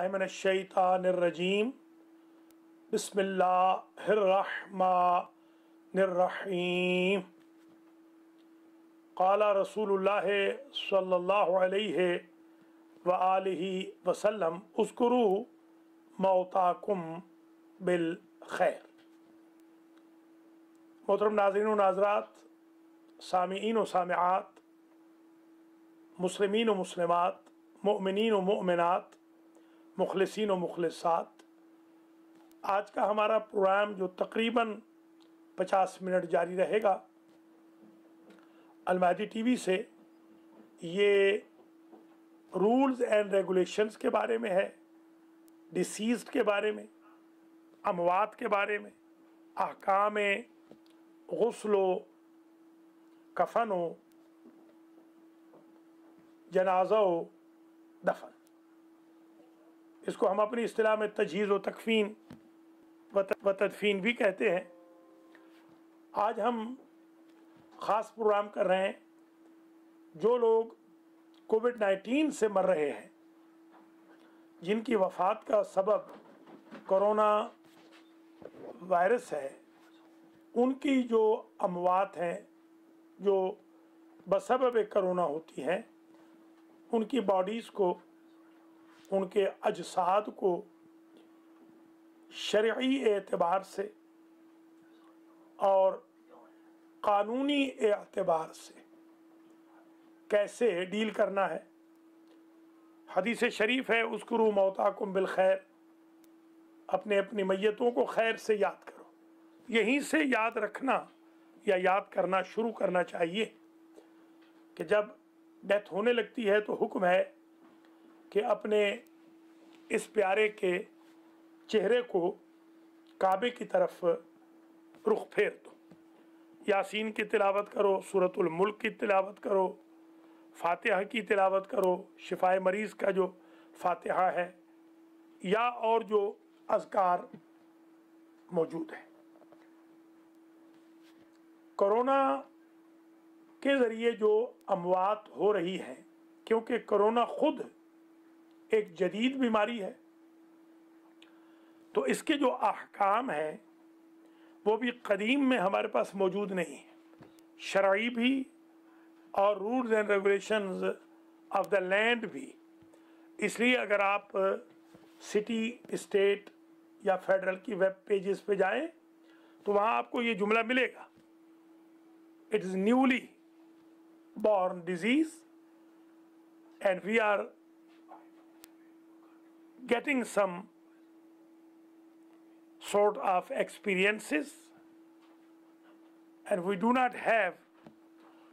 मिनश्शैतानिर्रजीम बिस्मिल्लाहिर्रहमानिर्रहीम क़ाला रसूलुल्लाह सल्लल्लाहु अलैहि व आलिहि वसल्लम उज़्कुरू मौताकुम बिल खैर। मोहतरम नाज़रीन व नाज़रात, सामीईन व सामिआत, मुस्लिमीन व मुस्लिमात, मुअमिनीन व मुअमिनात, मुखलिसीन व मुखलिसात, आज का हमारा प्रोग्राम जो तकरीबन 50 मिनट जारी रहेगा अलमहदी टीवी से, ये रूल्स एंड रेगुलेशंस के बारे में है, डिसीज़्ड के बारे में, अमवात के बारे में, अहकाम गुस्लो, कफनो, जनाज़ा व दफन। इसको हम अपनी इस्तिलाह में तजहीज़ व तकफ़ीन व तदफ़ीन भी कहते हैं। आज हम ख़ास प्रोग्राम कर रहे हैं जो लोग कोविड-19 से मर रहे हैं, जिनकी वफ़ात का सबब कोरोना वायरस है, उनकी जो अमवात हैं जो बसबब कोरोना होती हैं, उनकी बॉडीज़ को, उनके अजसाद को शरई एतबार से और कानूनी एतबार से कैसे डील करना है। हदीस शरीफ है, उज़्कुरू मौताकुम बिल खैर, अपने अपनी मैयतों को खैर से याद करो। यहीं से याद रखना या याद करना शुरू करना चाहिए कि जब डेथ होने लगती है तो हुक्म है कि अपने इस प्यारे के चेहरे को काबे की तरफ रुख फेर दो। यासीन की तिलावत करो, सूरतुल मुल्क की तिलावत करो, फातिहा की तिलावत करो, शिफाए मरीज़ का जो फातिहा है, या और जो अज़कार मौजूद है। कोरोना के ज़रिए जो अमवात हो रही है, क्योंकि कोरोना ख़ुद एक जदीद बीमारी है, तो इसके जो अहकाम हैं वो भी कदीम में हमारे पास मौजूद नहीं है, शरई भी और rules and regulations of the land भी। इसलिए अगर आप सिटी, स्टेट या फेडरल की वेब पेजेस पे जाएं तो वहाँ आपको ये जुमला मिलेगा, it is newly born disease and we are getting some sort of experiences and we do not have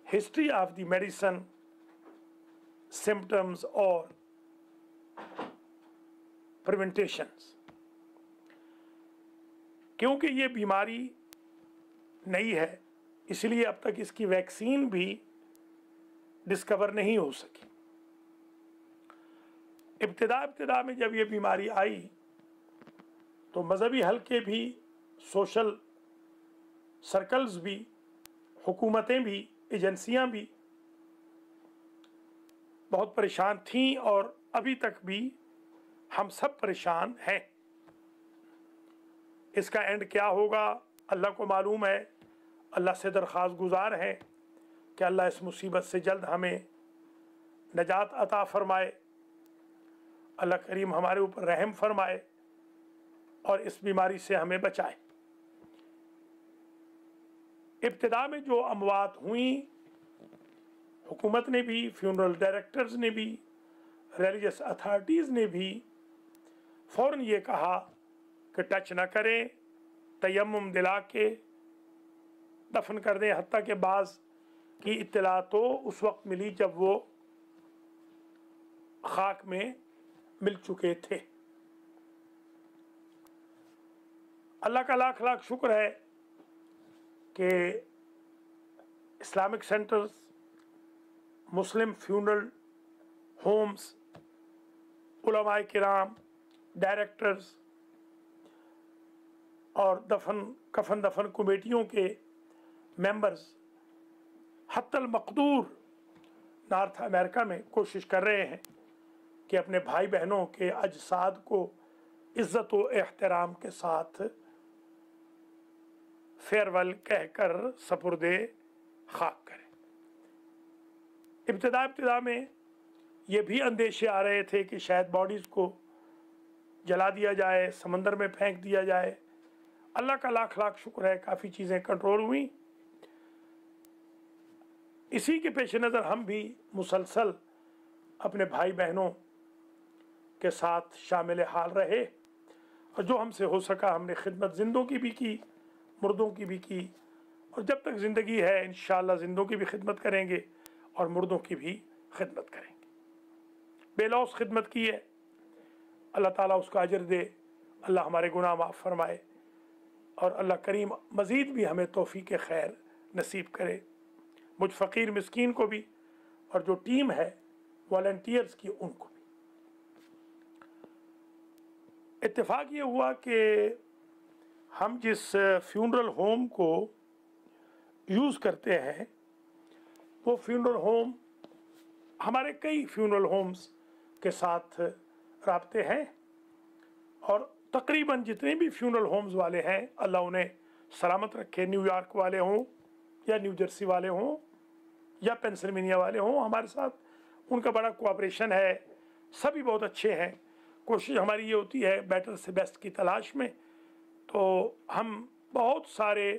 history of the medicine, symptoms or preventations। क्योंकि ये बीमारी नई है, इसलिए अब तक इसकी वैक्सीन भी डिस्कवर नहीं हो सकी। इब्तिदा में जब ये बीमारी आई तो मज़हबी हल्के भी, सोशल सर्कल्स भी, हुकूमतें भी, एजेंसियां भी बहुत परेशान थीं और अभी तक भी हम सब परेशान हैं। इसका एंड क्या होगा अल्लाह को मालूम है। अल्लाह से दरख्वास्त गुजार है कि अल्लाह इस मुसीबत से जल्द हमें नजात अता फ़रमाए, अल्लाह करीम हमारे ऊपर रहम फरमाए और इस बीमारी से हमें बचाए। इब्तिदा में जो अमवात हुई, हुकूमत ने भी, फ्यूनरल डायरेक्टर्स ने भी, रिलीजियस अथॉरिटीज़ ने भी फ़ौरन ये कहा कि टच ना करें, तयम्मुम दिला के दफन कर दें। हत्ता के बाज़ की इत्तला तो उस वक्त मिली जब वो खाक में मिल चुके थे। अल्लाह का लाख लाख शुक्र है कि इस्लामिक सेंटर्स, मुस्लिम फ्यूनरल होम्स, उलमाए किराम, डायरेक्टर्स और कफन दफन कमेटियों के मेंबर्स हत्तल मकदूर नॉर्थ अमेरिका में कोशिश कर रहे हैं کہ اپنے بھائی بہنوں کے اجساد کو عزت و احترام کے ساتھ فیئرویل کہہ کر سپرد خاک کریں۔ ابتدا میں یہ بھی اندیشے آ رہے تھے کہ شاید باڈیز کو جلا دیا جائے، سمندر میں پھینک دیا جائے۔ اللہ کا لاکھ لاکھ شکر ہے کافی چیزیں کنٹرول ہوئیں۔ اسی کے پیش نظر ہم بھی مسلسل اپنے بھائی بہنوں کے ساتھ شامل حال رہے، اور جو ہم سے ہو سکا ہم نے خدمت زندوں کی بھی کی، مردوں کی بھی کی، اور جب تک زندگی ہے انشاءاللہ زندوں کی بھی خدمت کریں گے اور مردوں کی بھی خدمت کریں گے۔ بے لوث خدمت کی ہے، اللہ تعالیٰ اس کا اجر دے، اللہ ہمارے گناہ معاف فرمائے، اور اللہ کریم مزید بھی ہمیں توفیق خیر نصیب کرے، مجھ فقیر مسکین کو بھی، اور جو ٹیم ہے والنٹیئرز کی ان کو بھی۔ اتفاق یہ ہوا کہ ہم جس فیونرل ہوم کو یوز کرتے ہیں وہ فیونرل ہوم ہمارے کئی فیونرل ہومز کے ساتھ رابطے ہیں، اور تقریباً جتنے بھی فیونرل ہومز والے ہیں اللہ انہیں سلامت رکھے، نیو یارک والے ہوں یا نیو جرسی والے ہوں یا پینسلوینیا والے ہوں، ہمارے ساتھ ان کا بڑا کوآپریشن ہے، سبھی بہت اچھے ہیں۔ کوشش ہماری یہ ہوتی ہے بیٹر سے بیسٹ کی تلاش میں، تو ہم بہت سارے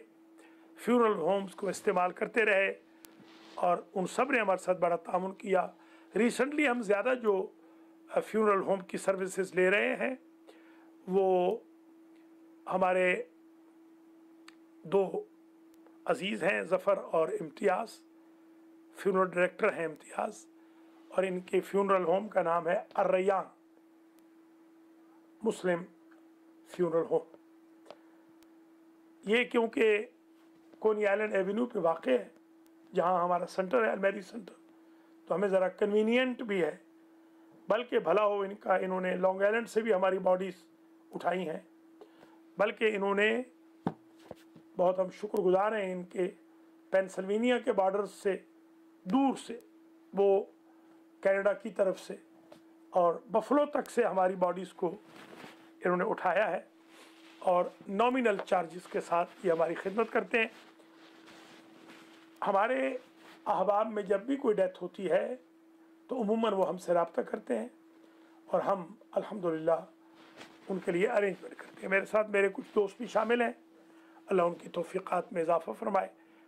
فیونرل ہومز کو استعمال کرتے رہے اور ان سب نے ہمارے ساتھ بڑا تعاون کیا۔ ریسنٹلی ہم زیادہ جو فیونرل ہوم کی سروسز لے رہے ہیں وہ ہمارے دو عزیز ہیں، ظفر اور امتیاز، فیونرل ڈائریکٹر ہیں امتیاز، اور ان کے فیونرل ہوم کا نام ہے الریان مسلم فیونرل ہوم۔ یہ کیونکہ کونی آئلینڈ ایونیو پہ واقع ہے جہاں ہمارا سنٹر ہے المیری سنٹر، تو ہمیں ذرا کنوینینٹ بھی ہے، بلکہ بھلا ہو انہوں نے لانگ آئلینڈ سے بھی ہماری باڈیز اٹھائی ہیں، بلکہ انہوں نے بہت ہم شکر گزار ہیں ان کے پینسلوینیا کے بارڈر سے دور سے، وہ کینیڈا کی طرف سے اور بفلو تک سے ہماری باڈیز کو انہوں نے اٹھایا ہے، اور نامینل چارجز کے ساتھ یہ ہماری خدمت کرتے ہیں۔ ہمارے احباب میں جب بھی کوئی ڈیتھ ہوتی ہے تو عموماً وہ ہم سے رابطہ کرتے ہیں اور ہم الحمدللہ ان کے لیے ارینجمنٹ کرتے ہیں۔ میرے ساتھ میرے کچھ دوست بھی شامل ہیں، اللہ ان کی توفیقات میں اضافہ فرمائے،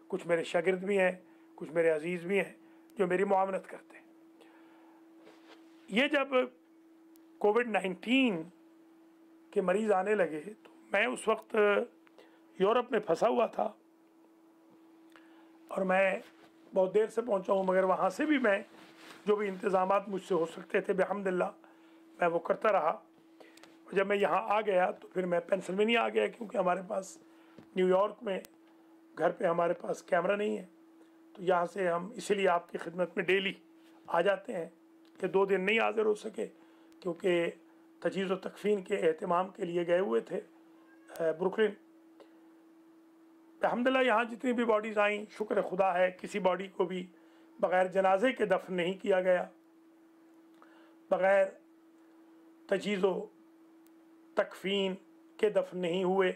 کچھ میرے شاگرد بھی ہیں، کچھ میرے عزیز بھی ہیں جو میری معاونت کرتے ہیں۔ یہ جب کووڈ-19 کے مریض آنے لگے تو میں اس وقت یورپ میں پھنسا ہوا تھا، اور میں بہت دیر سے پہنچا ہوں، مگر وہاں سے بھی میں جو بھی انتظامات مجھ سے ہو سکتے تھے بحمداللہ میں وہ کرتا رہا۔ جب میں یہاں آ گیا تو پھر میں پینسلوینیا آ گیا، کیونکہ ہمارے پاس نیو یارک میں گھر پہ ہمارے پاس کیمرہ نہیں ہے، تو یہاں سے ہم اسی لیے آپ کی خدمت میں ڈیلی آ جاتے ہیں۔ کہ 2 دن نہیں حاضر ہو سکے کیونکہ تجہیز و تکفین کے اہتمام کے لیے گئے ہوئے تھے بروکلن۔ الحمدللہ یہاں جتنی بھی باڈیز آئیں شکر خدا ہے کسی باڈی کو بھی بغیر جنازے کے دفن نہیں کیا گیا، بغیر تجہیز و تکفین کے دفن نہیں ہوئے،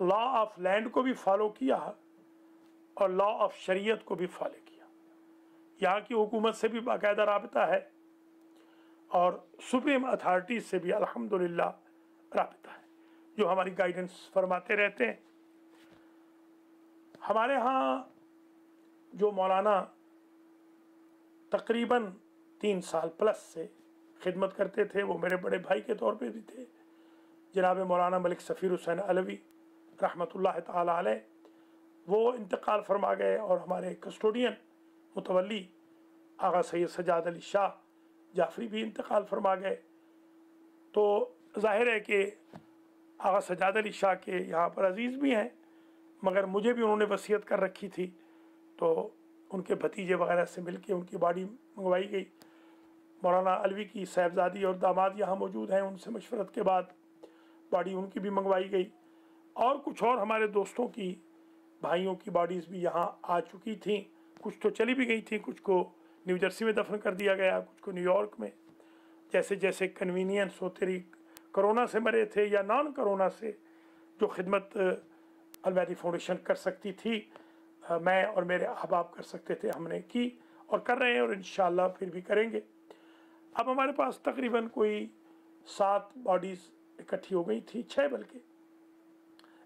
لا آف لینڈ کو بھی فالو کیا اور لا آف شریعت کو بھی فالو کیا۔ یہاں کی حکومت سے بھی باقاعدہ رابطہ ہے اور سپریم اتھارٹیز سے بھی الحمدللہ رابطہ ہے جو ہماری گائیڈنس فرماتے رہتے ہیں۔ ہمارے ہاں جو مولانا تقریباً 3 سال پلس سے خدمت کرتے تھے وہ میرے بڑے بھائی کے طور پہ بھی تھے، جناب مولانا ملک سفیر حسین علوی رحمۃ اللہ تعالی علیہ، وہ انتقال فرما گئے، اور ہمارے کسٹوڈین متولی آغا سید سجاد علی شاہ جعفری بھی انتقال فرما گئے۔ تو ظاہر ہے کہ آغا سجاد علی شاہ کے یہاں پر عزیز بھی ہیں، مگر مجھے بھی انہوں نے وصیت کر رکھی تھی، تو ان کے بھتیجے وغیرہ سے مل کے ان کی باڈی منگوائی گئی۔ مولانا علوی کی صاحبزادی اور داماد یہاں موجود ہیں، ان سے مشورت کے بعد باڈی ان کی بھی منگوائی گئی، اور کچھ اور ہمارے دوستوں کی بھائیوں کی باڈیز بھی یہاں آ چکی تھیں، کچھ تو چلی بھی گئی تھیں، کچھ کو न्यू जर्सी में दफन कर दिया गया, कुछ को न्यूयॉर्क में। जैसे जैसे कन्वीनियंस होती रही, कोरोना से मरे थे या नॉन कोरोना से जो खिदमत अलमहदी फाउंडेशन कर सकती थी, मैं और मेरे अहबाब कर सकते थे, हमने की और कर रहे हैं और इंशाअल्लाह फिर भी करेंगे। अब हमारे पास तकरीबन कोई 7 बॉडीज़ इकट्ठी हो गई थी, 6 बल्कि,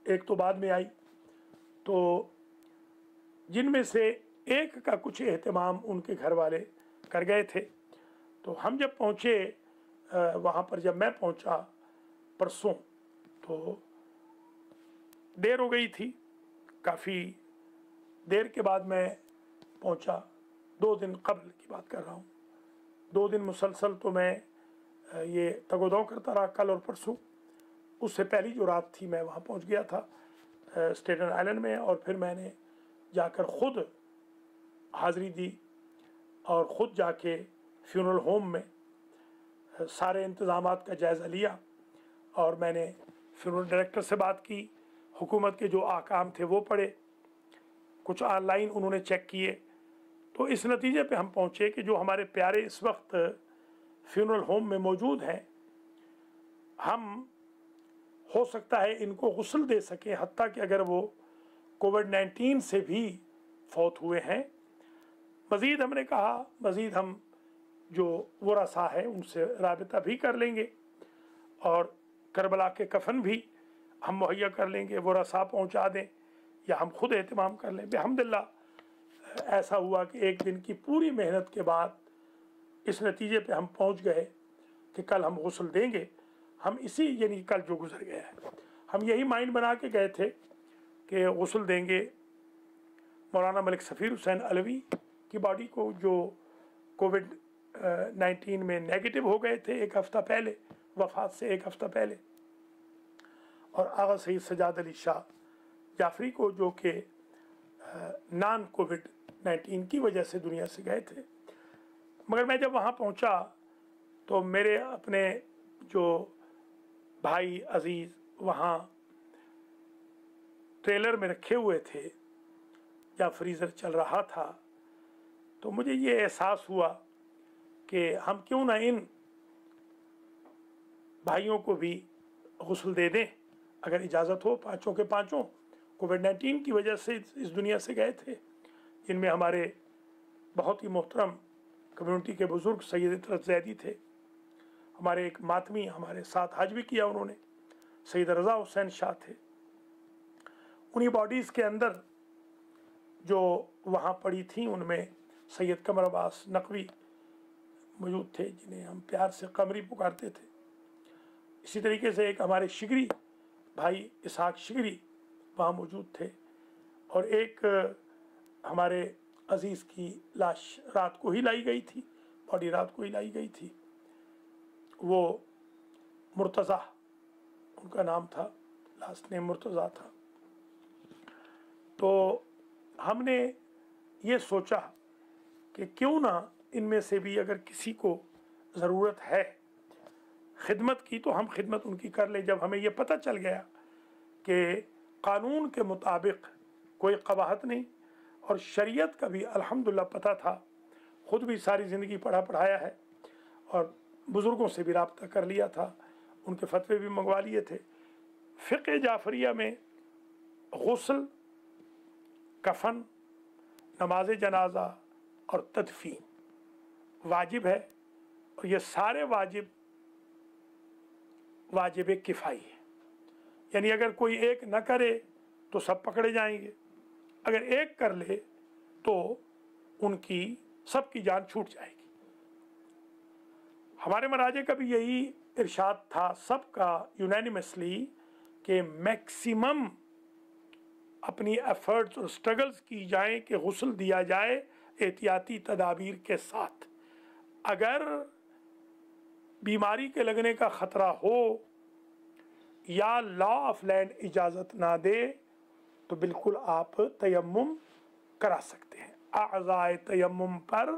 एक तो बाद में आई, तो जिनमें से एक का कुछ एहतमाम उनके घर वाले कर गए थे। तो हम जब पहुँचे वहाँ पर, जब मैं पहुँचा परसों, तो देर हो गई थी, काफ़ी देर के बाद मैं पहुँचा। 2 दिन कबल की बात कर रहा हूँ। 2 दिन मुसलसल तो मैं ये तगोदौ करता रहा, कल और परसों। उससे पहली जो रात थी मैं वहाँ पहुँच गया था स्टेटन आइलैंड में, और फिर मैंने जाकर ख़ुद हाज़री दी और ख़ुद जाके फ्यूनरल होम में सारे इंतज़ामात का जायज़ा लिया। और मैंने फ्यूनरल डायरेक्टर से बात की, हुकूमत के जो अहकाम थे वो पढ़े, कुछ ऑनलाइन उन्होंने चेक किए। तो इस नतीजे पे हम पहुँचे कि जो हमारे प्यारे इस वक्त फ्यूनरल होम में मौजूद हैं, हम हो सकता है इनको गुस्ल दे सकें, हत्ता कि अगर वो कोविड-19 से भी फौत हुए हैं। मज़ीद हमने कहा, मज़ीद हम जो वरसा है उनसे राबिता भी कर लेंगे और करबला के कफन भी हम मुहैया कर लेंगे, वरसा पहुँचा दें या हम खुद एहतमाम कर लें। अल्हम्दुलिल्लाह ऐसा हुआ कि एक दिन की पूरी मेहनत के बाद इस नतीजे पे हम पहुँच गए कि कल हम गुस्ल देंगे। हम इसी, यानी कल जो गुजर गया है, हम यही माइंड बना के गए थे कि गुस्ल देंगे मौलाना मलिक सफ़ीर हुसैन अलवी की बॉडी को, जो कोविड-19 में नेगेटिव हो गए थे 1 हफ़्ता पहले, वफ़ात से 1 हफ़्ता पहले, और आगा सईद सजाद अली शाह जाफरी को, जो कि नॉन कोविड-19 की वजह से दुनिया से गए थे। मगर मैं जब वहाँ पहुँचा तो मेरे अपने जो भाई अजीज़ वहाँ ट्रेलर में रखे हुए थे या फ्रीज़र चल रहा था, तो मुझे ये एहसास हुआ कि हम क्यों ना इन भाइयों को भी गुस्ल दे दें, अगर इजाज़त हो। पाँचों के पाँचों कोविड-19 की वजह से इस दुनिया से गए थे, जिनमें हमारे बहुत ही मोहतरम कम्युनिटी के बुज़ुर्ग सैयद इतरत ज़ैदी थे, हमारे एक मातमी हमारे साथ हज भी किया उन्होंने, सैयद रज़ा हुसैन शाह थे। उन्हीं बॉडीज़ के अंदर जो वहाँ पड़ी थी, उनमें सैयद कमर अब्बास नकवी मौजूद थे, जिन्हें हम प्यार से कमरी पुकारते थे। इसी तरीके से एक हमारे शिगरी भाई इसहाक शिगरी वहाँ मौजूद थे, और एक हमारे अजीज़ की लाश रात को ही लाई गई थी, बॉडी रात को ही लाई गई थी। वो मुर्तज़ा उनका नाम था, लास्ट नेम मुर्तज़ा था। तो हमने ये सोचा कि क्यों ना इनमें से भी अगर किसी को ज़रूरत है खिदमत की, तो हम खिदमत उनकी कर लें। जब हमें ये पता चल गया कि कानून के मुताबिक कोई कबाहत नहीं, और शरीयत का भी अल्हम्दुलिल्लाह पता था, ख़ुद भी सारी ज़िंदगी पढ़ा पढ़ाया है और बुज़ुर्गों से भी रब्ता कर लिया था, उनके फतवे भी मंगवा लिए थे। फ़िक़्ह जाफ़रिया में गुस्ल, कफन, नमाज जनाजा और तदफीन वाजिब है, और ये सारे वाजिब किफ़ाई है। यानी अगर कोई एक न करे तो सब पकड़े जाएंगे, अगर एक कर ले तो उनकी सबकी जान छूट जाएगी। हमारे मराजे का भी यही इरशाद था सबका यूनानिमसली, कि मैक्सिमम अपनी एफर्ट्स और स्ट्रगल्स की जाएं कि गुस्ल दिया जाए एहतियाती तदाबीर के साथ। अगर बीमारी के लगने का ख़तरा हो या लॉ ऑफ लैंड इजाज़त ना दे, तो बिल्कुल आप तयम्मुम करा सकते हैं, आज़ाए तयम्मुम पर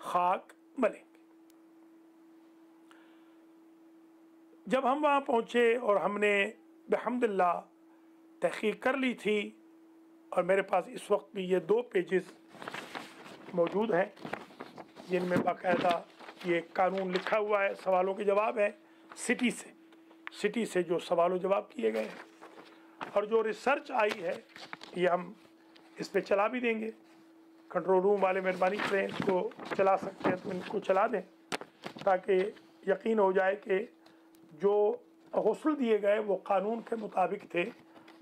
खाक मलेंगे। जब हम वहाँ पहुँचे और हमने बिहम्दिल्लाह तहक़ीक़ कर ली थी, और मेरे पास इस वक्त भी ये 2 पेजेस मौजूद हैं, जिनमें बाकायदा ये कानून लिखा हुआ है, सवालों के जवाब हैं सिटी से जो सवालों जवाब किए गए हैं। और जो रिसर्च आई है ये हम इस पे चला भी देंगे। कंट्रोल रूम वाले मेहरबानी करें, इसको चला सकते हैं तो इनको चला दें, ताकि यकीन हो जाए कि जो गौसल दिए गए वो कानून के मुताबिक थे,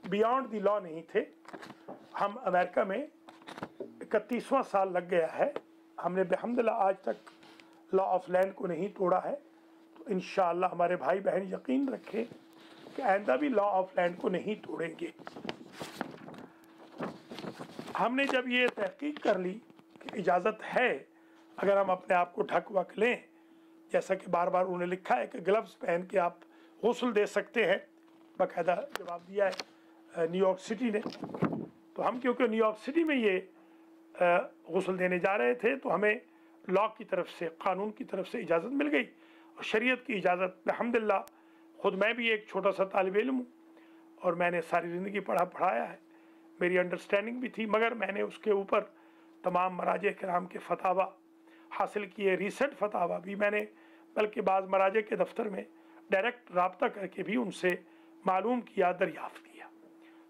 बियॉन्ड द लॉ नहीं थे। हम अमेरिका में 31वां साल लग गया है, हमने बेहम्दुलिल्लाह आज तक लॉ ऑफ लैंड को नहीं तोड़ा है। तो इंशाअल्लाह हमारे भाई बहन यकीन रखें कि आइंदा भी लॉ ऑफ लैंड को नहीं तोड़ेंगे। हमने जब ये तहकीक कर ली कि इजाज़त है अगर हम अपने आप को ढक वक लें, जैसा कि बार बार उन्होंने लिखा है कि ग्लव्स पहन के आप गुस्ल दे सकते हैं, बाकायदा जवाब दिया है न्यूयॉर्क सिटी ने। तो हम क्योंकि न्यूयॉर्क सिटी में ये गुस्ल देने जा रहे थे तो हमें लॉ की तरफ से, कानून की तरफ से इजाज़त मिल गई और शरीयत की इजाज़त। अल्हम्दुलिल्लाह ख़ुद मैं भी एक छोटा सा तालिब इल्म हूँ और मैंने सारी ज़िंदगी पढ़ाया है, मेरी अंडरस्टैंडिंग भी थी, मगर मैंने उसके ऊपर तमाम मराजे किराम के फतावा हासिल किए, रिसेंट फतावा भी मैंने, बल्कि बाज़ मराजे के दफ्तर में डायरेक्ट रब्ता करके भी उनसे मालूम किया, दरियाफ़्त किया।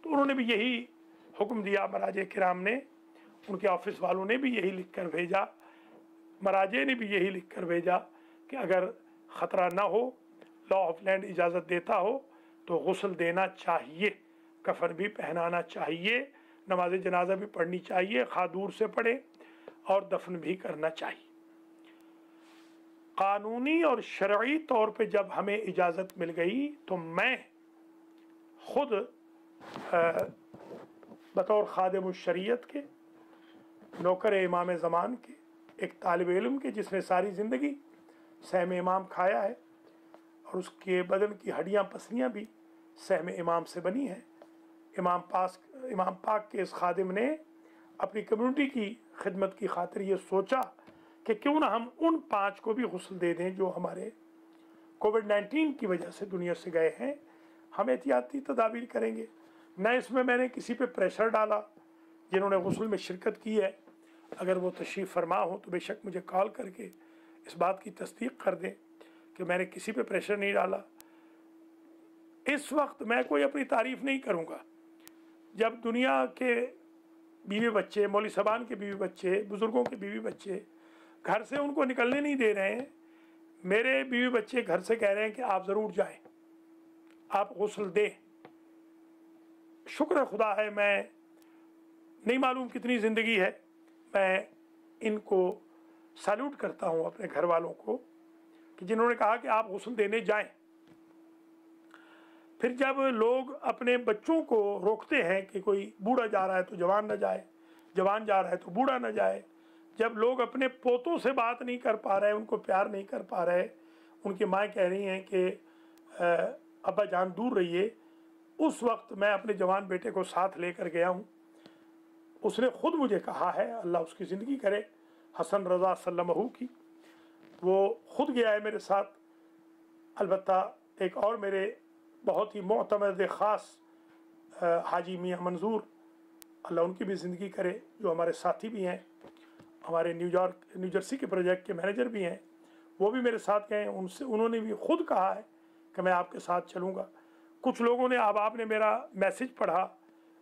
तो उन्होंने भी यही हुक्म दिया, मराजे किराम ने, उनके ऑफिस वालों ने भी यही लिख कर भेजा, मराजे ने भी यही लिख कर भेजा कि अगर ख़तरा ना हो, लॉ ऑफ लैंड इजाज़त देता हो तो गुस्ल देना चाहिए, कफन भी पहनाना चाहिए, नमाज जनाजा भी पढ़नी चाहिए, खा दूर से पढ़े, और दफन भी करना चाहिए। कानूनी और शरई तौर पे जब हमें इजाज़त मिल गई तो मैं खुद बतौर खादिम शरीयत के, नौकर इमाम ज़मान के, एक तालिब इल्म के जिसने सारी ज़िंदगी सहम इमाम खाया है और उसके बदन की हड्डियाँ पसलियाँ भी सहम इमाम से बनी हैं, इमाम पाक के इस खादिम ने अपनी कम्युनिटी की खिदमत की खातिर ये सोचा कि क्यों ना हम उन 5 को भी गुस्ल दे दें जो हमारे कोविड-19 की वजह से दुनिया से गए हैं। हम एहतियाती तदाबीर करेंगे। न इसमें मैंने किसी पे प्रेशर डाला, जिन्होंने गुस्ल में शिरकत की है अगर वो तशरीफ़ फरमा हो तो बेशक मुझे कॉल करके इस बात की तस्दीक कर दें कि मैंने किसी पे प्रेशर नहीं डाला। इस वक्त मैं कोई अपनी तारीफ़ नहीं करूँगा। जब दुनिया के बीवी बच्चे, मौलवी साहबान के बीवी बच्चे, बुज़ुर्गों के बीवी बच्चे घर से उनको निकलने नहीं दे रहे हैं, मेरे बीवी बच्चे घर से कह रहे हैं कि आप ज़रूर जाएं, आप गुस्ल दें। शुक्र खुदा है, मैं नहीं मालूम कितनी ज़िंदगी है, मैं इनको सैल्यूट करता हूँ अपने घर वालों को कि जिन्होंने कहा कि आप गुस्ल देने जाएं। फिर जब लोग अपने बच्चों को रोकते हैं कि कोई बूढ़ा जा रहा है तो जवान न जाए, जवान जा रहा है तो बूढ़ा न जाए, जब लोग अपने पोतों से बात नहीं कर पा रहे, उनको प्यार नहीं कर पा रहे, उनकी माँ कह रही हैं कि अब्बा जान दूर रहिए, उस वक्त मैं अपने जवान बेटे को साथ लेकर गया हूँ। उसने ख़ुद मुझे कहा है, अल्लाह उसकी ज़िंदगी करे, हसन रज़ा सल्लमहू की, वो ख़ुद गया है मेरे साथ। अलबत्ता एक और मेरे बहुत ही मोतमद ख़ास हाजी मियाँ मंजूर, अल्लाह उनकी भी ज़िंदगी करे, जो हमारे साथी भी हैं, हमारे न्यू जर्सी के प्रोजेक्ट के मैनेजर भी हैं, वो भी मेरे साथ गए। उन्होंने भी ख़ुद कहा है कि मैं आपके साथ चलूँगा। कुछ लोगों ने, अब आपने मेरा मैसेज पढ़ा,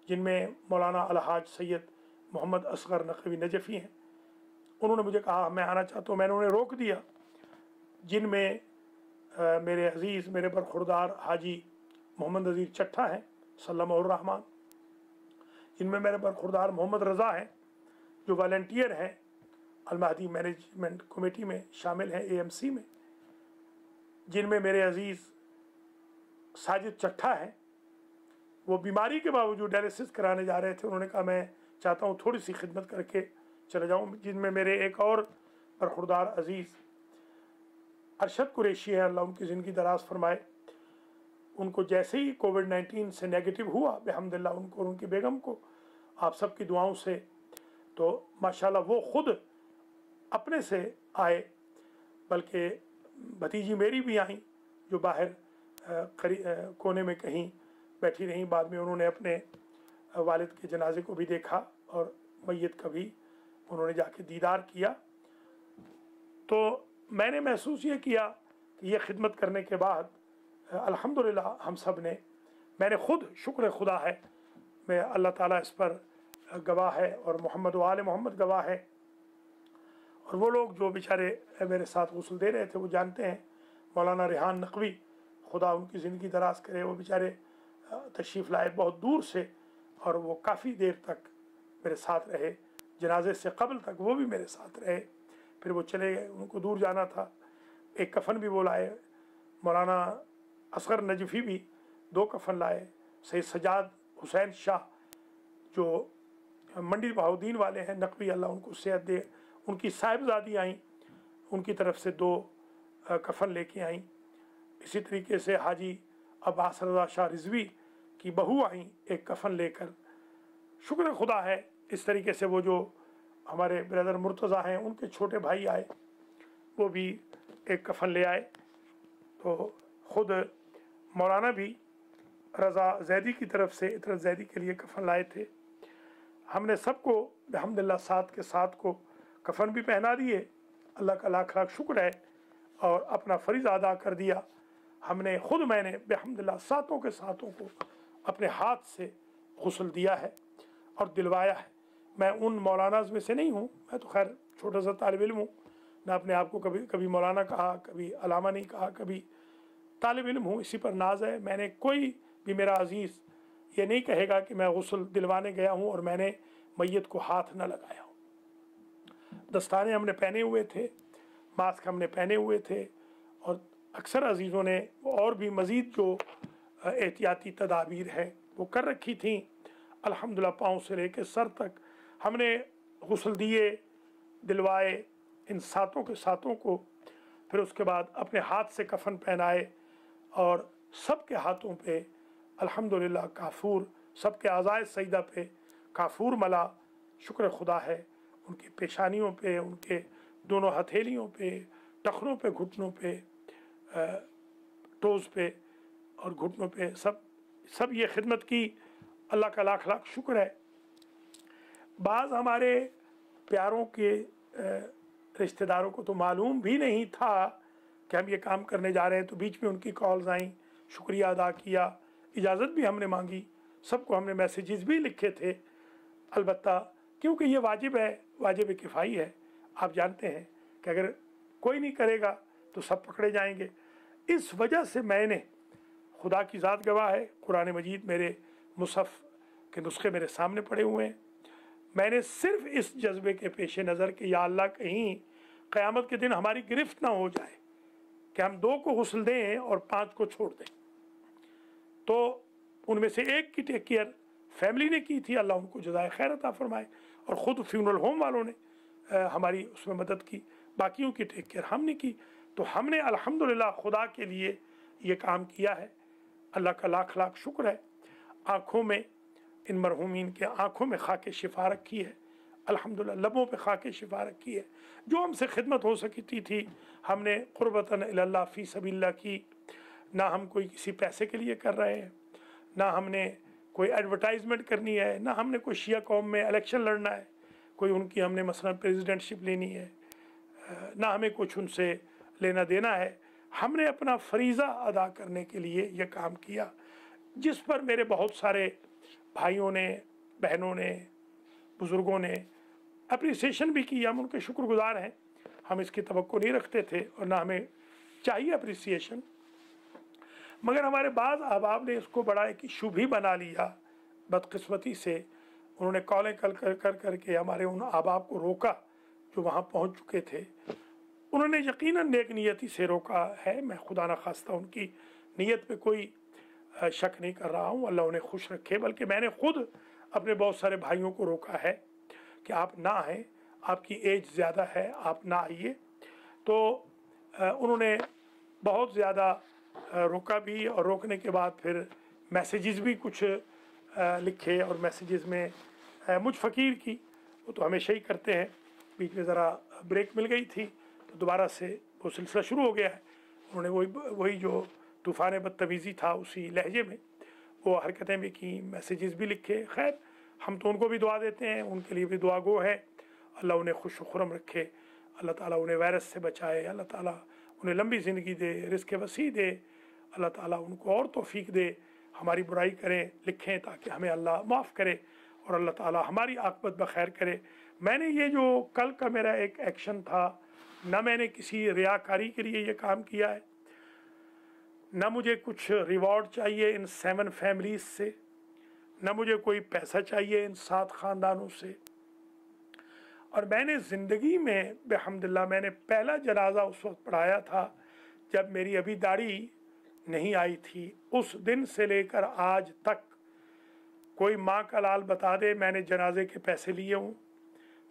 जिनमें मौलाना अलहाज सैयद मोहम्मद असगर नकवी नजफ़ी हैं, उन्होंने मुझे कहा मैं आना चाहता हूँ, मैंने उन्हें रोक दिया। जिनमें मेरे अज़ीज़, मेरे बरखुरदार हाजी मोहम्मद अज़ीज़ चट्ठा हैं सल्लल्लाहु रहमान, जिनमें मेरे बरखुरदार मोहम्मद रज़ा हैं जो वॉलंटियर हैं, अल-महदी मैनेजमेंट कमेटी में शामिल हैं, AMC में, जिनमें मेरे अज़ीज़ साजिद चट्ठा हैं, वो बीमारी के बावजूद डायलिसिस कराने जा रहे थे। उन्होंने कहा मैं चाहता हूँ थोड़ी सी खिदमत करके चले जाऊँ। जिनमें मेरे एक और बरखुरदार अज़ीज़ अरशद कुरैशी है, अल्लाह उनकी ज़िंदगी दराज फरमाए। उनको जैसे ही कोविड-19 से नेगेटिव हुआ, अल्हम्दुलिल्लाह उनको और उनकी बेगम को आप सबकी दुआओं से, तो माशाल्लाह वो ख़ुद अपने से आए, बल्कि भतीजी मेरी भी आई जो बाहर कोने में कहीं बैठी रहीं। बाद में उन्होंने अपने वालिद के जनाजे को भी देखा और मैयत का भी उन्होंने जाके दीदार किया। तो मैंने महसूस ये किया कि ये खिदमत करने के बाद अल्हम्दुलिल्लाह हम सब ने, मैंने खुद, शुक्र खुदा है, मैं अल्लाह ताला इस पर गवाह है और मोहम्मद व आले मोहम्मद गवाह है। और वो लोग जो बेचारे मेरे साथ गुस्ल दे रहे थे वो जानते हैं, मौलाना रेहान नकवी, खुदा उनकी ज़िंदगी दराज करे, वो बेचारे तशरीफ़ लाए बहुत दूर से और वो काफ़ी देर तक मेरे साथ रहे, जनाजे से कबल तक वो भी मेरे साथ रहे। फिर वो चले गए, उनको दूर जाना था। एक कफ़न भी वो लाए, मौलाना असगर नजफ़ी भी 2 कफ़न लाए। सैयद सजाद हुसैन शाह जो मंडी बहाउद्दीन वाले हैं नकवी, अल्लाह उनको सेहत दे, उनकी साहिबजादी आई, उनकी तरफ से 2 कफ़न लेके आई। इसी तरीके से हाजी अब्बास रज़ा शाह रिजवी की बहू आई एक कफ़न लेकर। शुक्र खुदा है, इस तरीके से वो जो हमारे ब्रदर मुर्तज़ा हैं उनके छोटे भाई आए, वो भी एक कफ़न ले आए। तो ख़ुद मौलाना भी रज़ा जैदी की तरफ से इतरत जैदी के लिए कफ़न लाए थे। हमने सबको अल्हम्दुलिल्लाह साथ के साथ को कफ़न भी पहना दिए, अल्लाह का लाख लाख शुक्र है, और अपना फ़रीज़ अदा कर दिया। हमने ख़ुद, मैंने अल्हम्दुलिल्लाह सातों के सातों को अपने हाथ से गुस्ल दिया है और दिलवाया है। मैं उन मौलानाज़ में से नहीं हूँ, मैं तो खैर छोटा सा तालिब इल्म हूँ, ना अपने आप को कभी मौलाना कहा, कभी अलामा नहीं कहा, कभी तालिब इल्म हूँ, इसी पर नाज है। मैंने, कोई भी मेरा अजीज़ ये नहीं कहेगा कि मैं गुस्ल दिलवाने गया हूँ और मैंने मैयत को हाथ न लगाया हूँ। दस्ताने हमने पहने हुए थे, मास्क हमने पहने हुए थे, और अक्सर अजीज़ों ने और भी मज़ीद जो एहतियाती तदाबीर है वो कर रखी थी। अल्हम्दुलिल्लाह पाँव से लेकर सर तक हमने गुस्ल दिए, दिलवाए इन सातों के सातों को। फिर उसके बाद अपने हाथ से कफ़न पहनाए और सबके हाथों पे अल्हम्दुलिल्लाह काफूर, सबके आज़ाए सईदा पे काफूर मला। शुक्र खुदा है, उनकी पेशानियों पे, उनके दोनों हथेलियों पे, टखनों पे, घुटनों पे, टोज़ पे और घुटनों पे सब ये खिदमत की। अल्लाह का लाख लाख शुक्र है। बाज़ हमारे प्यारों के रिश्तेदारों को तो मालूम भी नहीं था कि हम ये काम करने जा रहे हैं, तो बीच में उनकी कॉल्स आईं, शुक्रिया अदा किया, इजाज़त भी हमने मांगी, सबको हमने मैसेजेस भी लिखे थे। अलबत्ता क्योंकि ये वाजिब है, वाजिब किफ़ाई है। आप जानते हैं कि अगर कोई नहीं करेगा तो सब पकड़े जाएंगे। इस वजह से मैंने, खुदा की ज़ात गवाह है, कुरान मजीद मेरे मुसहफ़ के नुस्खे मेरे सामने पड़े हुए हैं, मैंने सिर्फ इस जज्बे के पेश नज़र कि या अल्लाह कहीं क़यामत के दिन हमारी गिरफ्त ना हो जाए कि हम 2 को गुस्ल दें और 5 को छोड़ दें। तो उनमें से एक की टेक केयर फैमिली ने की थी, अल्लाह उनको जज़ाए खैर अता फरमाए, और ख़ुद फ्यूनरल होम वालों ने हमारी उसमें मदद की, बाकियों की टेक केयर हमने की। तो हमने अल्हम्दुलिल्लाह खुदा के लिए ये काम किया है, अल्लाह का लाख लाख शुक्र है। आँखों में, इन मरहूमीन के आँखों में खाके शिफा रखी है, अल्हम्दुलिल्लाह लबों पे खाके शिफा रखी है। जो हमसे खिदमत हो सकती थी हमने क़ुर्बतन इलल्लाह फ़ी सबीलिल्लाह की। ना हम कोई किसी पैसे के लिए कर रहे हैं, ना हमने कोई एडवर्टाइजमेंट करनी है, ना हमने कोई शिया कौम में इलेक्शन लड़ना है, कोई उनकी हमने मसलन प्रेसिडेंटशिप लेनी है, ना हमें कुछ उनसे लेना देना है। हमने अपना फरीज़ा अदा करने के लिए यह काम किया, जिस पर मेरे बहुत सारे भाइयों ने, बहनों ने, बुज़ुर्गों ने अप्रिसिएशन भी की। हम उनके शुक्रगुज़ार हैं। हम इसकी तवक्को नहीं रखते थे और ना हमें चाहिए अप्रिसिएशन, मगर हमारे बाज़ अहबाब ने इसको बड़ा एक इशू भी बना लिया। बदकिस्मती से उन्होंने कॉलें कर करके हमारे उन अहबाब को रोका जो वहाँ पहुँच चुके थे। उन्होंने यकीनन नेक नियति से रोका है, मैं खुदा न खास्ता उनकी नीयत पे कोई शक नहीं कर रहा हूँ, अल्लाह उन्हें खुश रखे। बल्कि मैंने ख़ुद अपने बहुत सारे भाइयों को रोका है कि आप ना आएँ, आपकी एज ज़्यादा है, आप ना आइए। तो उन्होंने बहुत ज़्यादा रोका भी, और रोकने के बाद फिर मैसेजेस भी कुछ लिखे, और मैसेजेस में मुझ फ़कीर की, वो तो हमेशा ही करते हैं, बीच में ज़रा ब्रेक मिल गई थी तो दोबारा से वो सिलसिला शुरू हो गया है। उन्होंने वही जो तूफ़ान बदतमीज़ी था उसी लहजे में वो हरकतें भी की, मैसेजेस भी लिखे। खैर हम तो उनको भी दुआ देते हैं, उनके लिए भी दुआ गो है, अल्लाह उन्हें खुश खुरम रखे, अल्लाह ताला उन्हें वायरस से बचाए, अल्लाह ताला उन्हें लंबी ज़िंदगी दे, रिज़्क़ वसी दे, अल्लाह ताला उनको और तौफीक दे। हमारी बुराई करें, लिखें ताकि हमें अल्लाह माफ़ करे और अल्लाह ताला हमारी आक़िबत बखैर करे। मैंने ये जो कल का मेरा एक एक्शन था, ना मैंने किसी रियाकारी के लिए ये काम किया है, ना मुझे कुछ रिवॉर्ड चाहिए इन 7 फैमिलीज़ से, ना मुझे कोई पैसा चाहिए इन 7 ख़ानदानों से। और मैंने ज़िंदगी में बेहम्दुलिल्लाह मैंने पहला जनाजा उस वक्त पढ़ाया था जब मेरी अभी दाढ़ी नहीं आई थी। उस दिन से लेकर आज तक कोई माँ का लाल बता दे मैंने जनाजे के पैसे लिए हूँ,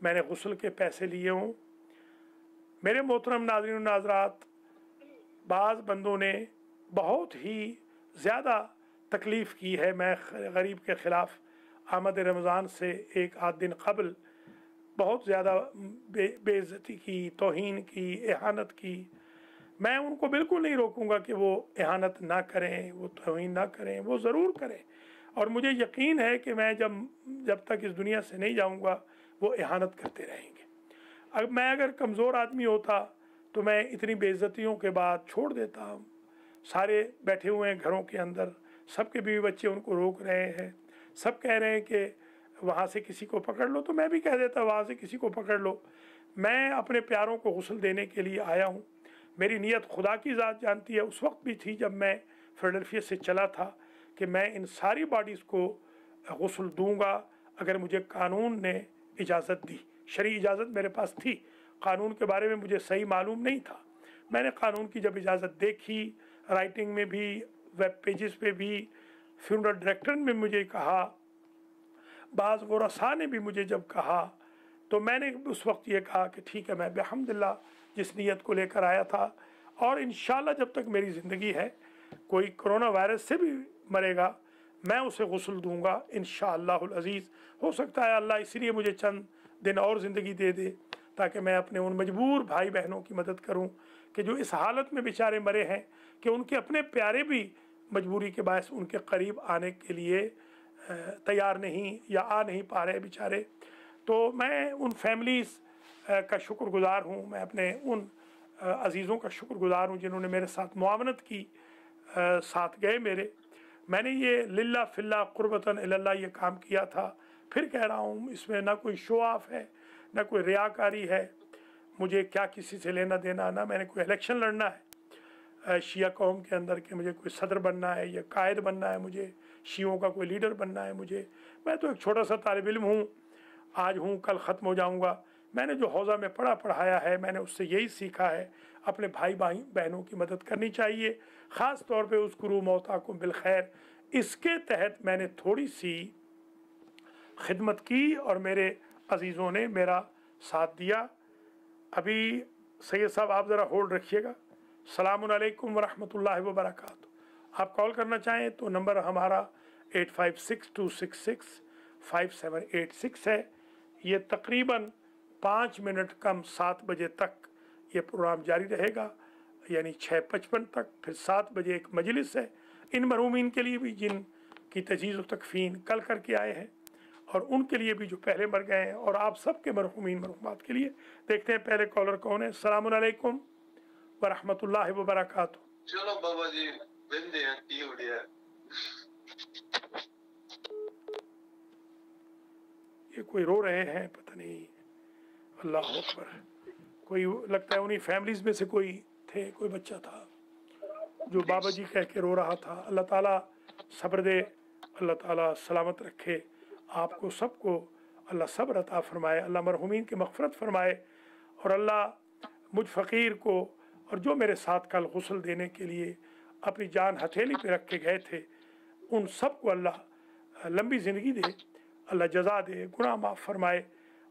मैंने गुस्ल के पैसे लिए हूँ। मेरे मोहतरम नाज़रीन नाज़रात, बाज़ बंदों ने बहुत ही ज़्यादा तकलीफ़ की है। मैं गरीब के ख़िलाफ़ आमद रमज़ान से एक आध दिन कबल बहुत ज़्यादा बेइज्जती की, तौहीन की, एहानत की। मैं उनको बिल्कुल नहीं रोकूंगा कि वो एहानत ना करें, वो तौहीन ना करें, वो ज़रूर करें। और मुझे यकीन है कि मैं जब तक इस दुनिया से नहीं जाऊंगा वो एहानत करते रहेंगे। अब मैं अगर कमज़ोर आदमी होता तो मैं इतनी बेइज्जतियों के बाद छोड़ देता। सारे बैठे हुए हैं घरों के अंदर, सबके बीवी बच्चे उनको रोक रहे हैं, सब कह रहे हैं कि वहाँ से किसी को पकड़ लो, तो मैं भी कह देता वहाँ से किसी को पकड़ लो। मैं अपने प्यारों को गुस्ल देने के लिए आया हूँ। मेरी नीयत खुदा की ज़ात जानती है, उस वक्त भी थी जब मैं फिलाडेल्फिया से चला था कि मैं इन सारी बॉडीज़ को गुस्ल दूँगा अगर मुझे कानून ने इजाज़त दी। शरई इजाज़त मेरे पास थी, कानून के बारे में मुझे सही मालूम नहीं था। मैंने कानून की जब इजाज़त देखी, राइटिंग में भी, वेब पेजेस पे भी, फ्यूनरल डायरेक्टर ने मुझे कहा, बाज़ वरसा ने भी मुझे जब कहा, तो मैंने उस वक्त ये कहा कि ठीक है, मैं बेहम्दुलिल्लाह जिस नीयत को लेकर आया था, और इंशाअल्लाह जब तक मेरी ज़िंदगी है, कोई कोरोना वायरस से भी मरेगा मैं उसे गुस्ल दूंगा इंशाअल्लाहुल अज़ीज़। हो सकता है अल्लाह इसलिए मुझे चंद दिन और ज़िंदगी दे दे ताकि मैं अपने उन मजबूर भाई बहनों की मदद करूं कि जो इस हालत में बेचारे मरे हैं कि उनके अपने प्यारे भी मजबूरी के बायस उनके करीब आने के लिए तैयार नहीं या आ नहीं पा रहे बेचारे। तो मैं उन फैमिलीज़ का शुक्रगुज़ार हूँ, मैं अपने उन अज़ीज़ों का शुक्रगुज़ार हूँ जिन्होंने मेरे साथ मुआवनत की, साथ गए मेरे। मैंने ये लिल्ला फिल्ला कुर्बतन इल्लल्लाह ये काम किया था। फिर कह रहा हूँ, इसमें ना कोई शो ऑफ है, ना कोई रियाकारी है। मुझे क्या किसी से लेना देना, ना मैंने कोई इलेक्शन लड़ना है शिया कौम के अंदर कि मुझे कोई सदर बनना है या कायद बनना है, मुझे शियों का कोई लीडर बनना है। मैं तो एक छोटा सा तालिब इल्म हूँ, आज हूँ कल ख़त्म हो जाऊँगा। मैंने जो हौज़ा में पढ़ाया है, मैंने उससे यही सीखा है, अपने भाई बहनों की मदद करनी चाहिए, ख़ास तौर पे उज़्कुरू मौताकुम बिलखैर। इसके तहत मैंने थोड़ी सी खिदमत की और मेरे अज़ीज़ों ने मेरा साथ दिया। अभी सैयद साहब आप ज़रा होल्ड रखिएगा। सलामुन अलैकुम व रहमतुल्लाहि व बरकातुहू। आप कॉल करना चाहें तो नंबर हमारा 8562665786 है। ये तकरीबन 5 मिनट कम 7 बजे तक ये प्रोग्राम जारी रहेगा, यानी 6:55 तक। फिर 7 बजे एक मजलिस है इन मरहूमीन के लिए भी जिन की तजीज़ व तकफ़ीन कल करके आए हैं, और उनके लिए भी जो पहले मर गए हैं, और आप सब के मरहूमीन मरहूमात के लिए। देखते हैं पहले कॉलर कौन है। अस्सलामुन अलैकुम व रहमतुल्लाहि व बरकातुहू। चलो बाबा जी बंदे हैं की हो गया। ये कोई रो रहे हैं, पता नहीं, अल्लाह अकबर। कोई लगता है उन्हीं फैमिलीज़ में से कोई थे, कोई बच्चा था जो बाबा जी कह के रो रहा था। अल्लाह ताला सब्र दे, अल्लाह ताला सलामत रखे आपको सबको, अल्लाह सब्र अता फ़रमाए, अल्लाह मरहूमीन की मग़फ़िरत फ़रमाए, और अल्लाह मुझ फ़कीर को और जो मेरे साथ कल गुस्ल देने के लिए अपनी जान हथेली पे रख के गए थे, उन सब को अल्लाह लंबी ज़िंदगी दे, अल्लाह जज़ा दे, गुनाह माफ़ फ़रमाए,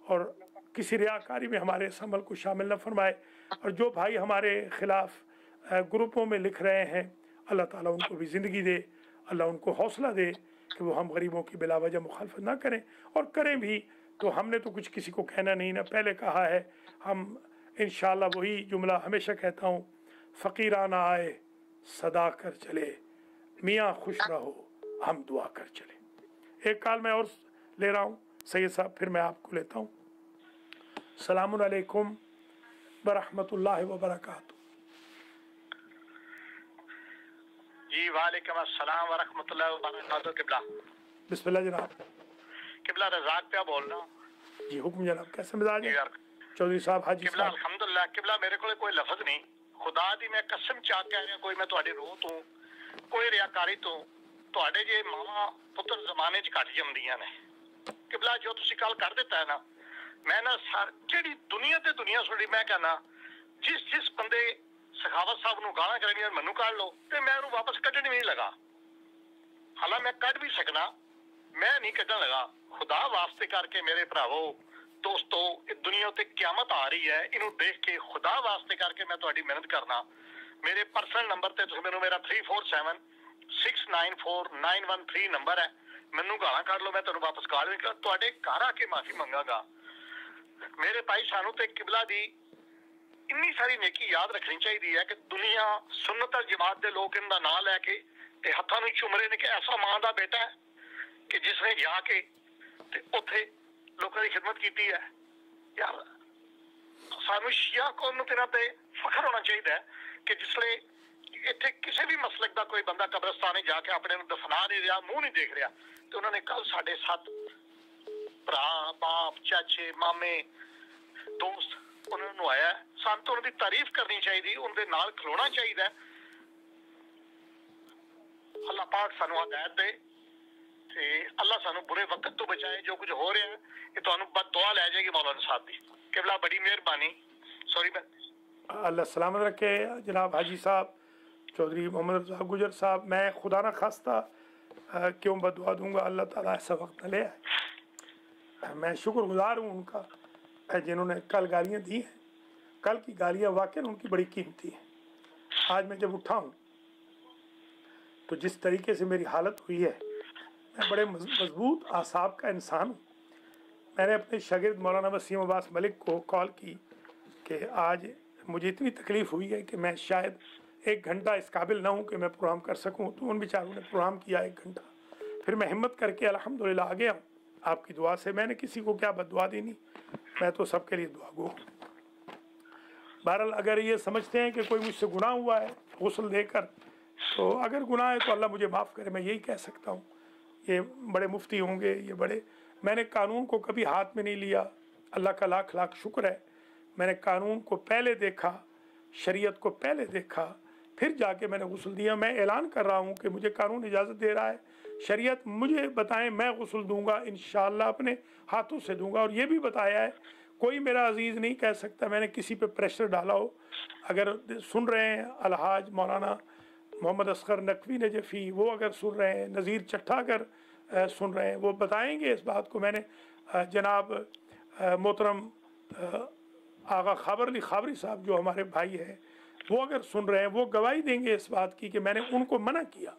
और किसी रियाकारी में हमारे इस अमल को शामिल न फ़रमाए। और जो भाई हमारे ख़िलाफ़ ग्रुपों में लिख रहे हैं, अल्लाह ताला उनको भी ज़िंदगी दे, अल्लाह उनको हौसला दे कि वो हम गरीबों की बिला वजह मुखालफत ना करें, और करें भी तो हमने तो कुछ किसी को कहना नहीं ना, पहले कहा है। हम इंशाअल्लाह वही जुमला हमेशा कहता हूँ, फ़कीराना आए सदा कर चले, मियाँ खुश रहो हम दुआ कर चले। एक कॉल मैं और ले रहा हूँ सैयद साहब, फिर मैं आपको लेता हूँ। सलामुन अलैकुम वरहमतुल्लाहि वबरकातुहू। जी वालेकुम अस्सलाम वरहमतुल्लाहि वबरकातुहू। किबला बिस्मिल्लाह जनाब। किबला रज़ाक पे बोल रहा हूँ जी हुक्म जनाब, कैसे मिजाज है न्यूयॉर्क। चौधरी साहब, हाजी किबला साहब? अल्हम्दुलिल्लाह। किबला मेरे को कोई लफ्ज नहीं, खुदा दी मैं कसम चा के आया, कोई मैं ਤੁਹਾਡੀ ਰੂਹ ਤੋਂ ਕੋਈ ਰਿਆਕਾਰੀ ਤੋਂ ਤੁਹਾਡੇ ਜੇ ਮਾਵਾਂ ਪੁੱਤਰ ਜ਼ਮਾਨੇ 'ਚ ਘਟ ਜਾਂਦੀਆਂ ਨੇ। ਕਿਬਲਾ ਜੋ ਤੁਸੀਂ ਕੱਲ ਕਰ ਦਿੱਤਾ ਹੈ ਨਾ, ਮੈਂ ਨਾ ਜਿਹੜੀ ਦੁਨੀਆ ਤੇ ਦੁਨੀਆ ਸੁਣੀ, ਮੈਂ ਕਹਿੰਦਾ ਜਿਸ ਬੰਦੇ ਸਖਾਵਤ ਸਾਹਿਬ ਨੂੰ ਗਾਲਾਂ ਕੱਢਣੀਆਂ ਮੈਨੂੰ ਕੱਢ ਲਓ ਤੇ ਮੈਂ ਉਹਨੂੰ ਵਾਪਸ ਕੱਢਣ ਵੀ ਨਹੀਂ ਲਗਾ। ਹਾਲਾਂ ਮੈਂ ਕੱਢ ਵੀ ਸਕਣਾ, ਮੈਂ ਨਹੀਂ ਕੱਢਣ ਲਗਾ। ਖੁਦਾ ਵਾਸਤੇ ਕਰਕੇ ਮੇਰੇ ਭਰਾਵੋ ਦੋਸਤੋ, ਇਹ ਦੁਨੀਆ ਤੇ ਕਿਆਮਤ ਆ ਰਹੀ ਹੈ, ਇਹਨੂੰ ਦੇਖ ਕੇ ਖੁਦਾ ਵਾਸਤੇ ਕਰਕੇ ਮੈਂ ਤੁਹਾਡੀ ਮਿਹਨਤ ਕਰਨਾ। ਮੇਰੇ ਪਰਸਨਲ ਨੰਬਰ ਤੇ ਤੁਸੀਂ ਮੈਨੂੰ, ਮੇਰਾ 3476949113 ਨੰਬਰ ਹੈ, ਮੈਨੂੰ ਗਾਲਾਂ ਕੱਢ ਲਓ, ਮੈਂ ਤੁਹਾਨੂੰ ਵਾਪਸ ਗਾਲ ਵੀ ਕਰ ਤੁਹਾਡੇ ਘਰ ਆ ਕੇ ਮਾਫੀ ਮੰਗਾਂਗਾ। ਮੇਰੇ ਭਾਈ ਸਾਨੂੰ ਤੇ ਕਿਬਲਾ ਦੀ ਇੰਨੀ ਸਾਰੀ ਨੇਕੀ ਯਾਦ ਰੱਖਣੀ ਚਾਹੀਦੀ ਹੈ ਕਿ ਦੁਨੀਆ ਸੁन्नत ਜਮਾਤ ਦੇ ਲੋਕ ਇਹਦਾ ਨਾਂ ਲੈ ਕੇ ਤੇ ਹੱਥਾਂ ਨੂੰ ਚੁੰਮ ਰਹੇ ਨੇ ਕਿ ਐਸਾ ਮਾਂ ਦਾ ਬੇਟਾ ਹੈ ਕਿ ਜਿਸ ਨੇ ਜਾ ਕੇ ਤੇ ਉੱਥੇ ਲੋਕਾਂ ਦੀ ਖਿਦਮਤ ਕੀਤੀ ਹੈ। ਯਾਰ ਸਾਨੂੰ ਸ਼ੀਆ ਕੌਮ ਨੂੰ ਤੇਰਾ ਤੇ ਫਖਰ ਹੋਣਾ ਚਾਹੀਦਾ ਹੈ ਕਿ ਜਿਸਲੇ ਇੱਥੇ ਕਿਸੇ ਵੀ ਮਸਲਕ ਦਾ ਕੋਈ ਬੰਦਾ ਕਬਰਸਤਾਨੇ ਜਾ ਕੇ ਆਪਣੇ ਨੂੰ ਦਫਨਾ ਨਹੀਂ ਰਿਹਾ, ਮੂੰਹ ਨਹੀਂ ਦੇਖ ਰਿਹਾ, ਤੇ ਉਹਨਾਂ ਨੇ ਕੱਲ ਸਾਡੇ 7 ਭਰਾ, ਬਾਪ, ਚਾਚੇ, ਮਾਮੇ, ਦੋਸਤ ਉਹਨਾਂ ਨੂੰ ਆਇਆ। ਸਾਨੂੰ ਤਾਂ ਉਹਨਾਂ ਦੀ ਤਾਰੀਫ ਕਰਨੀ ਚਾਹੀਦੀ, ਉਹਦੇ ਨਾਲ ਖਲੋਣਾ ਚਾਹੀਦਾ। ਅੱਲਾਹ ਪਾਕ ਸਾਨੂੰ ਹਦਾਇਤ ਦੇ ਤੇ ਅੱਲਾਹ ਸਾਨੂੰ बुरे वक्त तो बचाए। जो कुछ हो रहा है ये तो बददुआ ले जाएगी मौलाना साहब की। किबला बड़ी मेहरबानी। सॉरी मैं अल्लाह सलामत रखे जनाब हाजी साहब चौधरी मोहम्मद रज़ा गुजर साहब। मैं खुदा ना खास्ता क्यों बदुआ दूंगा, अल्लाह ताला ऐसा वक्त न ले आए। मैं शुक्रगुजार हूँ उनका जिन्होंने कल गालियाँ दी हैं। कल की गालियाँ वाकई उनकी बड़ी कीमती हैं। आज मैं जब उठा हूँ तो जिस तरीके से मेरी हालत हुई है, मैं बड़े मजबूत आसाब का इंसान हूँ। मैंने अपने शागिर्द मौलाना वसीम अब्बास मलिक को कॉल की कि आज मुझे इतनी तकलीफ़ हुई है कि मैं शायद 1 घंटा इस काबिल ना हूँ कि मैं प्रोग्राम कर सकूँ। तो उन बेचारों ने प्रोग्राम किया 1 घंटा, फिर मैं हिम्मत करके अल्हम्दुलिल्लाह आ गया हूँ आपकी दुआ से। मैंने किसी को क्या बददुआ देनी, मैं तो सबके लिए दुआ गो। बहरहाल अगर ये समझते हैं कि कोई मुझसे गुनाह हुआ है गुस्ल देकर, तो अगर गुनाह है तो अल्लाह मुझे माफ़ करे, मैं यही कह सकता हूँ। ये बड़े मुफ्ती होंगे, ये बड़े, मैंने कानून को कभी हाथ में नहीं लिया, अल्लाह का लाख लाख शुक्र है। मैंने कानून को पहले देखा, शरीयत को पहले देखा, फिर जाके मैंने गुस्ल दिया। मैं ऐलान कर रहा हूँ कि मुझे कानून इजाज़त दे रहा है, शरीयत मुझे बताएं, मैं गुस्ल दूंगा इंशाअल्लाह, अपने हाथों से दूंगा। और ये भी बताया है, कोई मेरा अजीज़ नहीं कह सकता मैंने किसी पे प्रेशर डाला हो। अगर सुन रहे हैं अलहाज मौलाना मोहम्मद असगर नकवी नजफ़ी, वो अगर सुन रहे हैं, नज़ीर चट्ठा अगर सुन रहे हैं, वो बताएंगे इस बात को। मैंने जनाब मोहतरम आगा खाबर अली खाबरी साहब जो हमारे भाई हैं, वो अगर सुन रहे हैं, वो गवाही देंगे इस बात की कि मैंने उनको मना किया।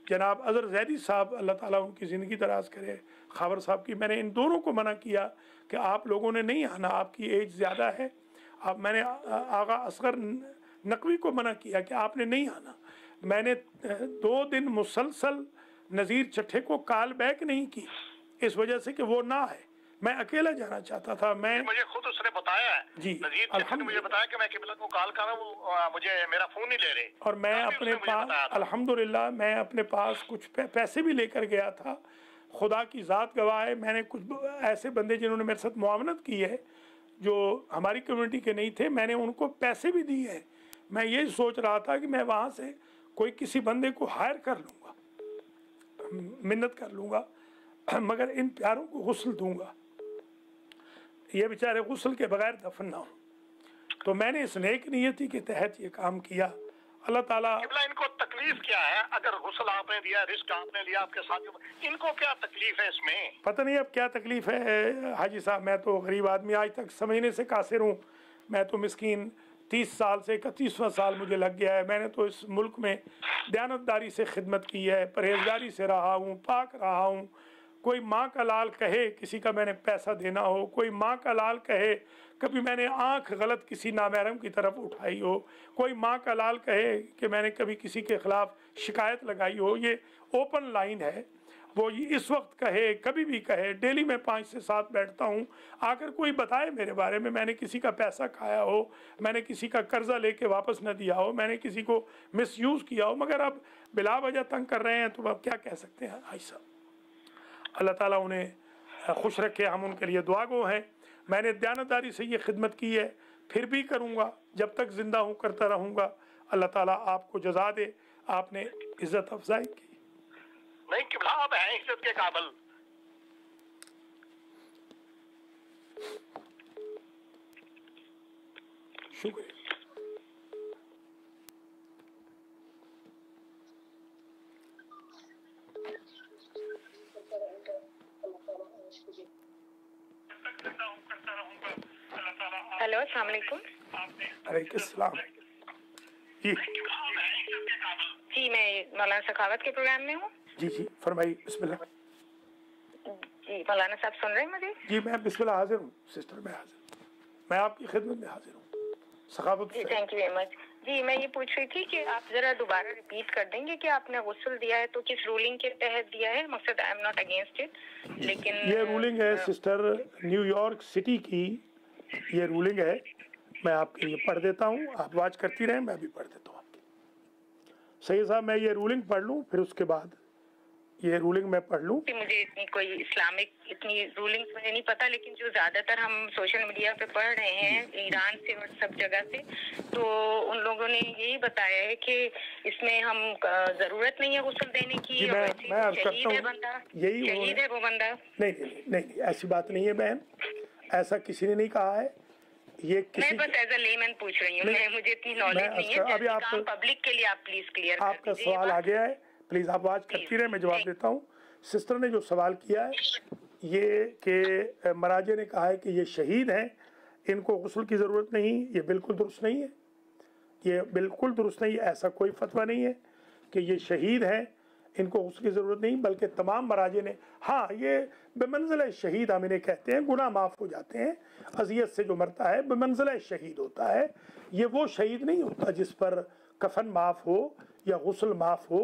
जनाब अज़र ज़ैदी साहब, अल्लाह ताला उनकी ज़िंदगी दराज करे, खाबर साहब की, मैंने इन दोनों को मना किया कि आप लोगों ने नहीं आना, आपकी एज ज़्यादा है। अब मैंने आगा असगर नकवी को मना किया कि आपने नहीं आना। मैंने 2 दिन मुसलसल नज़ीर चट्ठे को कॉल बैक नहीं की इस वजह से कि वो ना है, मैं अकेला जाना चाहता था। मैं मुझे खुद उसने बताया है जी, नज़ीर चट्ठे ने मुझे बताया कि मैं किबला को कॉल कर रहा हूँ, वो मुझे मेरा फ़ोन नहीं ले रहे। और मैं अपने पास अल्हम्दुलिल्लाह मैं अपने पास कुछ पैसे भी लेकर गया था। खुदा की ज़ात गवाह है, मैंने कुछ ऐसे बंदे जिन्होंने मेरे साथ मुआवनत की है जो हमारी कम्युनिटी के नहीं थे, मैंने उनको पैसे भी दिए हैं। मैं यही सोच रहा था कि मैं वहाँ से कोई किसी बंदे को हायर कर लूँगा, मिन्नत कर लूँगा, मगर इन प्यारों को गुस्ल दूँगा, ये बेचारे गुस्ल के बगैर दफन ना हो। तो मैंने इस नेक नियति के तहत ये काम किया। अल्लाह ताला किबला इनको तकलीफ क्या है? अगर गुस्ल आपने दिया, रिस्क आपने लिया आपके साथ, इनको क्या तकलीफ है इसमें? पता नहीं अब क्या तकलीफ है हाजी साहब। मैं तो गरीब आदमी, आज तक समझने से कासिर हूँ। मैं तो मिस्कीन 30 साल से 31वां साल मुझे लग गया है। मैंने तो इस मुल्क में दयानतदारी से खिदमत की है, परहेजगारी से रहा हूँ, पाक रहा हूँ। कोई माँ का लाल कहे किसी का मैंने पैसा देना हो, कोई माँ का लाल कहे कभी मैंने आँख गलत किसी नामहरम की तरफ उठाई हो, कोई माँ का लाल कहे कि मैंने कभी किसी के ख़िलाफ़ शिकायत लगाई हो, ये ओपन लाइन है। وہ इस वक्त कहे, कभी भी कहे, डेली मैं 5 से 7 बैठता हूँ, आकर कोई बताए मेरे बारे में, मैंने किसी का पैसा खाया हो, मैंने किसी का कर्जा लेके वापस न दिया हो, मैंने किसी को मिसयूज़ किया हो, मगर अब बिला वजह तंग कर रहे हैं, तो अब क्या कह सकते हैं भाई साहब। अल्लाह ताला उन्हें खुश रखे, हम उनके लिए दुआ गो हैं। मैंने दयानतदारी से ये खिदमत की है, फिर भी करूँगा, जब तक ज़िंदा हूँ करता रहूँगा। अल्लाह ताला आपको जज़ा दे, आपने इज़्ज़त अफजाई की। नहीं किबला, आप हैं इज्जत के काबिल। शुक्रिया। हेलो, अस्सलाम वालेकुम। अलैकुम सलाम। जी जी, मैं मौलाना सखावत के प्रोग्राम में हूँ। जी जी, फरमाइए, बिस्मिल्लाह। जी, मौलाना साहब सुन रहे हैं मुझे? जी मैं बिस्मिल्लाह हाजिर हूँ सिस्टर, मैं हाजिर हूँ, मैं आपकी खिदमत में हाजिर हूँ। सखावत जी, से। Thank you very much. जी, मैं ये पूछ रही थी कि आप ज़रा दोबारा रिपीट कर देंगे कि आपने गुस्ल दिया है तो किस रूलिंग के तहत दिया है? मकसद I am not against it, लेकिन ये रूलिंग है सिस्टर, न्यूयॉर्क सिटी की ये रूलिंग है। मैं आपके लिए पढ़ देता हूँ, आप वाच करती रहें, मैं भी पढ़ देता हूँ आपकी। सही साहब, मैं ये रूलिंग पढ़ लूँ, फिर उसके बाद ये रूलिंग मैं पढ़ लूँ। कि मुझे इतनी कोई इस्लामिक इतनी रूलिंग्स मुझे नहीं पता, लेकिन जो ज़्यादातर हम सोशल मीडिया पे पढ़ रहे हैं ईरान से और सब जगह से, तो उन लोगों ने यही बताया है कि इसमें हम ज़रूरत नहीं है गुस्ल देने की। जी, मैं अर्ज करता हूँ, बंदा यही शहीद है वो बंदा। नहीं, ऐसी बात नहीं है बहन, ऐसा किसी ने नहीं कहा है। ये किसी मैं बस एज अ लेमैन पूछ रही हूँ, मुझे इतनी नॉलेज नहीं है। अभी आप पब्लिक के लिए आप प्लीज क्लियर आपका सवाल आ गया है, प्लीज़ आप वाच करती रहे, मैं जवाब देता हूँ। सिस्टर ने जो सवाल किया है ये कि मराजे ने कहा है कि ये शहीद हैं, इनको गुस्ल की ज़रूरत नहीं, ये बिल्कुल दुरुस्त नहीं है, ये बिल्कुल दुरुस्त नहीं है। ऐसा कोई फतवा नहीं है कि ये शहीद हैं, इनको गुस्ल की ज़रूरत नहीं, बल्कि तमाम मराजे ने, हाँ ये बेमंज़िल शहीद हम इन्हें कहते हैं, गुनाह माफ़ हो जाते हैं। अज़ियत से जो मरता है बेमंज़िल शहीद होता है, ये वो शहीद नहीं होता जिस पर कफन माफ़ हो या गुस्ल माफ़ हो।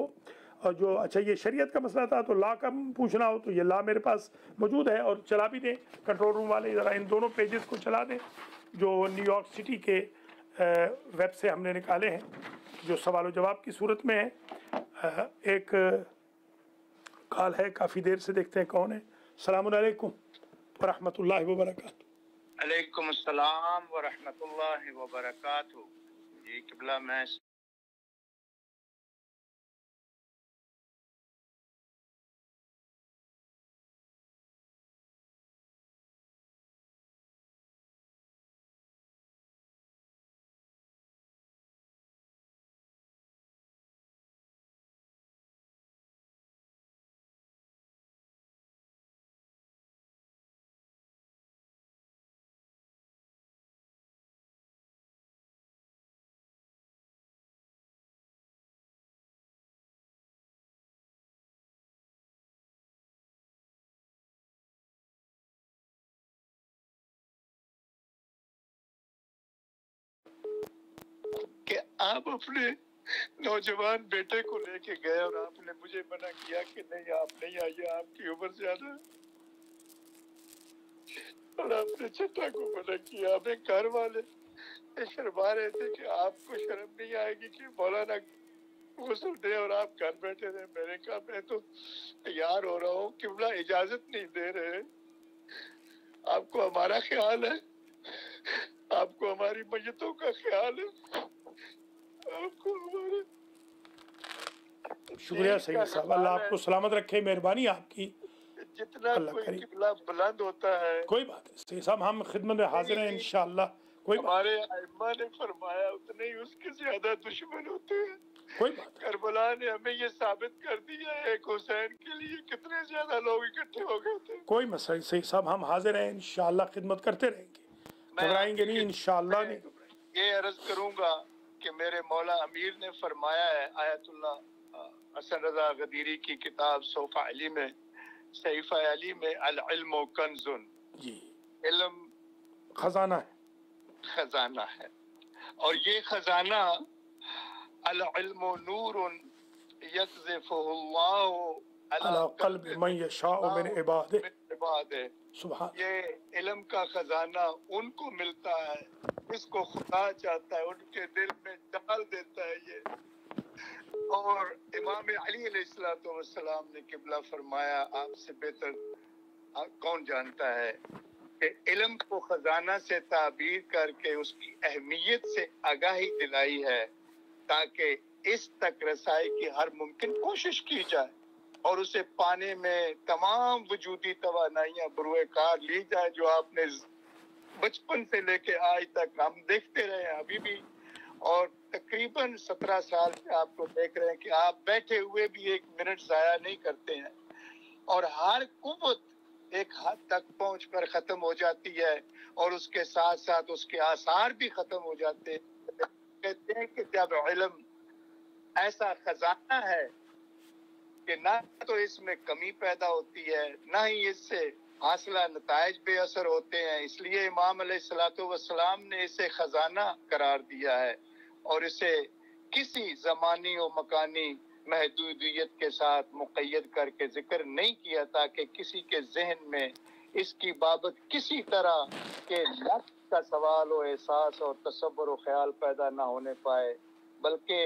और जो अच्छा ये शरीयत का मसला था, तो ला का पूछना हो तो ये ला मेरे पास मौजूद है और चला भी दें, कंट्रोल रूम वाले ज़रा इन दोनों पेजेस को चला दें जो न्यूयॉर्क सिटी के वेब से हमने निकाले हैं, जो सवाल जवाब की सूरत में है। एक कॉल है, काफ़ी देर से देखते हैं कौन है। अस्सलामु अलैकुम व रहमतुल्लाहि व बरकातुहू। अलैकुम अस्सलाम व रहमतुल्लाहि व बरकातुहू। जी किबला, मैं कि आप अपने नौजवान बेटे को लेके गए और आपने मुझे मना किया कि नहीं आप नहीं आइए, आपकी उम्र ज्यादा है, और आपने छठा को मना किया। हमें घर वाले शर्मा रहे थे कि आपको शर्म नहीं आएगी कि मौलाना गुस्ल दे और आप घर बैठे रहे। मैंने कहा मैं तो तैयार हो रहा हूँ, किबला इजाजत नहीं दे रहे। आपको हमारा ख्याल है, आपको हमारी मैयतों का ख्याल है, आपको हमारे। शुक्रिया सैयद साहब, अल्लाह आपको सलामत रखे, मेहरबानी आपकी। जितना कोई किबला बुलंद होता है, कोई बात नहीं सैयद साहब, हम खिदमत में हाजिर हैं इंशाअल्लाह। कोई हमारे अइम्मा ने फरमाया उतने ही उसके ज्यादा दुश्मन होते हैं। कोई बात। करबला ने हमें ये साबित कर दिया है, एक हुसैन के लिए कितने ज्यादा लोग इकट्ठे हो गए थे। कोई मसला नहीं सैयद साहब, हम हाजिर हैं इंशाअल्लाह, खिदमत करते रहेंगे, घबराएंगे नहीं इंशाअल्लाह नहीं। ये अर्ज करूंगा कि मेरे मौला अमीर ने फरमाया है, आयतुल्लाह हसन रजा गदीरी की किताब सोफा अली में, सहीफा अली में, अल इल्म कंजुन, जी इल्म खजाना है, खजाना है, और ये खजाना अल इल्म नूरुन यक़ज़िफ़ुहुल्लाहु अला क़ल्बि मन यशाअ मिन इबादिही सुभान। ये इल्म का खजाना उनको मिलता है, इसको खुदा चाहता है, उनके दिल में डाल देता है ये। और इमाम अली अलैहिस्सलाम ने किबला फरमाया, आपसे बेहतर कौन जानता है कि इल्म को खजाना से ताबीर करके उसकी अहमियत से आगाही दिलाई है, ताकि इस तक रसाई की हर मुमकिन कोशिश की जाए और उसे पाने में तमाम वजूदी तवानाइयां बरूए कार ली जाए, जो आपने बचपन से लेके आज तक हम देखते रहे हैं अभी भी। और तकरीबन 17 साल से आपको देख रहे हैं कि आप बैठे हुए भी एक मिनट जाया नहीं करते हैं, और हर कुव्वत एक हद तक पहुंच कर खत्म हो जाती है और उसके साथ साथ उसके आसार भी खत्म हो जाते हैं। कहते हैं कि जब इल्म ऐसा खजाना है कि ना तो इसमें कमी पैदा होती है, ना ही इससे हासिला नताइज बेअसर होते हैं, इसलिए इमाम अलैहिस्सलाम ने इसे खजाना करार दिया है और इसे किसी ज़मानी और मकानी महदूदियत के साथ मुक़य्यद करके जिक्र नहीं किया, ताकि किसी के जहन में इसकी बाबत किसी तरह के नक्श का सवाल और एहसास और तसव्वुर और ख्याल पैदा ना होने पाए, बल्कि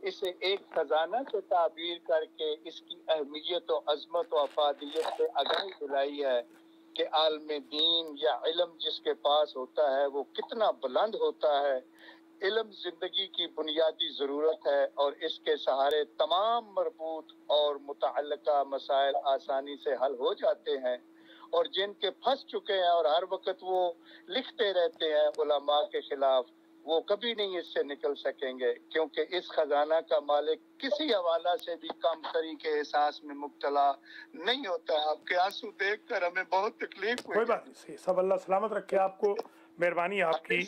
इसे एक खजाना से ताबीर करके इसकी अहमियत और अजमत और अफादियत से आगाही दिलाई है कि आलम दीन या इल्म जिसके पास होता है वो कितना बुलंद होता है। इल्म जिंदगी की बुनियादी ज़रूरत है और इसके सहारे तमाम मरबूत और मुतअल्लिका मसाइल आसानी से हल हो जाते हैं, और जिनके फंस चुके हैं और हर वक्त वो लिखते रहते हैं उलमा के खिलाफ, वो कभी नहीं इससे निकल सकेंगे, क्योंकि इस खजाना का मालिक किसी हवाला से भी कम तरी के एहसास में मुब्तला नहीं होता। आपके आंसू देखकर हमें बहुत तकलीफ हुई। कोई बात नहीं, सब अल्लाह सलामत रखे आपको, मेहरबानी आपकी,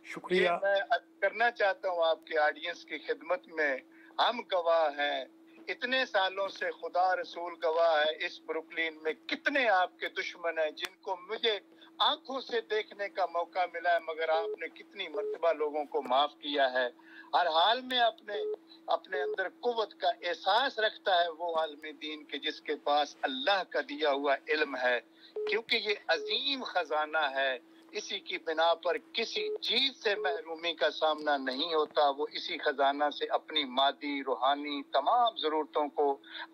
शुक्रिया। मैं करना चाहता हूँ आपके ऑडियंस की खिदमत में, हम गवाह हैं, इतने सालों से खुदा रसूल गवाह है, इस ब्रुकलिन में कितने आपके दुश्मन हैं जिनको मुझे आंखों से देखने का मौका मिला है, मगर आपने कितनी मर्तबा लोगों को माफ किया है। हर हाल में अपने अंदर कुव्वत का एहसास रखता है वो आलम दीन के जिसके पास अल्लाह का दिया हुआ इल्म है, क्योंकि ये अजीम खजाना है। इसी की बिना पर किसी चीज से महरूमी का सामना नहीं होता। वो इसी खजाना से अपनी मादी रूहानी तमाम जरूरतों को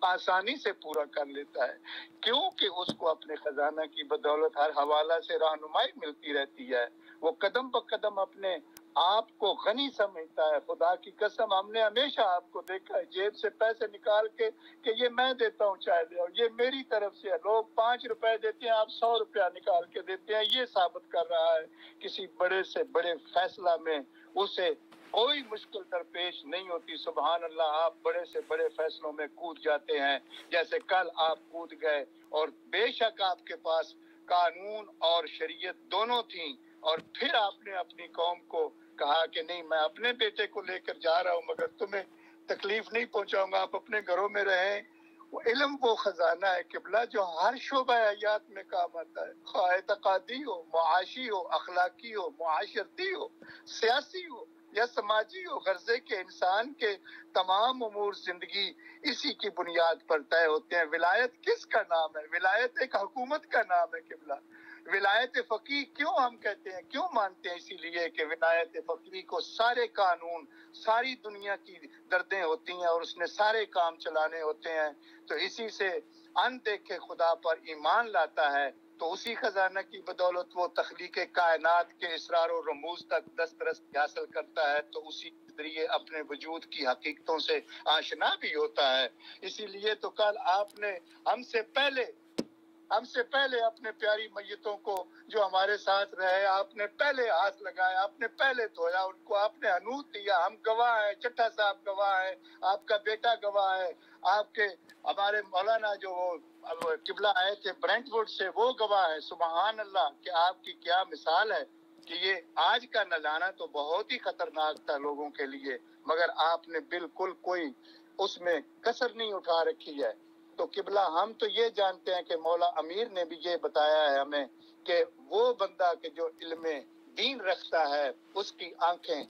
आसानी से पूरा कर लेता है, क्योंकि उसको अपने खजाना की बदौलत हर हवाला से रहनुमाई मिलती रहती है। वो कदम ब कदम अपने आप को गनी समझता है। खुदा की कसम, हमने हमेशा आपको देखा है जेब से पैसे निकाल के कि ये मैं देता हूँ चाय ले, और ये मेरी तरफ से है। लोग 5 रुपए देते हैं, आप 100 रुपया निकाल के देते हैं। ये साबित कर रहा है किसी बड़े से बड़े फैसला में उसे कोई मुश्किल दरपेश नहीं होती। सुभान अल्लाह, आप बड़े से बड़े फैसलों में कूद जाते हैं, जैसे कल आप कूद गए, और बेशक आपके पास कानून और शरीयत दोनों थी, और फिर आपने अपनी कौम को कहा कि नहीं, मैं अपने बेटे को लेकर जा रहा हूँ, मगर तुम्हें तकलीफ नहीं पहुंचाऊंगा, आप अपने घरों में रहें। वो इल्म वो खजाना है किबला जो हर शोबा हयात में काम आता है, ख्वाह तकादी हो, मुआशी हो, अखलाकी हो, मुआशरती हो, सियासी हो या समाजी हो, गर्जे के इंसान के तमाम उमूर जिंदगी इसी की बुनियाद पर तय होते हैं। विलायत किसका नाम है? विलायत एक हुकूमत का नाम है किबला। विलायत फकीह क्यों हम कहते हैं, क्यों मानते हैं? इसीलिए कि विलायत फकीह को सारे कानून, सारी दुनिया की दर्दें होती हैं और उसने सारे काम चलाने होते हैं। तो इसी से अनदेखे खुदा पर ईमान लाता है, तो उसी खजाना की बदौलत वो तख्लीक कायनात के इसरार और रमूज तक दस्तरस हासिल करता है, तो उसी जरिए अपने वजूद की हकीकतों से आशना भी होता है। इसीलिए तो कल आपने हमसे पहले अपने प्यारी मैयतों को जो हमारे साथ रहे, आपने पहले हाथ लगाया, आपने पहले धोया, उनको आपने हनूत दिया। हम गवाह हैं, चट्टा साहब गवाह है, आपका बेटा गवाह है, आपके हमारे मौलाना जो वो किबला आए थे ब्रेंटवुड से, वो गवाह है। सुभान अल्लाह, कि आपकी क्या मिसाल है कि ये आज का न जाना तो बहुत ही खतरनाक था लोगों के लिए, मगर आपने बिल्कुल कोई उसमें कसर नहीं उठा रखी है। तो किबला, हम तो ये जानते हैं कि मौला अमीर ने भी ये बताया है हमें कि वो बंदा के जो इल्म दीन रखता है, उसकी आंखें,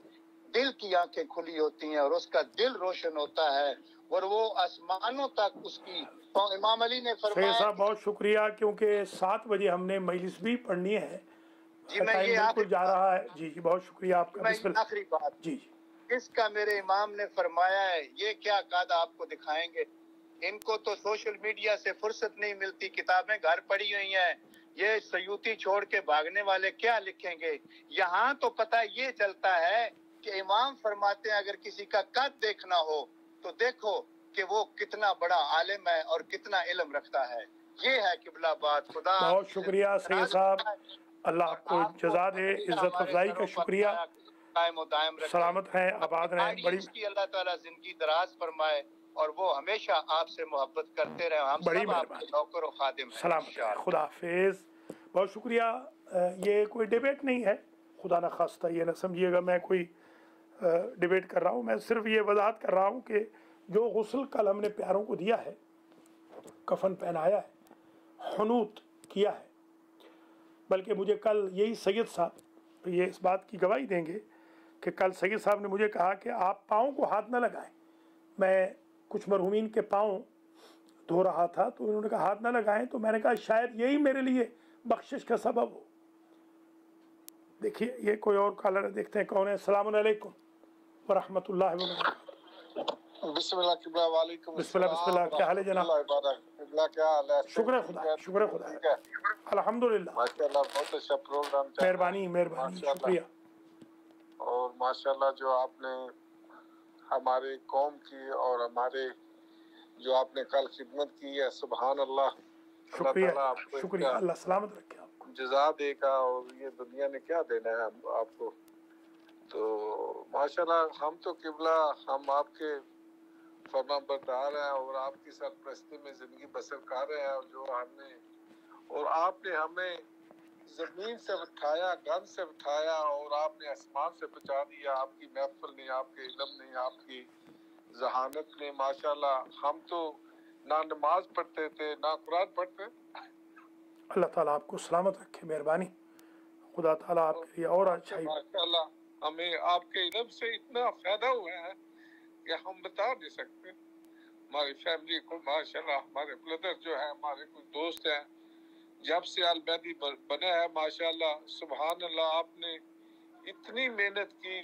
दिल की आंखें खुली होती हैं और उसका दिल रोशन होता है, और वो आसमानों तक उसकी। तो इमाम अली ने सैयद फरमाया साहब बहुत शुक्रिया, क्योंकि 7 बजे हमने मजलिस भी पढ़नी है, जी मैं टाइम ये बिल्कुल जा रहा है। जी जी बहुत शुक्रिया आपका। मैं बिस्मिल्लाह। आखिरी बात, जी इसका मेरे इमाम ने फरमाया है, ये क्या कायदा आपको दिखाएंगे, इनको तो सोशल मीडिया से फुर्सत नहीं मिलती, किताबें घर पड़ी हुई हैं, ये सयूती छोड़ के भागने वाले क्या लिखेंगे। यहाँ तो पता ये चलता है कि इमाम फरमाते हैं अगर किसी का कद देखना हो तो देखो कि वो कितना बड़ा आलिम है और कितना इल्म रखता है। ये है किबला बात। खुदा बहुत शुक्रिया सैयद साहब, अल्लाह आपको जज़ा दे, इज्जत अफजाई का शुक्रिया। कायम और दायम रखे, सलामत हैं, आबाद रहें। बड़ी ऑडियंस की अल्लाह ताला जिंदगी दराज फरमाए और वो हमेशा आपसे मोहब्बत करते रहे। हम बड़ी सब आपके नौकर और खादिम हैं। सलामत रहें। खुदा हाफिज़। बहुत शुक्रिया। ये कोई डिबेट नहीं है, खुदा न खास्ता ये ना समझिएगा मैं कोई डिबेट कर रहा हूँ। मैं सिर्फ ये वजाहत कर रहा हूँ कि जो गुस्ल कल हमने प्यारों को दिया है, कफन पहनाया है, हुनूत किया है, बल्कि मुझे कल यही सैयद साहब ये इस बात की गवाही देंगे कि कल सैयद साहब ने मुझे कहा कि आप पाँव को हाथ न लगाएं। मैं कुछ मरहूमीन के पाँव धो रहा था तो उन्होंने कहा हाथ न लगाएं, तो मैंने कहा शायद यही मेरे लिए बख्शिश का सबब हो। देखिए ये कोई और कॉलर है, देखते हैं कौन है। अस्सलाम वालेकुम व रहमतुल्लाहि व बरकातहू। बिस्मिल्लाह किबला वालेकुम बिस्मिल्लाह बिस्मिल्लाह। क्या हाल है जनाब? किबला क्या हाल है? शुक्र खुदा, शुक्र खुदा, अल्हम्दुलिल्लाह। माशाल्लाह बहुत अच्छा प्रोग्राम चल रहा है। मेहरबानी मेहरबानी, शुक्रिया। और माशाल्लाह जो आपने हमारे कौम की और हमारे जो आपने कल खिदमत की है, सुभान अल्लाह। शुक्रिया शुक्रिया, अल्लाह सलामत रखे आपको, जज़ा देगा। और ये दुनिया ने क्या देना है आपको। तो माशाल्लाह हम तो किबला हम आपके फरमाबरदार हैं और आपकी सरपरस्ती में जिंदगी बसर कर रहे हैं। और जो हमने और आपने हमें जमीन से उठाया, गन से उठाया और आपने आसमान से पहुंचा दिया। आपकी महफिल ने, आपके इल्म ने, आपकी जहानत ने माशाल्लाह। हम तो ना नमाज पढ़ते थे ना कुरान पढ़ते। अल्लाह ताला आपको सलामत रखे, मेहरबानी। खुदा ताला आपके लिए और अच्छाई। माशाल्लाह हमें आपके इल्म से इतना फायदा हुआ है कि हम बता नहीं सकते। हमारी फैमिली को माशाल्लाह, हमारे ब्रदर जो है, हमारे कुछ दोस्त हैं, जब से अल-महदी बना है माशाल्लाह सुभान अल्लाह, आपने इतनी मेहनत की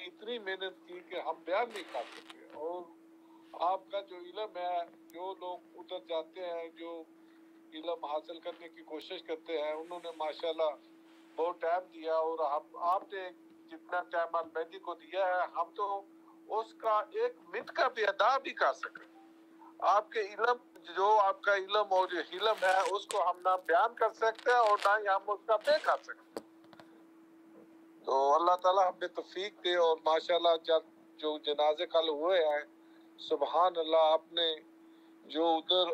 कि हम बयान नहीं कर सकते। और आपका जो इल्म है, जो लोग उधर जाते हैं, जो इल्म हासिल करने की कोशिश करते हैं, उन्होंने माशाल्लाह बहुत टाइम दिया। और हम आपने जितना टाइम अल-महदी को दिया है, हम तो उसका एक मिनट का भी अदा भी कर सकें। आपके इल्म, जो आपका इल्म और जो हिलम है, उसको हम ना बयान कर सकते हैं और ना ही हम उसका पे कर सकते। तो अल्लाह ताला हमें तौफीक दे। और माशाल्लाह जब जो जनाजे कल हुए हैं, सुभान अल्लाह, आपने जो उधर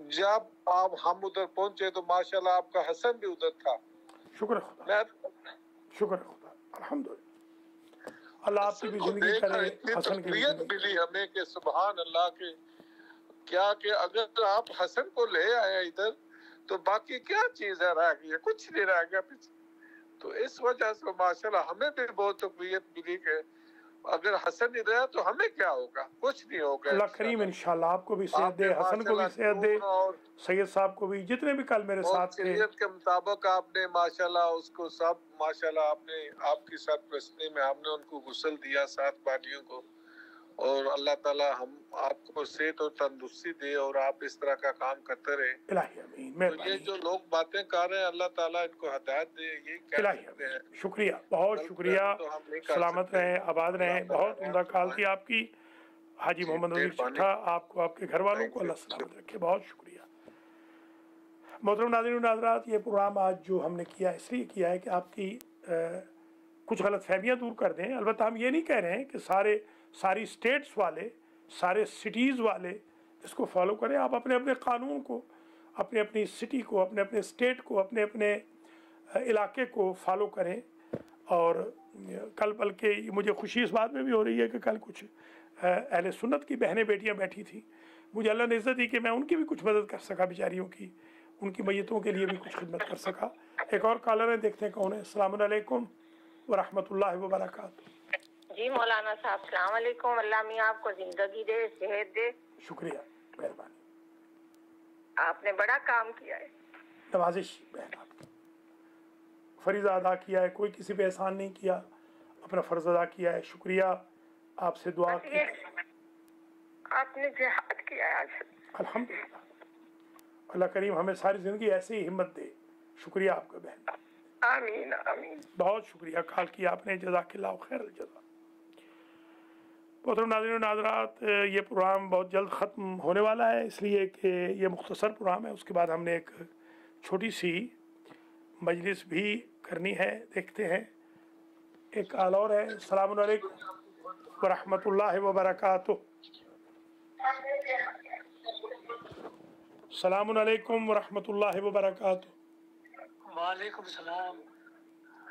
जब आप हम उधर पहुंचे तो माशाल्लाह आपका हसन भी उधर था। शुक्र खुदा, शुक्र खुदा, अल्हम्दुलिल्लाह। अल्लाह आपकी भी जिंदगी करे, हसन की भी मिली हमें कि सुभान अल्लाह के क्या कि अगर आप हसन को ले आए इधर तो बाकी क्या चीज है रह गई है, कुछ नहीं रह गया पीछे। तो इस वजह से माशाल्लाह हमें भी बहुत तकवीयत मिली कि अगर हसन नहीं रहा तो हमें क्या होगा, कुछ नहीं होगा। अल्लाह करीम इंशाल्लाह आपको भी सेहत दे, हसन को भी सेहत दे, और सैयद साहब को भी, जितने भी कल मेरे साथ थे। शरीयत के मुताबिक आपने माशाल्लाह उसको सब माशाल्लाह आपने आपकी सरपरस्ती में हमने उनको गुस्ल दिया 7 बालियों को। और अल्लाह ताला हम आपको सेहत और तंदुरुस्ती दे और आप इस तरह का काम करते रहे। इलाही आमीन, तो ये जो लोग बातें कर रहे हैं, अल्लाह ताला इनको हिदायत दे। ये कह सकते हैं। शुक्रिया, बहुत शुक्रिया। सलामत रहें, आबाद रहें। बहुत उम्दा कॉल थी आपकी हाजी मोहम्मद नज़ीर चट्ठा। आपको, आपके घर वालों को अल्लाह सलामत रखे। बहुत शुक्रिया। मोहतरम नाज़रीन नाज़रात, ये प्रोग्राम आज जो हमने किया इसलिए किया है कि आपकी कुछ गलत फहमियाँ दूर कर दें। अलबत्ता हम ये नहीं कह रहे हैं कि सारी स्टेट्स वाले, सारे सिटीज़ वाले इसको फॉलो करें। आप अपने अपने क़ानून को, अपने अपनी सिटी को, अपने अपने स्टेट को, अपने अपने इलाके को फॉलो करें। और कल बल्कि मुझे खुशी इस बात में भी हो रही है कि कल कुछ अहले सुन्नत की बहनें बेटियां बैठी थी। मुझे अल्लाह ने इज़्ज़त दी कि मैं उनकी भी कुछ मदद कर सका, बेचारियों की, उनकी मैयतों के लिए भी कुछ खिदमत कर सका। एक और कॉलर है, देखते हैं कौन है। अस्सलाम वालेकुम व रहमतुल्लाहि व बरकातहू। جی مولانا صاحب السلام علیکم. اللہ میاں آپ کو زندگی دے, صحت دے. شکریہ, مہربانی, آپ نے بڑا کام کیا ہے. نوازش بہن, آپ فریضہ ادا کیا ہے, کوئی کسی پہ احسان نہیں کیا, اپنا فرض ادا کیا ہے. شکریہ, آپ سے دعا کی. آپ نے جہاد کیا ہے آج. الحمدللہ, اللہ کریم ہمیں ساری زندگی ایسے ہی ہمت دے. شکریہ آپ کا بہن, آمین آمین. بہت شکریہ کال کیا آپ نے, جزاک اللہ خیر الجزا. محترم ناظرین و ناظرات, یہ پروگرام بہت جلد ختم ہونے والا ہے, اس لیے کہ یہ مختصر پروگرام ہے. اس کے بعد ہم نے ایک چھوٹی سی مجلس بھی کرنی ہے, دیکھتے ہیں. ایک کال اور ہے. السلام علیکم ورحمۃ اللہ وبرکاتہ. السلام علیکم ورحمۃ اللہ وبرکاتہ. وعلیکم السلام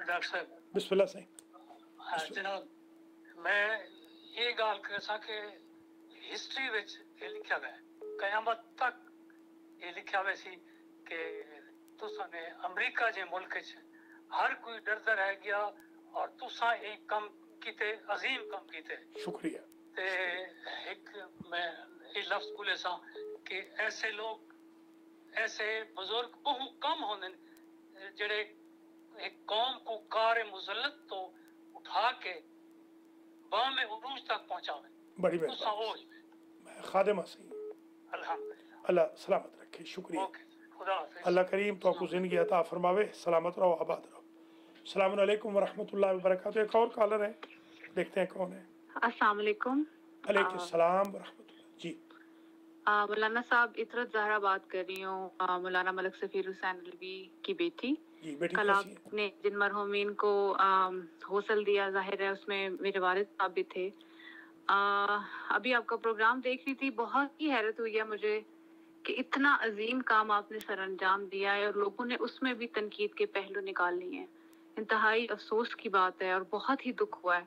ڈاکٹر صاحب. بسم اللہ صحیح. جناب میں یہ گل کر سا کہ ہسٹری وچ یہ لکھا ہوا ہے, قیامت تک یہ لکھا ہوا سی کہ تساں نے امریکہ جے ملک وچ ہر کوئی ڈردا رہ گیا اور تساں ایک کم کیتے, عظیم کم کیتے. شکریہ. تے ایک میں یہ لفظ بولے سا کہ ایسے لوگ, ایسے بزرگ بہت کم ہونے جڑے ایک قوم کو کار مسلط تو اٹھا کے بام عروج تک پہنچاوے. بڑی مہربانی, میں خادمہ صحیح. الحمدللہ, اللہ سلامت رکھے. شکریہ. اوکے, خدا حافظ. اللہ کریم تو کو زندگی عطا فرماوے, سلامت رہو, آباد رہو. السلام علیکم ورحمۃ اللہ وبرکاتہ. ایک اور کالر ہے, دیکھتے ہیں کون ہے. السلام علیکم. علیکم السلام ورحمۃ اللہ. جی مولانا صاحب, اطرت زہرا بات کر رہی ہوں, مولانا ملک سفیر حسین علوی کی بیٹی. جی بیٹی کل کیسی ہے؟ آپ نے جن مرحومین کو حوصل دیا, ظاہر ہے اس میں میرے والد صاحب بھی تھے. ابھی آپ کا پروگرام دیکھ رہی تھی, بہت ہی حیرت ہوئی ہے مجھے کہ اتنا عظیم کام آپ نے سر انجام دیا ہے اور لوگوں نے اس میں بھی تنقید کے پہلو نکال لیے ہیں. انتہائی افسوس کی بات ہے اور بہت ہی دکھ ہوا ہے.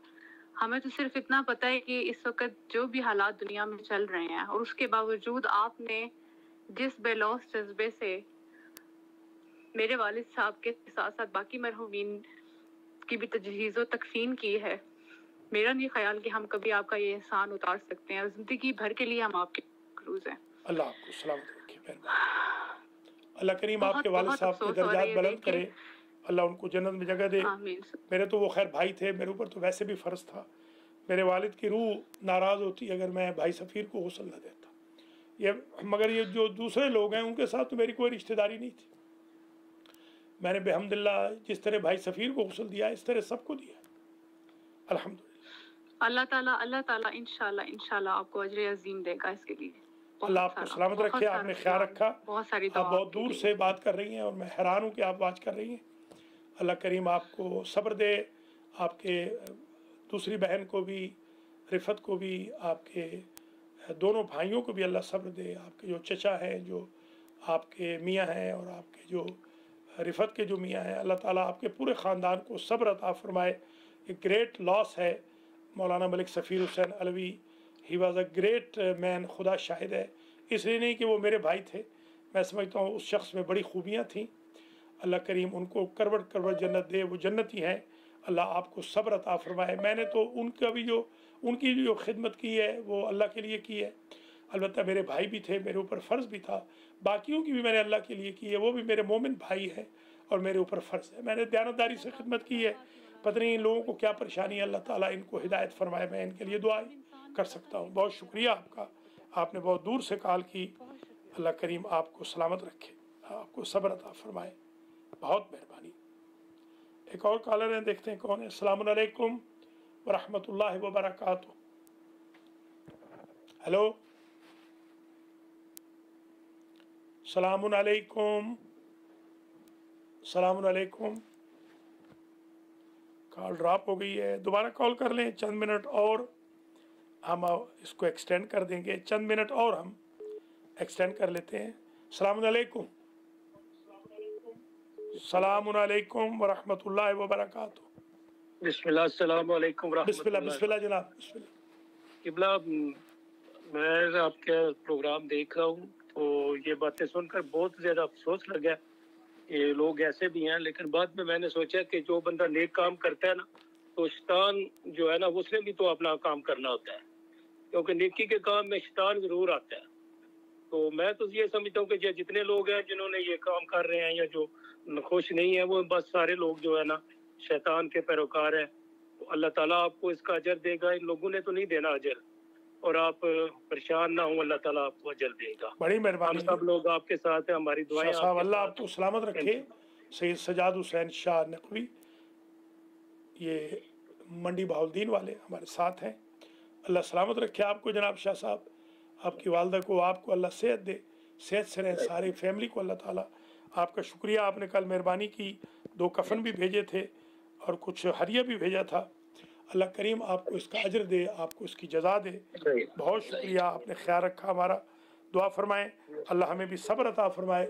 ہمیں تو صرف اتنا پتہ ہے کہ اس وقت جو بھی حالات دنیا میں چل رہے ہیں, اور اس کے باوجود آپ نے جس بے لوث جذبے سے میرے والد صاحب کے ساتھ ساتھ باقی مرحومین کی بھی تجہیز و تکفین کی ہے, میرا نہیں خیال کہ ہم کبھی آپ کا یہ احسان اتار سکتے ہیں, اور زندگی بھر کے لیے ہم آپ کے مقروض ہیں. اللہ آپ کو سلامت رکھے. مہربانی, اللہ کریم آپ کے والد بہت صاحب کے افسوس ہو رہا درجات ہے بلند دیکھ کے. کرے. اللہ ان کو جنت میں جگہ دے. آمین. میرے تو وہ خیر بھائی تھے, میرے اوپر تو ویسے بھی فرض تھا. میرے والد کی روح ناراض ہوتی اگر میں بھائی سفیر کو غسل نہ دیتا. مگر یہ جو دوسرے لوگ ہیں ان کے ساتھ تو میری کوئی رشتہ داری نہیں تھی. میں نے بحمدللہ جس طرح بھائی سفیر کو غسل دیا اس طرح سب کو دیا, الحمدللہ. اللہ تعالیٰ انشاءاللہ آپ کو اجر عظیم دے گا اس کے لیے. اللہ آپ کو سلامت رکھے. آپ نے خیال رکھا. بہت ساری آپ بہت دور سے بات کر رہی ہیں اور میں حیران ہوں کہ آپ بات کر رہی ہیں. اللہ کریم آپ کو صبر دے, آپ کے دوسری بہن کو بھی, رفت کو بھی, آپ کے دونوں بھائیوں کو بھی اللہ صبر دے. آپ کے جو چچا ہیں, جو آپ کے میاں ہیں, اور آپ کے جو رفت کے جو میاں ہیں, اللہ تعالیٰ آپ کے پورے خاندان کو صبر عطا فرمائے. ایک گریٹ لاس ہے Maulana Malik Safir Hussain Alvi. He was a great man, خدا شاہد ہے. اس لیے نہیں کہ وہ میرے بھائی تھے, میں سمجھتا ہوں اس شخص میں بڑی خوبیاں تھیں. اللہ کریم ان کو کروڑ کروڑ جنت دے, وہ جنتی ہیں. اللہ آپ کو صبر عطا فرمائے. میں نے تو ان کا بھی ان کی جو خدمت کی ہے وہ اللہ کے لیے کی ہے. البتہ میرے بھائی بھی تھے, میرے اوپر فرض بھی تھا. باقیوں کی بھی میں نے اللہ کے لیے کی ہے, وہ بھی میرے مومن بھائی ہیں اور میرے اوپر فرض ہے. میں نے دیانتداری سے خدمت کی ہے. پتہ نہیں ان لوگوں کو کیا پریشانی ہے, اللہ تعالیٰ ان کو ہدایت فرمائے. میں ان کے لیے دعا کر سکتا ہوں. بہت شکریہ آپ کا, آپ نے بہت دور سے کال کی. اللہ کریم آپ کو سلامت رکھے, آپ کو صبر عطا فرمائے. بہت مہربانی. ایک اور کالر ہیں, دیکھتے ہیں کون ہے. السلام علیکم ورحمۃ اللہ وبرکاتہ. ہیلو, السلام علیکم. السلام علیکم. کال ڈراپ ہو گئی ہے, دوبارہ کال کر لیں. چند منٹ اور ہم اس کو ایکسٹینڈ کر دیں گے, چند منٹ اور ہم ایکسٹینڈ کر لیتے ہیں. السلام علیکم. السلام علیکم ورحمۃ اللہ وبرکاتہ. بسم اللہ, السلام علیکم ورحمۃ بسم اللہ. بسم اللہ جناب, بسم اللہ. قبلہ, میں آپ کا پروگرام دیکھ رہا ہوں تو یہ باتیں سن کر بہت زیادہ افسوس لگا. یہ لوگ ایسے بھی ہیں, لیکن بعد میں نے سوچا کہ جو بندہ نیک کام کرتا ہے نا तो शैतान जो है ना उसने भी तो अपना काम करना होता है, क्योंकि नेकी के काम में शैतान जरूर आता है। तो मैं तो ये समझता हूँ कि जितने लोग हैं जिन्होंने ये काम कर रहे हैं या जो खुश नहीं है, वो बस सारे लोग जो है ना शैतान के पैरोकार हैं। तो अल्लाह ताला आपको इसका अजर देगा, इन लोगों ने तो नहीं देना अजर, और आप परेशान ना हो, अल्लाह ताला आपको अजर देगा। बड़ी मेहरबानी, हम सब लोग आपके साथ हैं, हमारी दुआएं साहब अल्लाह आपको सलामत रखे। सैयद सजाद हुसैन शाह नकवी ये मंडी बहाउद्दीन वाले हमारे साथ हैं, अल्लाह सलामत रखे आपको जनाब शाह साहब, आपकी वालदा को, आपको अल्लाह सेहत दे, सेहत से रहें सारी फैमिली को अल्लाह ताला। आपका शुक्रिया, आपने कल मेहरबानी की, 2 कफन भी भेजे थे और कुछ हदिया भी भेजा था। अल्लाह करीम आपको इसका अजर दे, आपको इसकी जजा दे। बहुत शुक्रिया, आपने ख्याल रखा हमारा। दुआ फरमाएं अल्लाह हमें भी सब्र अता फरमाए,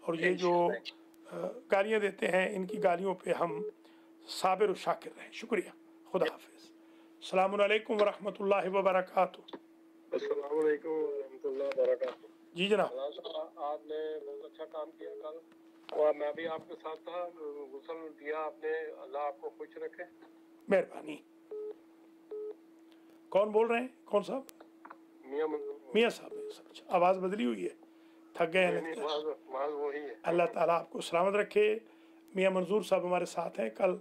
और ये जो गालियाँ देते हैं इनकी गालियों पे हम साबिर व शाकिर रहें। शुक्रिया, खुदा हाफिज़। अस्सलामु अलैकुम व रहमतुल्लाहि व बरकातुहू। अस्सलाम वालेकुम व रहमतुल्लाहि व बरकातुहू। जी जनाब, आपने बहुत अच्छा काम किया कल, और मैं भी आपके साथ था, गुस्ल दिया आपने, अल्लाह आपको खुश रखे। मेहरबानी। कौन बोल रहे हैं? कौन साहब? मियाँ साहब। अच्छा, आवाज़ बदली हुई है, थक गए हैं लगता है। वही है। अल्लाह ताला आपको सलामत रखे। मियाँ मंजूर साहब हमारे साथ हैं, कल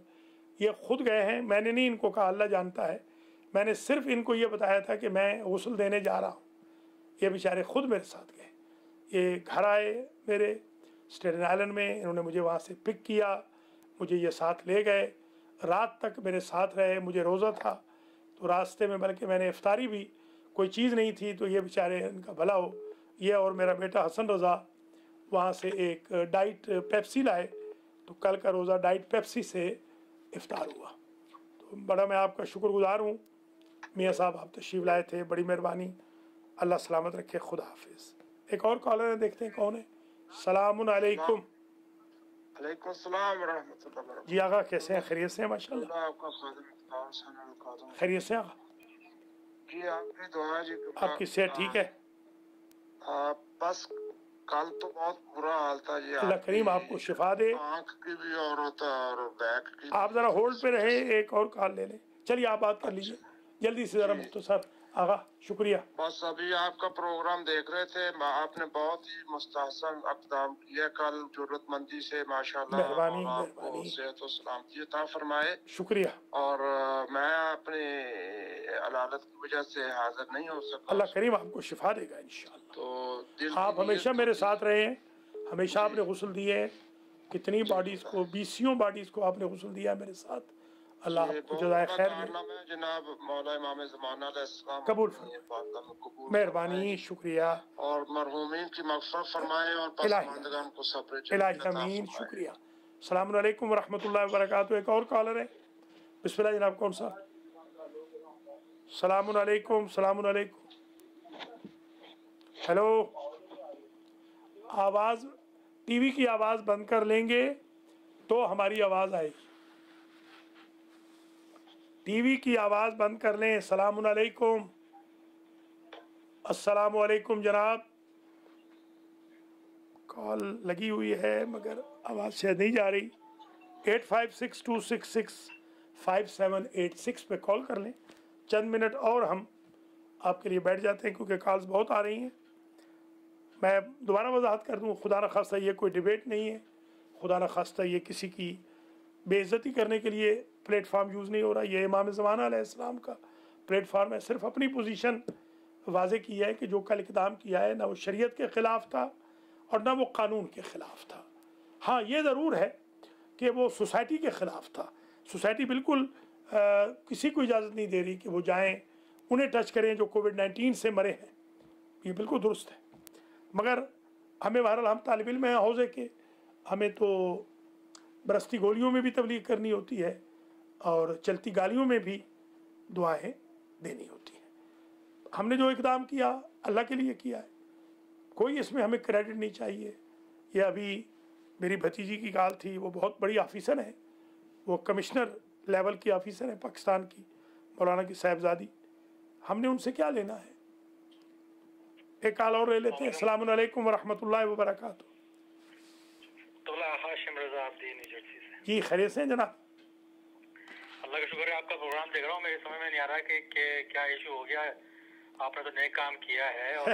ये खुद गए हैं, मैंने नहीं इनको कहा, अल्लाह जानता है। मैंने सिर्फ इनको ये बताया था कि मैं गुस्ल देने जा रहा हूँ, ये बेचारे खुद मेरे साथ गए। ये घर आए मेरे स्टेटन आइलैंड में, इन्होंने मुझे वहाँ से पिक किया, मुझे ये साथ ले गए, रात तक मेरे साथ रहे। मुझे रोज़ा था तो रास्ते में बल्कि मैंने इफ्तारी भी, कोई चीज़ नहीं थी, तो ये बेचारे, इनका भला हो, ये और मेरा बेटा हसन रज़ा वहाँ से एक डाइट पेप्सी लाए, तो कल का रोज़ा डाइट पेप्सी से इफ्तार हुआ। तो बड़ा मैं आपका शुक्रगुजार हूँ मियाँ साहब, आप तशरीफ़ लाए थे, बड़ी मेहरबानी। अल्लाह सलामत रखे, खुदा हाफिज़। एक और कॉलर है, देखते हैं कौन है। सलामुन अलैकुम। अलैकुम सलाम व रहमतुल्लाहि व बरकातुहू। जी आगा, कैसे हैं? खैरियत से हैं? माशाल्लाह आपका खादिम खैरियत से आगा। जी आपकी दुआ जी। आपकी सेहत ठीक है? बस कल तो बहुत बुरा हाल था जी। अल्लाह करीम आपको शिफा दे। आँख की भी और होता है और बैक की। आप ज़रा होल्ड पे रहे, एक और कॉल ले लें। चलिए आप बात कर लीजिए जल्दी से, ज़रा मुख्तसर। आगा शुक्रिया। बस अभी आपका प्रोग्राम देख रहे थे, आपने बहुत ही मुस्तहसन इक़दाम किया कल, ज़रूरतमंदी से माशाल्लाह। मेहरबानी, और आपको सेहत और सलामती अता फरमाए। शुक्रिया। और मैं अपने अलालत की वजह से हाजिर नहीं हो सका। अल्लाह करीम आपको शिफा देगा इंशाअल्लाह। तो आप हमेशा मेरे साथ रहे हैं, हमेशा आपने गुस्ल दिए हैं, कितनी बॉडीज़ को, 20 बॉडीज़ को आपने गुस्ल दिया मेरे साथ। अल्लाह आपको जज़ाए खैर दे। जनाब मौला इमाम ज़माना अलैहिस्सलाम कबूल फरमाए, मेहरबानी, शुक्रिया। और मरहूमीन की मग़फ़िरत फरमाए और पसमानदगान को सब्र इलाही आमीन, शुक्रिया। अस्सलामु अलैकुम व रहमतुल्लाहि व बरकातुहू। एक और कॉलर है, बिस्मिल्लाह जनाब, कौन सा? सलामुन अलैकुम, सलामुन अलैकुम। हेलो, आवाज़, टीवी की आवाज़ बंद कर लेंगे तो हमारी आवाज़ आएगी। टीवी की आवाज़ बंद कर लें। सलामुन अलैकुम। अस्सलामु अलैकुम जनाब। कॉल लगी हुई है मगर आवाज़ शायद नहीं जा रही। 8562665786 पे कॉल कर लें। चंद मिनट और हम आपके लिए बैठ जाते हैं क्योंकि कॉल्स बहुत आ रही हैं। मैं दोबारा वजाहत कर दूँ, खुदा न खास्ता ये कोई डिबेट नहीं है, खुदा न खास्ता ये किसी की बेइज्जती करने के लिए प्लेटफार्म यूज़ नहीं हो रहा। ये इमाम ज़माना अलैहिस्सलाम का प्लेटफार्म है। सिर्फ अपनी पोजीशन वाज़े की है कि जो कल इक़दाम किया है ना वो शरीयत के ख़िलाफ़ था और ना वो कानून के ख़िलाफ़ था। हाँ, ये ज़रूर है कि वो सोसाइटी के ख़िलाफ़ था। सोसाइटी बिल्कुल किसी को इजाज़त नहीं दे रही कि वो जाएँ उन्हें टच करें जो कोविड-19 से मरे हैं, ये बिल्कुल दुरुस्त है। मगर हमें बहरहाल, हम तालिब इल्म हैं हौज़े के, हमें तो बरसती गोलियों में भी तबलीग करनी होती है और चलती गालियों में भी दुआएं देनी होती हैं। हमने जो इक़दाम किया अल्लाह के लिए किया है, कोई इसमें हमें क्रेडिट नहीं चाहिए। ये अभी मेरी भतीजी की गाल थी, वो बहुत बड़ी ऑफिसर है, वो कमिश्नर लेवल की ऑफिसर है पाकिस्तान की, मौलाना की साहिबजादी। हमने उनसे क्या लेना है। एक कॉल और ले लेते हैं। अस्सलामु अलैकुम व रहमतुल्लाहि व बरकातुहू। हाशिम रज़ा अब्दी न्यू जर्सी से। जी खैरियत से जनाब? अल्लाह का शुक्र है, आपका प्रोग्राम देख रहा हूँ, मेरे समझ में नहीं आ रहा कि क्या इशू हो गया है। आपने तो नेक काम किया है और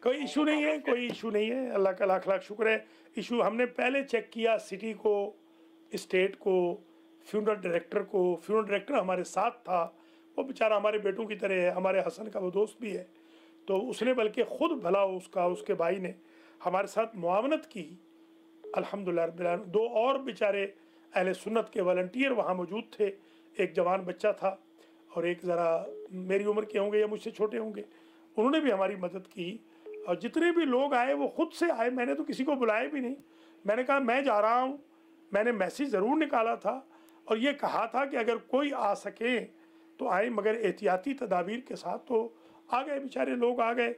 कोई इशू नहीं है, कोई इशू नहीं है, अल्लाह का लाख लाख शुक्र है। इशू हमने पहले चेक किया, सिटी को, स्टेट को, फ्यूनरल डायरेक्टर को। फ्यूनरल डायरेक्टर हमारे साथ था, वो बेचारा हमारे बेटों की तरह है, हमारे हसन का वो दोस्त भी है, तो उसने बल्कि ख़ुद भला उसका उसके भाई ने हमारे साथ मुआवनत की, अल्हम्दुलिल्लाह रब्बिल आलमीन। 2 और बेचारे अहले सुन्नत के वॉलंटियर वहाँ मौजूद थे, एक जवान बच्चा था और एक ज़रा मेरी उम्र के होंगे या मुझसे छोटे होंगे, उन्होंने भी हमारी मदद की। और जितने भी लोग आए वो ख़ुद से आए, मैंने तो किसी को बुलाया भी नहीं। मैंने कहा मैं जा रहा हूँ, मैंने मैसेज ज़रूर निकाला था और ये कहा था कि अगर कोई आ सके तो आए, मगर एहतियाती तदाबीर के साथ। तो आ गए बेचारे लोग, आ गए।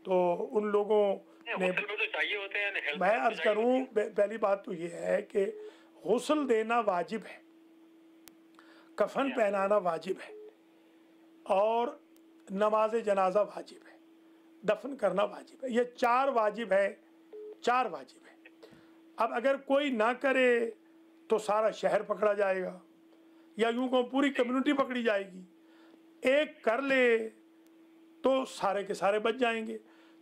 तो उन लोगों ने, मैं अर्ज़ करूँ, पहली बात तो ये है कि गुस्ल देना वाजिब है, कफन पहनाना वाजिब है, और नमाज जनाजा वाजिब है, दफन करना वाजिब है। ये 4 वाजिब है, 4 वाजिब है। अब अगर कोई ना करे तो सारा शहर पकड़ा जाएगा, या यूँ को पूरी कम्युनिटी पकड़ी जाएगी। एक कर ले तो सारे के सारे बच जाएंगे।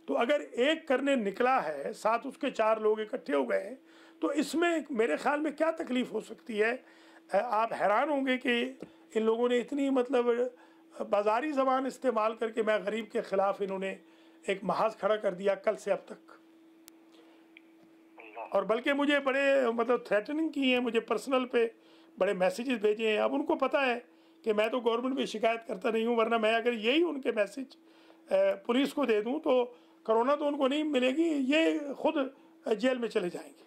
तो अगर एक करने निकला है, साथ उसके 4 लोग इकट्ठे हो गए, तो इसमें मेरे ख्याल में क्या तकलीफ़ हो सकती है। आप हैरान होंगे कि इन लोगों ने इतनी मतलब बाज़ारी ज़बान इस्तेमाल करके मैं गरीब के ख़िलाफ़ इन्होंने एक महाज खड़ा कर दिया कल से अब तक। और बल्कि मुझे बड़े मतलब थ्रेटनिंग की है, मुझे पर्सनल पे बड़े मैसेजेस भेजे हैं। अब उनको पता है कि मैं तो गवर्नमेंट में शिकायत करता नहीं हूँ, वरना मैं अगर यही उनके मैसेज पुलिस को दे दूँ तो कोरोना तो उनको नहीं मिलेगी, ये खुद जेल में चले जाएंगे।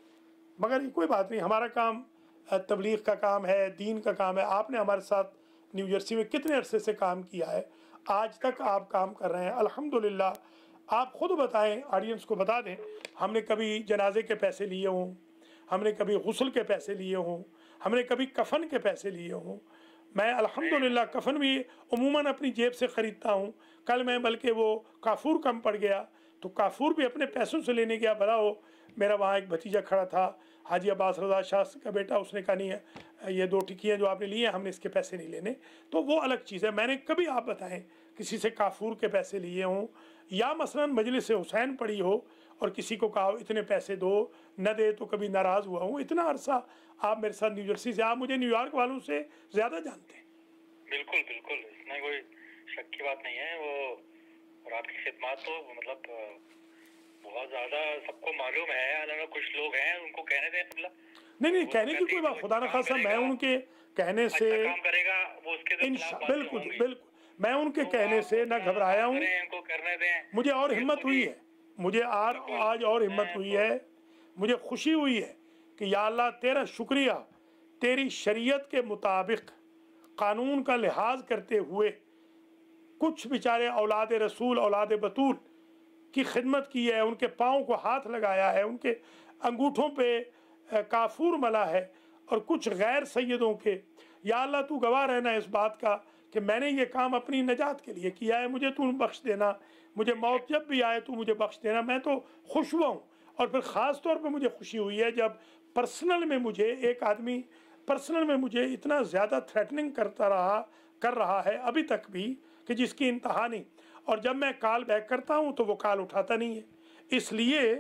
मगर कोई बात नहीं, हमारा काम तबलीग का काम है, दीन का काम है। आपने हमारे साथ न्यू जर्सी में कितने अरसे से काम किया है, आज तक आप काम कर रहे हैं, अल्हम्दुलिल्लाह। आप ख़ुद बताएं, ऑडियंस को बता दें, हमने कभी जनाजे के पैसे लिए हों, हमने कभी गुस्ल के पैसे लिए हों, हमने कभी कफ़न के पैसे लिए हों। मैं अल्हम्दुलिल्लाह कफ़न भी उमूमन अपनी जेब से ख़रीदता हूँ। कल मैं बल्कि वो काफूर कम पड़ गया तो काफूर भी अपने पैसों से लेने गया। भला हो, मेरा वहाँ एक भतीजा खड़ा था, हाजी अब्बास रज़ा शाह का बेटा, उसने कहा नहीं है ये 2 टिक्कियाँ जो आपने ली हैं हमने इसके पैसे नहीं लेने, तो वो अलग चीज़ है। मैंने कभी, आप बताएं, किसी से काफूर के पैसे लिए हों, या मसलन मजलिस हुसैन पड़ी हो और किसी को कहा इतने पैसे दो, न दे तो कभी नाराज़ हुआ हूँ। इतना अरसा आप मेरे साथ न्यू जर्सी से, आप मुझे न्यूयॉर्क वालों से ज़्यादा जानते हैं। बिल्कुल बिल्कुल, इसमें कोई शक की बात नहीं है। वो और आपकी खिदमत तो मतलब बहुत ज़्यादा सबको मालूम है। अलग कुछ लोग हैं, उनको कहने दें मतलब नहीं कहने की कोई बात, खुदा न खासा मैं उनके कहने से काम करेगा वो उसके बिल्कुल बिल्कुल, मैं उनके कहने से न घबराया हूँ। मुझे और हिम्मत हुई है, मुझे आज और हिम्मत हुई है, मुझे खुशी हुई है कि या अल्लाह तेरा शुक्रिया, तेरी शरीयत के मुताबिक कानून का लिहाज करते हुए कुछ बेचारे औलाद रसूल, औलाद बतूल की खिदमत की है, उनके पाँव को हाथ लगाया है, उनके अंगूठों पे काफूर मला है, और कुछ गैर सैयदों के। या अल्लाह तू गवाह रहना इस बात का कि मैंने ये काम अपनी नजात के लिए किया है, मुझे तू बख्श देना, मुझे मौत जब भी आए तू मुझे बख्श देना। मैं तो खुश हुआ हूँ, और फिर ख़ास तौर पे मुझे खुशी हुई है जब पर्सनल में मुझे एक आदमी पर्सनल में मुझे इतना ज़्यादा थ्रेटनिंग कर रहा है अभी तक भी कि जिसकी इंतहा नहीं। और जब मैं कॉल बैक करता हूँ तो वो कॉल उठाता नहीं है, इसलिए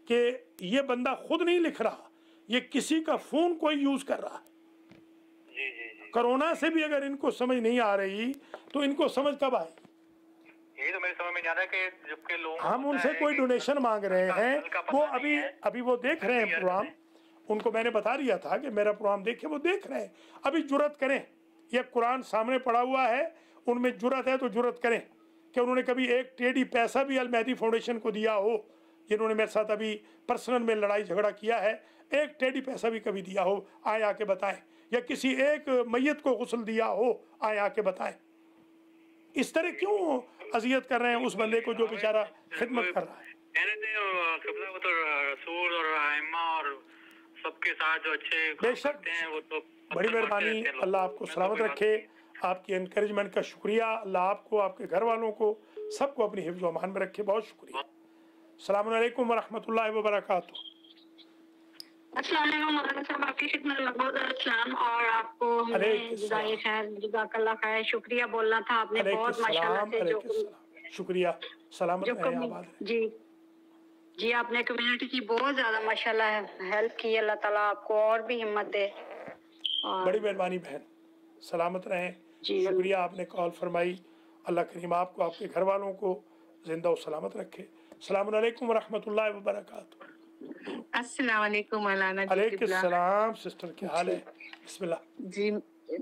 कि ये बंदा खुद नहीं लिख रहा, ये किसी का फ़ोन कोई यूज़ कर रहा है। कोरोना से भी अगर इनको समझ नहीं आ रही तो इनको समझ कब आएगी? यही तो मेरे समझ में नहीं आ रहा है कि जबकि लोग हम उनसे कोई डोनेशन मांग रहे हैं, वो अभी वो देख रहे हैं प्रोग्राम, उनको मैंने बता दिया था कि मेरा प्रोग्राम देखे, वो देख रहे हैं। अभी जुर्रत करें, यह कुरान सामने पड़ा हुआ है, उनमें जुर्रत है तो जुर्रत करें कि उन्होंने कभी एक टेढ़ी पैसा भी अल मेहदी फाउंडेशन को दिया हो, जिन्होंने मेरे साथ अभी पर्सनल में लड़ाई झगड़ा किया है, एक टेढ़ी पैसा भी कभी दिया हो, आए आके बताएं। या किसी एक मैयत को गुस्ल दिया हो, आए आके बताएं। इस तरह क्यों अजियत कर रहे हैं उस बंदे को जो बेचारा खिदमत कर रहा है? सबके साथ जो अच्छे बेशक, वो तो बड़ी मेहरबानी, अल्लाह आपको सलामत रखे, आपकी एनकरेजमेंट का शुक्रिया, अल्लाह आपको, आपके घर वालों को, सबको अपनी हिफ्ज़ व अमान में रखे, बहुत शुक्रिया। अस्सलामु अलैकुम व रहमतुल्लाहि व बरकातुहू। अस्सलाम वालेकुम मौलाना साहब, आपकी खिदमत में बहुत ज़्यादा सलाम। और आपको हमने जज़ाए खैर, जज़ाकल्लाह खैर, शुक्रिया बोलना था आपने बहुत माशाल्लाह से जो शुक्रिया, सलामत रहें, आबाद रहें। जी जी, आपने कम्युनिटी की बहुत ज़्यादा माशाल्लाह हेल्प की। अल्लाह ताला आपको और भी हिम्मत दे। बड़ी मेहरबानी बहन, सलामत रहें। शुक्रिया, आपने कॉल फरमाई। अल्लाह करीम आपको, आपके घर वालों को जिंदा और सलामत रखे। अस्सलामु अलैकुम वरहमतुल्लाहि वबरकातुहू। अस्सलाम वालेकुम मौलाना जी। अलैकुम सलाम सिस्टर, क्या हाल है? बिस्मिल्लाह जी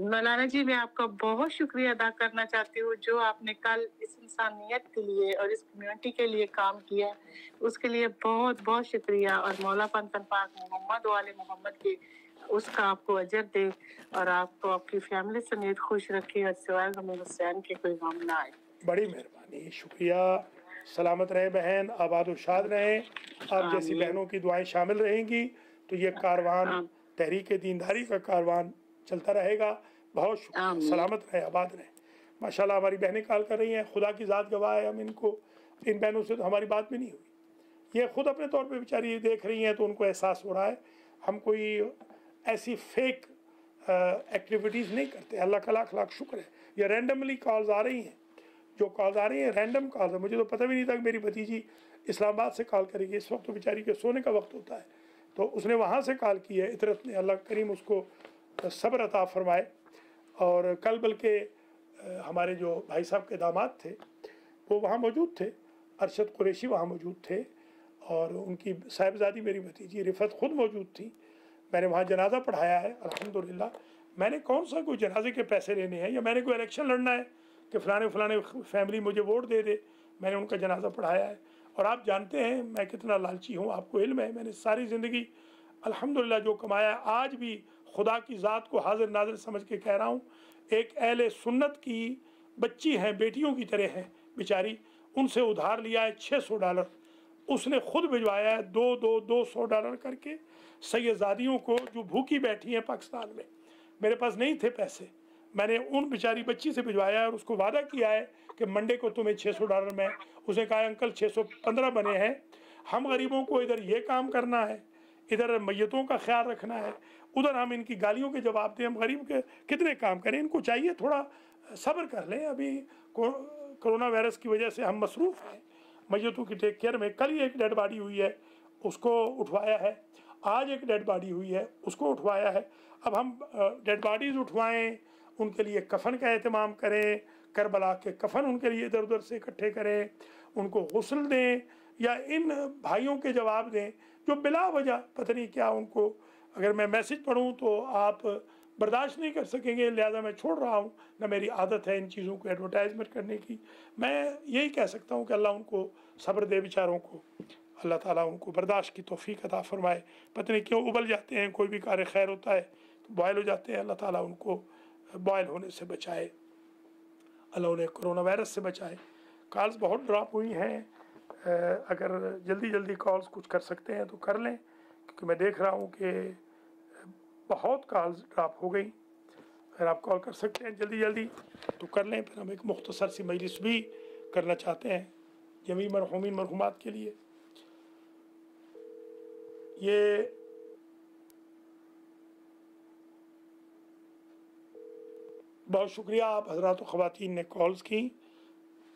मौलाना जी, मैं आपका बहुत शुक्रिया अदा करना चाहती हूँ जो आपने कल इस इंसानियत के लिए और इस कम्युनिटी के लिए काम किया, उसके लिए बहुत बहुत शुक्रिया। और मौला पंतन पाक मोहम्मद वाले मोहम्मद के उसका आपको अजर दे और आपको आपकी फैमिली समेत खुश रखे और सिवाय गम हुसैन के कोई गम ना आए। बड़ी मेहरबानी, शुक्रिया। सलामत रहे बहन, आबाद और शाद रहें। आप जैसी बहनों की दुआएं शामिल रहेंगी तो ये कारवान, तहरीक दीनदारी का कारवान चलता रहेगा। बहुत शुक्रिया, सलामत रहे, आबाद रहे। माशाल्लाह हमारी बहनें कॉल कर रही हैं, खुदा की ज़ात गवाह है, हम इन बहनों से तो हमारी बात भी नहीं हुई। ये खुद अपने तौर पे बेचारी देख रही हैं तो उनको एहसास हो रहा है हम कोई ऐसी फेक एक्टिविटीज़ नहीं करते। अल्लाह का लाख लाख शुक्र है। ये रैंडमली कॉल्स आ रही हैं, जो कॉल्स आ रही हैं रैंडम कॉल्स है। मुझे तो पता भी नहीं था कि मेरी भतीजी इस्लामाबाद से कॉल करेगी। इस वक्त तो बेचारी के सोने का वक्त होता है, तो उसने वहाँ से कॉल की है। इतरत ने, अल्लाह करीम उसको सब्र अता फरमाए। और कल बल्कि हमारे जो भाई साहब के दामाद थे वो वहाँ मौजूद थे, अरशद कुरैशी वहाँ मौजूद थे, और उनकी साहिबजादी मेरी भतीजी रिफत खुद मौजूद थी। मैंने वहाँ जनाजा पढ़ाया है अल्हम्दुलिल्लाह। मैंने कौन सा कोई जनाजे के पैसे लेने हैं या मैंने कोई इलेक्शन लड़ना है कि फ़लाने फैमिली मुझे वोट दे दे। मैंने उनका जनाजा पढ़ाया है। और आप जानते हैं मैं कितना लालची हूँ, आपको इल्म है। मैंने सारी ज़िंदगी अल्हम्दुलिल्लाह जो कमाया, आज भी खुदा की ज़ात को हाजिर नाजिर समझ के कह रहा हूँ, एक अहले सुन्नत की बच्ची हैं, बेटियों की तरह हैं बेचारी, उनसे उधार लिया है $600। उसने खुद भिजवाया है $200 करके सैयदादियों को जो भूखी बैठी हैं पाकिस्तान में। मेरे पास नहीं थे पैसे, मैंने उन बेचारी बच्ची से भिजवाया है और उसको वादा किया है कि मंडे को तुम्हें $600 में। उसने कहा अंकल 615 बने हैं। हम गरीबों को इधर ये काम करना है, इधर मैयतों का ख्याल रखना है, उधर हम इनकी गालियों के जवाब दें। हम गरीब के कितने काम करें? इनको चाहिए थोड़ा सब्र कर लें। अभी कोरोना वायरस की वजह से हम मसरूफ़ हैं मैयतों की टेक केयर में। कल ही एक डेड बॉडी हुई है, उसको उठवाया है। आज एक डेड बॉडी हुई है, उसको उठवाया है। अब हम डेड बॉडीज़ उठवाएं, उनके लिए कफन का एहतमाम करें, करबला के कफन उनके लिए इधर उधर से इकट्ठे करें, उनको गुस्ल दें, या इन भाइयों के जवाब दें जो बिला वजह पता नहीं क्या उनको, अगर मैं मैसेज पढ़ूँ तो आप बर्दाश्त नहीं कर सकेंगे, लिहाजा मैं छोड़ रहा हूँ। ना मेरी आदत है इन चीज़ों को एडवर्टाइजमेंट करने की। मैं यही कह सकता हूँ कि अल्लाह उनको सब्र दे बेचारों को, अल्लाह ताला उनको बर्दाश्त की तौफीक अता फरमाए। पता नहीं क्यों उबल जाते हैं, कोई भी कार्य खैर होता है तो बॉयल हो जाते हैं। अल्लाह ताला उनको बॉयल होने से बचाए, अल्लाह उन्हें कोरोना वायरस से बचाए। कॉल्स बहुत ड्रॉप हुई हैं, अगर जल्दी जल्दी कॉल्स कुछ कर सकते हैं तो कर लें, क्योंकि मैं देख रहा हूँ कि बहुत कॉल्स ड्रॉप हो गई। अगर आप कॉल कर सकते हैं जल्दी जल्दी तो कर लें। फिर हम एक मुख्तसर सी मजलिस भी करना चाहते हैं जमी मरहूमीन मरहूमात के लिए। ये बहुत शुक्रिया आप हज़रात व ख़वातीन ने कॉल्स की।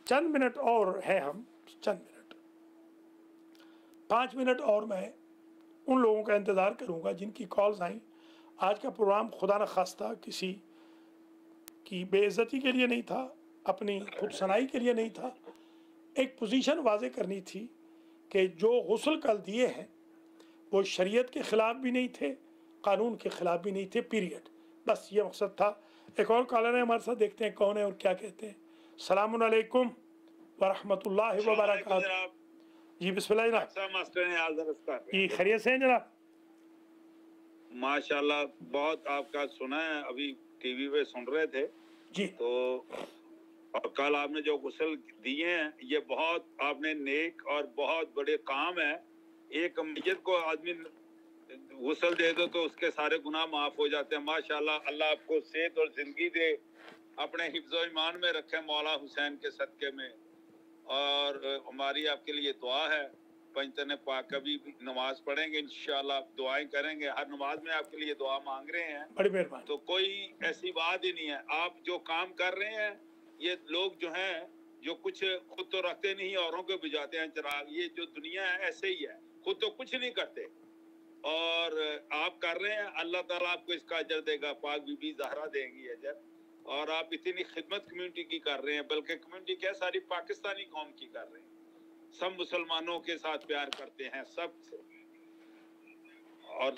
चंद मिनट और हैं, हम चंद मिनट 5 मिनट और मैं उन लोगों का इंतज़ार करूंगा जिनकी कॉल्स आई। आज का प्रोग्राम खुदा न खास्ता किसी की बेइज्जती के लिए नहीं था, अपनी खुद सनाई के लिए नहीं था। एक पोजीशन वाजे करनी थी कि जो गुस्ल कल दिए हैं वो शरीयत के ख़िलाफ़ भी नहीं थे, कानून के ख़िलाफ़ भी नहीं थे, पीरियड। बस ये मकसद था। एक और कॉलर है हमारे साथ, देखते हैं कौन है और क्या कहते हैं। सलामुन अलैकुम वरहमतुल्लाहि व बरकातहू। जी बिस्मिल्लाह जनाब। जी खैरियत से हैं जनाब? माशाल्लाह, बहुत आपका सुना है, अभी टीवी पे सुन रहे थे जी। तो और कल आपने जो गुस्ल दिए हैं ये बहुत आपने नेक और बहुत बड़े काम है। एक मैयत को आदमी गुस्ल दे दो तो उसके सारे गुनाह माफ हो जाते हैं। माशाल्लाह, अल्लाह आपको सेहत और जिंदगी दे, अपने हिफ्ज़ो ईमान में रखे मौला हुसैन के सदक़े में। और हमारी आपके लिए दुआ है पंजतने पाक का भी नमाज पढ़ेंगे इंशाल्लाह, दुआएं करेंगे, हर नमाज में आपके लिए दुआ मांग रहे हैं। बड़ी मेहरबानी। तो कोई ऐसी बात ही नहीं है। आप जो काम कर रहे हैं, ये लोग जो हैं जो कुछ खुद तो रखते नहीं, औरों को बुझाते हैं चिराग, ये जो दुनिया है ऐसे ही है, खुद तो कुछ नहीं करते और आप कर रहे हैं। अल्लाह ताला आपको इसका अजर देगा, पाक बीबी ज़हरा देंगी अजर। और आप इतनी खिदमत कम्युनिटी की कर रहे हैं, बल्कि कम्युनिटी क्या सारी पाकिस्तानी कौम की कर रहे हैं। सब मुसलमानों के साथ प्यार करते हैं सब से, और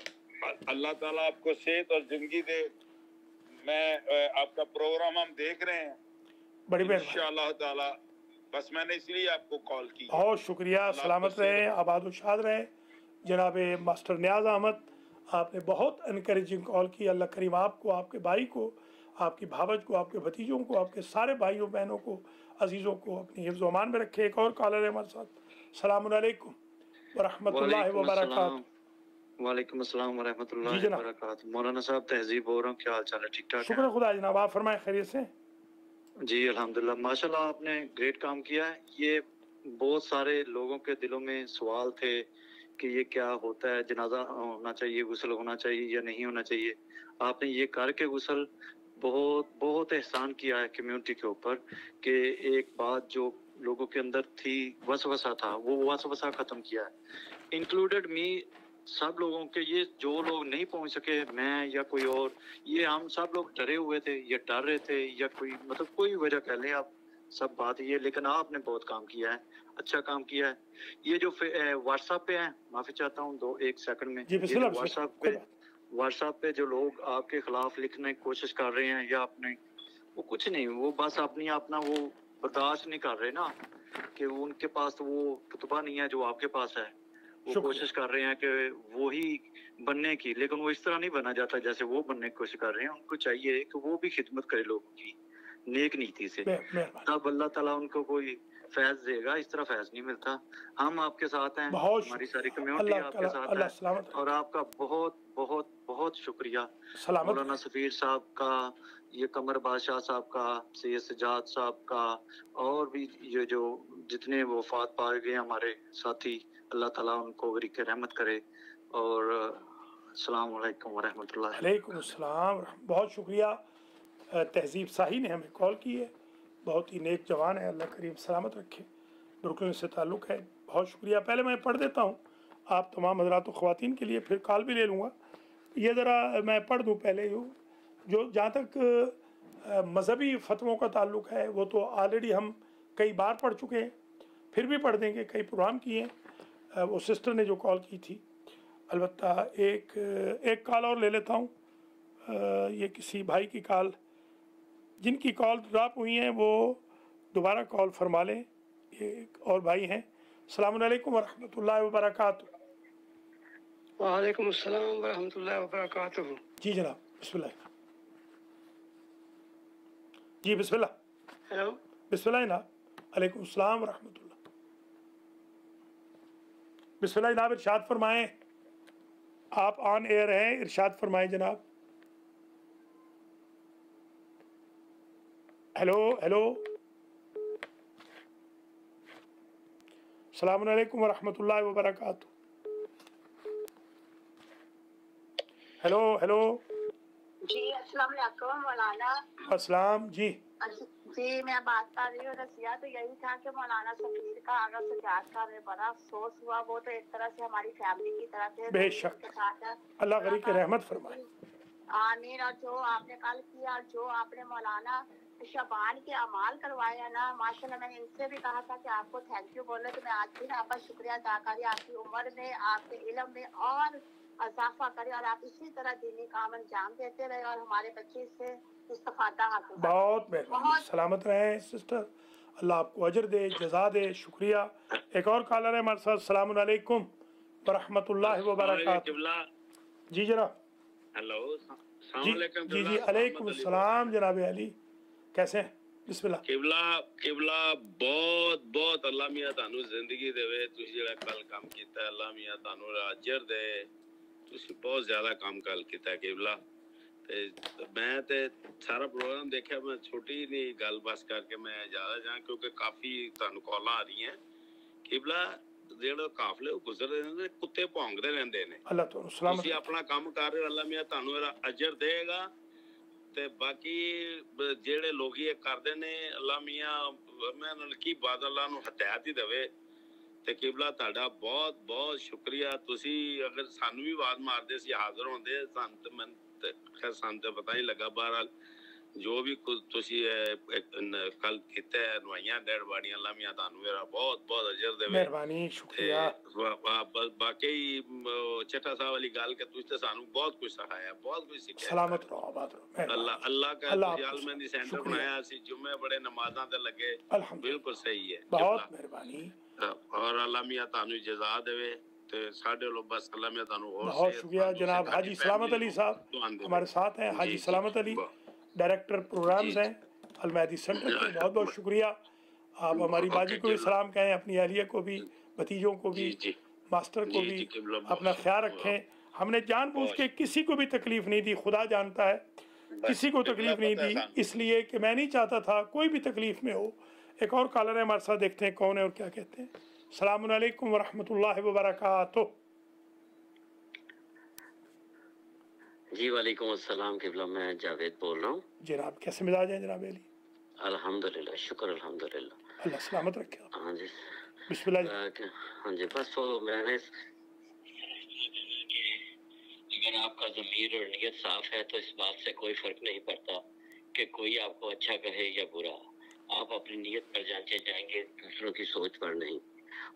अल्लाह ताला आपको सेहत और जिंदगी दे। मैं आपका प्रोग्राम हम देख रहे हैं बड़ी इंशाअल्लाह ताला, बस मैंने इसलिए आपको कॉल की। बहुत शुक्रिया, सलामत रहे, आबाद शाद रहे जनाब मास्टर नियाज अहमद। आपने बहुत इनकरेजिंग कॉल की। अल्लाह करीम आपको, आपके भाई को, आपकी भावज को, आपके भतीजों को, आपके सारे भाइयों बहनों को, अजीज़ों को अपनी हिफ्ज़ अमान में रखे। एक और कॉलर है हमारे साथ। सलाम अलैकुम व रहमतुल्लाहि व बरकातहू। वालेकुम अस्सलाम व रहमतुल्लाहि व बरकातहू। मौलाना साहब तहजीब हो रहा हूँ, क्या हाल चाल है? ठीक ठाक? शुक्र खुदा जनाब, आप फरमाएं, खैरियत से? जी अल्हम्दुलिल्लाह, माशाल्लाह आपने ग्रेट काम किया है। ये बहुत सारे लोगों के दिलों में सवाल थे कि ये क्या होता है, जनाजा होना चाहिए, गुस्ल होना चाहिए या नहीं होना चाहिए। आपने ये करके गुस्ल बहुत बहुत एहसान किया है कम्युनिटी के ऊपर कि एक बात जो लोगों के अंदर थी, वसवसा था, वो वसवसा खत्म किया है, इंक्लूडेड मी। सब लोगों के, ये जो लोग नहीं पहुंच सके, मैं या कोई और, ये हम सब लोग डरे हुए थे या डर रहे थे या कोई मतलब कोई वजह कह लें आप, सब बात ये। लेकिन आपने बहुत काम किया है, अच्छा काम किया है। ये जो व्हाट्सएप पे है, माफी चाहता हूँ एक सेकंड में, व्हाट्सएप पे जो लोग आपके खिलाफ लिखने की कोशिश कर रहे हैं या अपने, वो कुछ नहीं, वो बस अपना वो बर्दाश्त नहीं कर रहे ना कि उनके पास तो वो रुतबा नहीं है जो आपके पास है। वो कोशिश कर रहे हैं कि वो ही बनने की, लेकिन वो इस तरह नहीं बना जाता जैसे वो बनने की कोशिश कर रहे हैं। उनको चाहिए कि वो भी खिदमत करे लोगों की नेक नीति से, तब अल्लाह ताला उनको कोई फैज देगा। इस तरह फैज नहीं मिलता। हम आपके साथ हैं, हमारी सारी कम्युनिटी आपके साथ है, और आपका बहुत बहुत बहुत शुक्रिया मौलाना सफीर साहब का, ये कमर बादशाह साहब का, सैयद सजाद साहब का, और भी ये जो जितने वफात पाए गए हमारे साथी, अल्लाह ताला उनको वरीक रहमत करे। और अस्सलाम वालेकुम व रहमतुल्लाह। वालेकुम अस्सलाम। बहुत शुक्रिया। तहजीब शाही ने हमें कॉल की है, बहुत ही नेक जवान है, अल्लाह करीम सलामत रखे, ब्रुकलिन से ताल्लुक़ है। बहुत शुक्रिया। पहले मैं पढ़ देता हूँ आप तमाम हज़रात व ख़वातीन के लिए, फिर कॉल भी ले लूँगा। ये ज़रा मैं पढ़ दूँ पहले जो जहाँ तक मज़हबी फ़तवों का ताल्लुक़ है, वो तो ऑलरेडी हम कई बार पढ़ चुके हैं, फिर भी पढ़ देंगे, कई प्रोग्राम किए हैं। वो सिस्टर ने जो कॉल की थी, अलबत्ता एक कॉल और ले लेता हूँ। ये किसी भाई की कॉल, जिनकी कॉल ड्रॉप हुई हैं वो दोबारा कॉल फरमा लें। ये एक और भाई हैं। अस्सलाम वालेकुम व रहमतुल्लाहि व बरकातहू। वालेकुम अस्सलाम व रहमतुल्लाहि व बरकातहू। जी जनाब, बिस्मिल्लाह। जी बिस्मिल्लाह। हेलो, बिस्मिल्लाह जनाब। वालेकुम अस्सलाम व रहमतुल्लाह। बिस्मिल्लाह जनाब, इरशाद फरमाएं। आप ऑन एयर हैं, इरशाद फरमाएं जनाब। Hello hello. अस्सलाम वालेकुम व रहमतुल्लाहि व बरकातहू। Hello hello. जी अस्सलाम वालेकुम मौलाना। अस्सलाम जी। जी मैं बात कर रही हूँ। रसिया तो यही था कि मौलाना सफीर का आगा सजाद का हमें बड़ा अफसोस हुआ। वो तो एक तरह से हमारी फैमिली की तरह से बेशक, अल्लाह गरीब की रहमत फरमाए। आमीन। और जो आपने कल किया, जो आपने मौलाना शबान के अमाल करवाए हैं ना, माशाल्लाह, मैंने इनसे भी कहा था कि आपको थैंक यू बोलना, तो मैं आज भी आपका शुक्रिया अदा करी। आपकी उम्र में, आपके इल्म में और इजाफा करे, और आप इसी तरह दीनी काम अंजाम देते रहे और हमारे बच्चे इससे इस्तेफादा हासिल करें। बहुत मेहरबानी, सलामत रहे सिस्टर, अल्लाह आपको अजर दे, जज़ा दे। शुक्रिया। एक और कॉलर है हमारे साथ। अस्सलाम वालेकुम व रहमतुल्लाहि व बरकातहू। जी जनाब। हेलो, जी जी जी, अलैकुम अस्सलाम जनाब अली, कैसे हैं? बिस्मिल्लाह। किबला बहुत बहुत अल्लाह मियां तानू जिंदगी देवे। तुसी जेड़ा कल काम कीता, अल्लाह मियां तानू अजर दे। तुसी बहुत ज्यादा काम कल कीता किबला। ते मैं ते सारा प्रोग्राम देखा। मैं छोटी नहीं गल बस करके मैं ज्यादा जा, क्योंकि काफी तानू कॉलां आ रही हैं। किबला ਜਿਹੜੇ ਕਾਫਲੇ ਗੁਜ਼ਰ ਰਹੇ ਨੇ ਕੁੱਤੇ ਭੌਂਕਦੇ ਰਹਿੰਦੇ ਨੇ। ਅੱਲਾਹ ਤੁਹਾਨੂੰ ਸਲਾਮਤ ਤੁਸੀਂ ਆਪਣਾ ਕੰਮ ਕਰ ਰਹੇ ਹੋ, ਅੱਲਾਹ ਮੀਆਂ ਤੁਹਾਨੂੰ ਇਹਦਾ ਅਜਰ ਦੇਗਾ। ਤੇ ਬਾਕੀ ਜਿਹੜੇ ਲੋਕ ਇਹ ਕਰਦੇ ਨੇ ਅੱਲਾਹ ਮੀਆਂ ਮੈਂ ਉਹਨਾਂ ਨੂੰ ਕੀ ਬਾਦ ਅੱਲਾਹ ਨੂੰ ਹਦਾਇਤ ਹੀ ਦੇਵੇ। ਤੇ ਕਿਬਲਾ ਤੁਹਾਡਾ ਬਹੁਤ ਬਹੁਤ ਸ਼ੁਕਰੀਆ। ਤੁਸੀਂ ਅਗਰ ਸਾਨੂੰ ਵੀ ਆਵਾਜ਼ ਮਾਰਦੇ ਸੀ ਹਾਜ਼ਰ ਹੁੰਦੇ, ਸਾਨੂੰ ਤਾਂ ਪਤਾ ਹੀ ਲੱਗਾ। ਬਹਰਹਾਲ ਜੋ ਵੀ ਤੁਸੀਂ ਕੱਲ ਕੀਤਾ ਨਵਾਈਆਂ ਡੈਡ ਬਾਡੀਆਂ, ਅੱਲਾਹ ਮੀਆਂ ਤੁਹਾਨੂੰ ਮੇਰਾ ਬਹੁਤ ਬਹੁਤ ਅਜਰ ਦੇਵੇ। ਮਿਹਰਬਾਨੀ, ਸ਼ੁਕਰੀਆ। ਬਾਕੀ ਚੱਟਾ ਸਾਹਿਬ ਵਾਲੀ ਗੱਲ ਕਿ ਤੁਸੀਂ ਤਾਂ ਸਾਨੂੰ ਬਹੁਤ ਕੁਝ ਸਿਖਾਇਆ, ਬਹੁਤ ਕੁਝ ਸਿੱਖਿਆ। ਸਲਾਮਤ ਰਹੋ, ਆਬਾਦ ਰਹੋ। ਅੱਲਾਹ का आलमंदी सेंटर बनाया, जुम्मे बड़े नमाज़ां ते लगे, बिल्कुल सही है। बहुत मेहरबानी और अल्लाह मियां तानू जज़ा देवे ते साडे लोग बस अल्लाह मियां तानू और बहुत शुक्रिया। जनाब हाजी सलामत अली साहब हमारे साथ हैं। हाजी सलामत अली डायरेक्टर प्रोग्राम्स हैं अल-महदी सेंटर के। बहुत बहुत शुक्रिया। आप हमारी बाजी को भी सलाम कहें, अपनी अहलिया को भी, भतीजों को भी, मास्टर को भी। अपना ख्याल रखें। हमने जानबूझ के किसी को भी तकलीफ नहीं दी, खुदा जानता है किसी को तकलीफ नहीं दी, इसलिए कि मैं नहीं चाहता था कोई भी तकलीफ में हो। एक और कॉलर है हमारे साथ, देखते हैं कौन है और क्या कहते हैं। अस्सलाम वालेकुम व रहमतुल्लाहि व बरकातुहू। जी वालेकुम अस्सलाम किबला, मैं जावेद बोल रहा हूँ। जनाब कैसे मिजाज है जनाब अली? अल्हम्दुलिल्लाह, शुक्र अल्हम्दुलिल्लाह। अल्लाह सलामत रखे। हाँ जी बिस्मिल्लाह। हाँ जी, बस तो मैंने अगर आपका ज़मीर और नियत साफ है तो इस बात से कोई फर्क नहीं पड़ता कि कोई आपको अच्छा कहे या बुरा। आप अपनी नियत पर जांचे जाएंगे, दूसरों की सोच पर नहीं।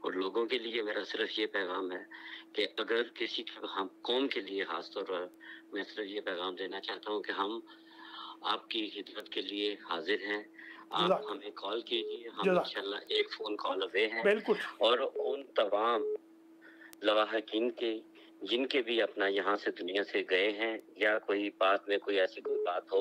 और लोगों के लिए मेरा सिर्फ ये पैगाम है कि अगर किसी हम कौम के लिए खास तौर पर मैं सिर्फ ये पैगाम देना चाहता हूँ कि हम आपकी खिदमत के लिए हाजिर हैं। आप हमें कॉल कीजिए, हम इंशाल्लाह एक फ़ोन कॉल अवे हैं। और उन तमाम लवाहकीन के जिनके भी अपना यहाँ से दुनिया से गए हैं या कोई बात में कोई ऐसी कोई बात हो,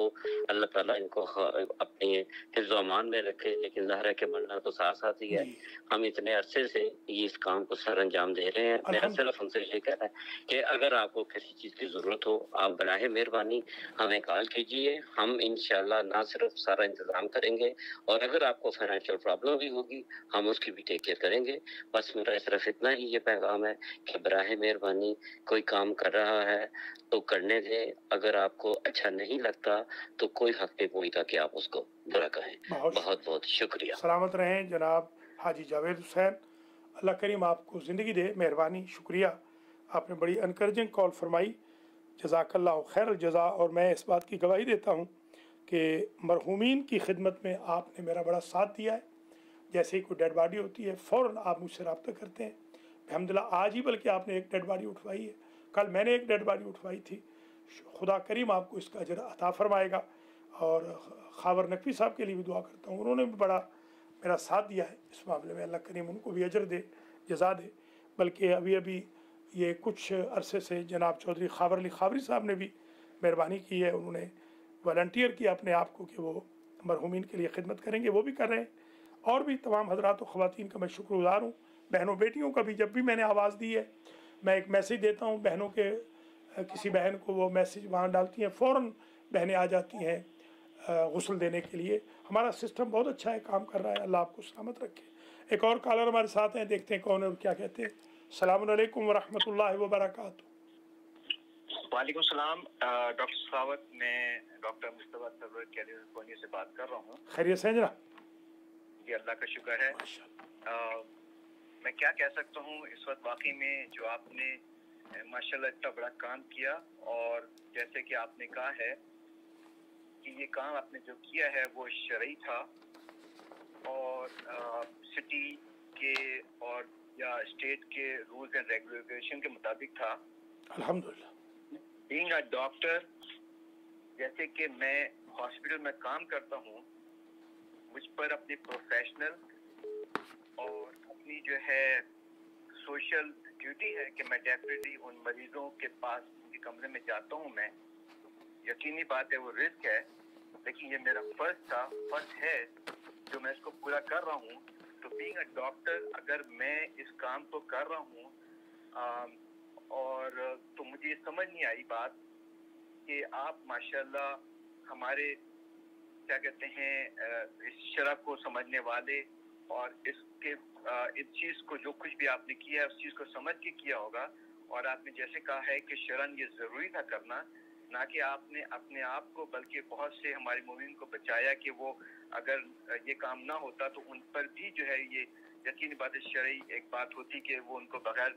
अल्लाह ताला इनको अपने हिफ्ज़ अमान में रखे। लेकिन ज़ाहिर है कि मरना तो साथ साथ ही है। हम इतने अरसे से ये इस काम को सर अंजाम दे रहे हैं। मेरा सिर्फ उनसे ये कहना है कि अगर आपको किसी चीज़ की ज़रूरत हो, आप बराहे मेहरबानी हमें कॉल कीजिए। हम इंशाल्लाह ना सिर्फ सारा इंतज़ाम करेंगे, और अगर आपको फाइनेंशियल प्रॉब्लम भी होगी हम उसकी भी टेक केयर करेंगे। बस मेरा सिर्फ इतना ही ये पैगाम है कि बराहे मेहरबानी कोई काम कर रहा है तो करने दें। अगर आपको अच्छा नहीं लगता तो कोई हक नहीं बनता कि आप उसको बुरा कहें। बहुत बहुत शुक्रिया। सलामत रहें जनाब हाजी जावेद हुसैन, अल्लाह करीम आपको ज़िंदगी दे। मेहरबानी, शुक्रिया। आपने बड़ी इनकरेजिंग कॉल फरमाई, जज़ाकल्लाहु खैर जज़ा। और मैं इस बात की गवाही देता हूँ कि मरहूमीन की खिदमत में आपने मेरा बड़ा साथ दिया है। जैसे ही कोई डेड बॉडी होती है फ़ौरन आप मुझसे रब्ता करते हैं। अल्हम्दुलिल्लाह आज ही बल्कि आपने एक डेड बॉडी उठवाई है, कल मैंने एक डेड बॉडी उठवाई थी। खुदा करीम आपको इसका अजर अता फरमाएगा। और खावर नकवी साहब के लिए भी दुआ करता हूँ, उन्होंने भी बड़ा मेरा साथ दिया है इस मामले में। अल्लाह करीम उनको भी अजर दे, जज़ा दे। बल्कि अभी अभी ये कुछ अरसे से जनाब चौधरी खावर अली खावरी साहब ने भी मेहरबानी की है, उन्होंने वॉलंटियर किया अपने आप को कि वो मरहूमीन के लिए खिदमत करेंगे, वो भी कर रहे हैं। और भी तमाम हज़रात व ख़वातीन का मैं शुक्रगुज़ार हूँ। बहनों बेटियों का भी जब भी मैंने आवाज़ दी है, मैं एक मैसेज देता हूँ बहनों के, किसी बहन को वो मैसेज वहाँ डालती हैं, फ़ौरन बहनें आ जाती हैं गुस्ल देने के लिए। हमारा सिस्टम बहुत अच्छा है, काम कर रहा है। अल्लाह आपको सलामत रखे। एक और कॉलर हमारे साथ हैं, देखते हैं कौन है और क्या कहते हैं। अस्सलामु अलैकुम व रहमतुल्लाहि व बरकातुहू। वालेकुम सलाम डॉक्टर सखावत, मैं डॉक्टर मुस्तफा सरवर कैलिफोर्निया से बात कर रहा हूँ। खैरियत से जनाब? जी अल्लाह का शुक्र है। मैं क्या कह सकता हूँ, इस वक्त वाकई में जो आपने माशाल्लाह इतना बड़ा काम किया, और जैसे कि आपने कहा है कि ये काम आपने जो किया है वो शरई था और सिटी के और या स्टेट के रूल्स एंड रेगुलेशन के मुताबिक था। अल्हम्दुलिल्लाह। बीइंग अ डॉक्टर, जैसे कि मैं हॉस्पिटल में काम करता हूँ, मुझ पर अपनी प्रोफेशनल और अपनी जो है सोशल ड्यूटी है कि मैं डेफिनेटली उन मरीजों के पास उनके कमरे में जाता हूँ। मैं यकीनी बात है वो रिस्क है, लेकिन ये मेरा फर्ज है जो मैं इसको पूरा कर रहा हूँ। तो बीइंग अ डॉक्टर अगर मैं इस काम को कर रहा हूँ और तो मुझे ये समझ नहीं आई बात कि आप माशाल्लाह हमारे क्या कहते हैं इस शरह को समझने वाले और इसके इस चीज़ को जो कुछ भी आपने किया है उस चीज़ को समझ के किया होगा। और आपने जैसे कहा है कि शरण ये ज़रूरी था करना, ना कि आपने अपने आप को बल्कि बहुत से हमारे मोमिन को बचाया कि वो अगर ये काम ना होता तो उन पर भी जो है ये यकीनी बात है शरई एक बात होती कि वो उनको बगैर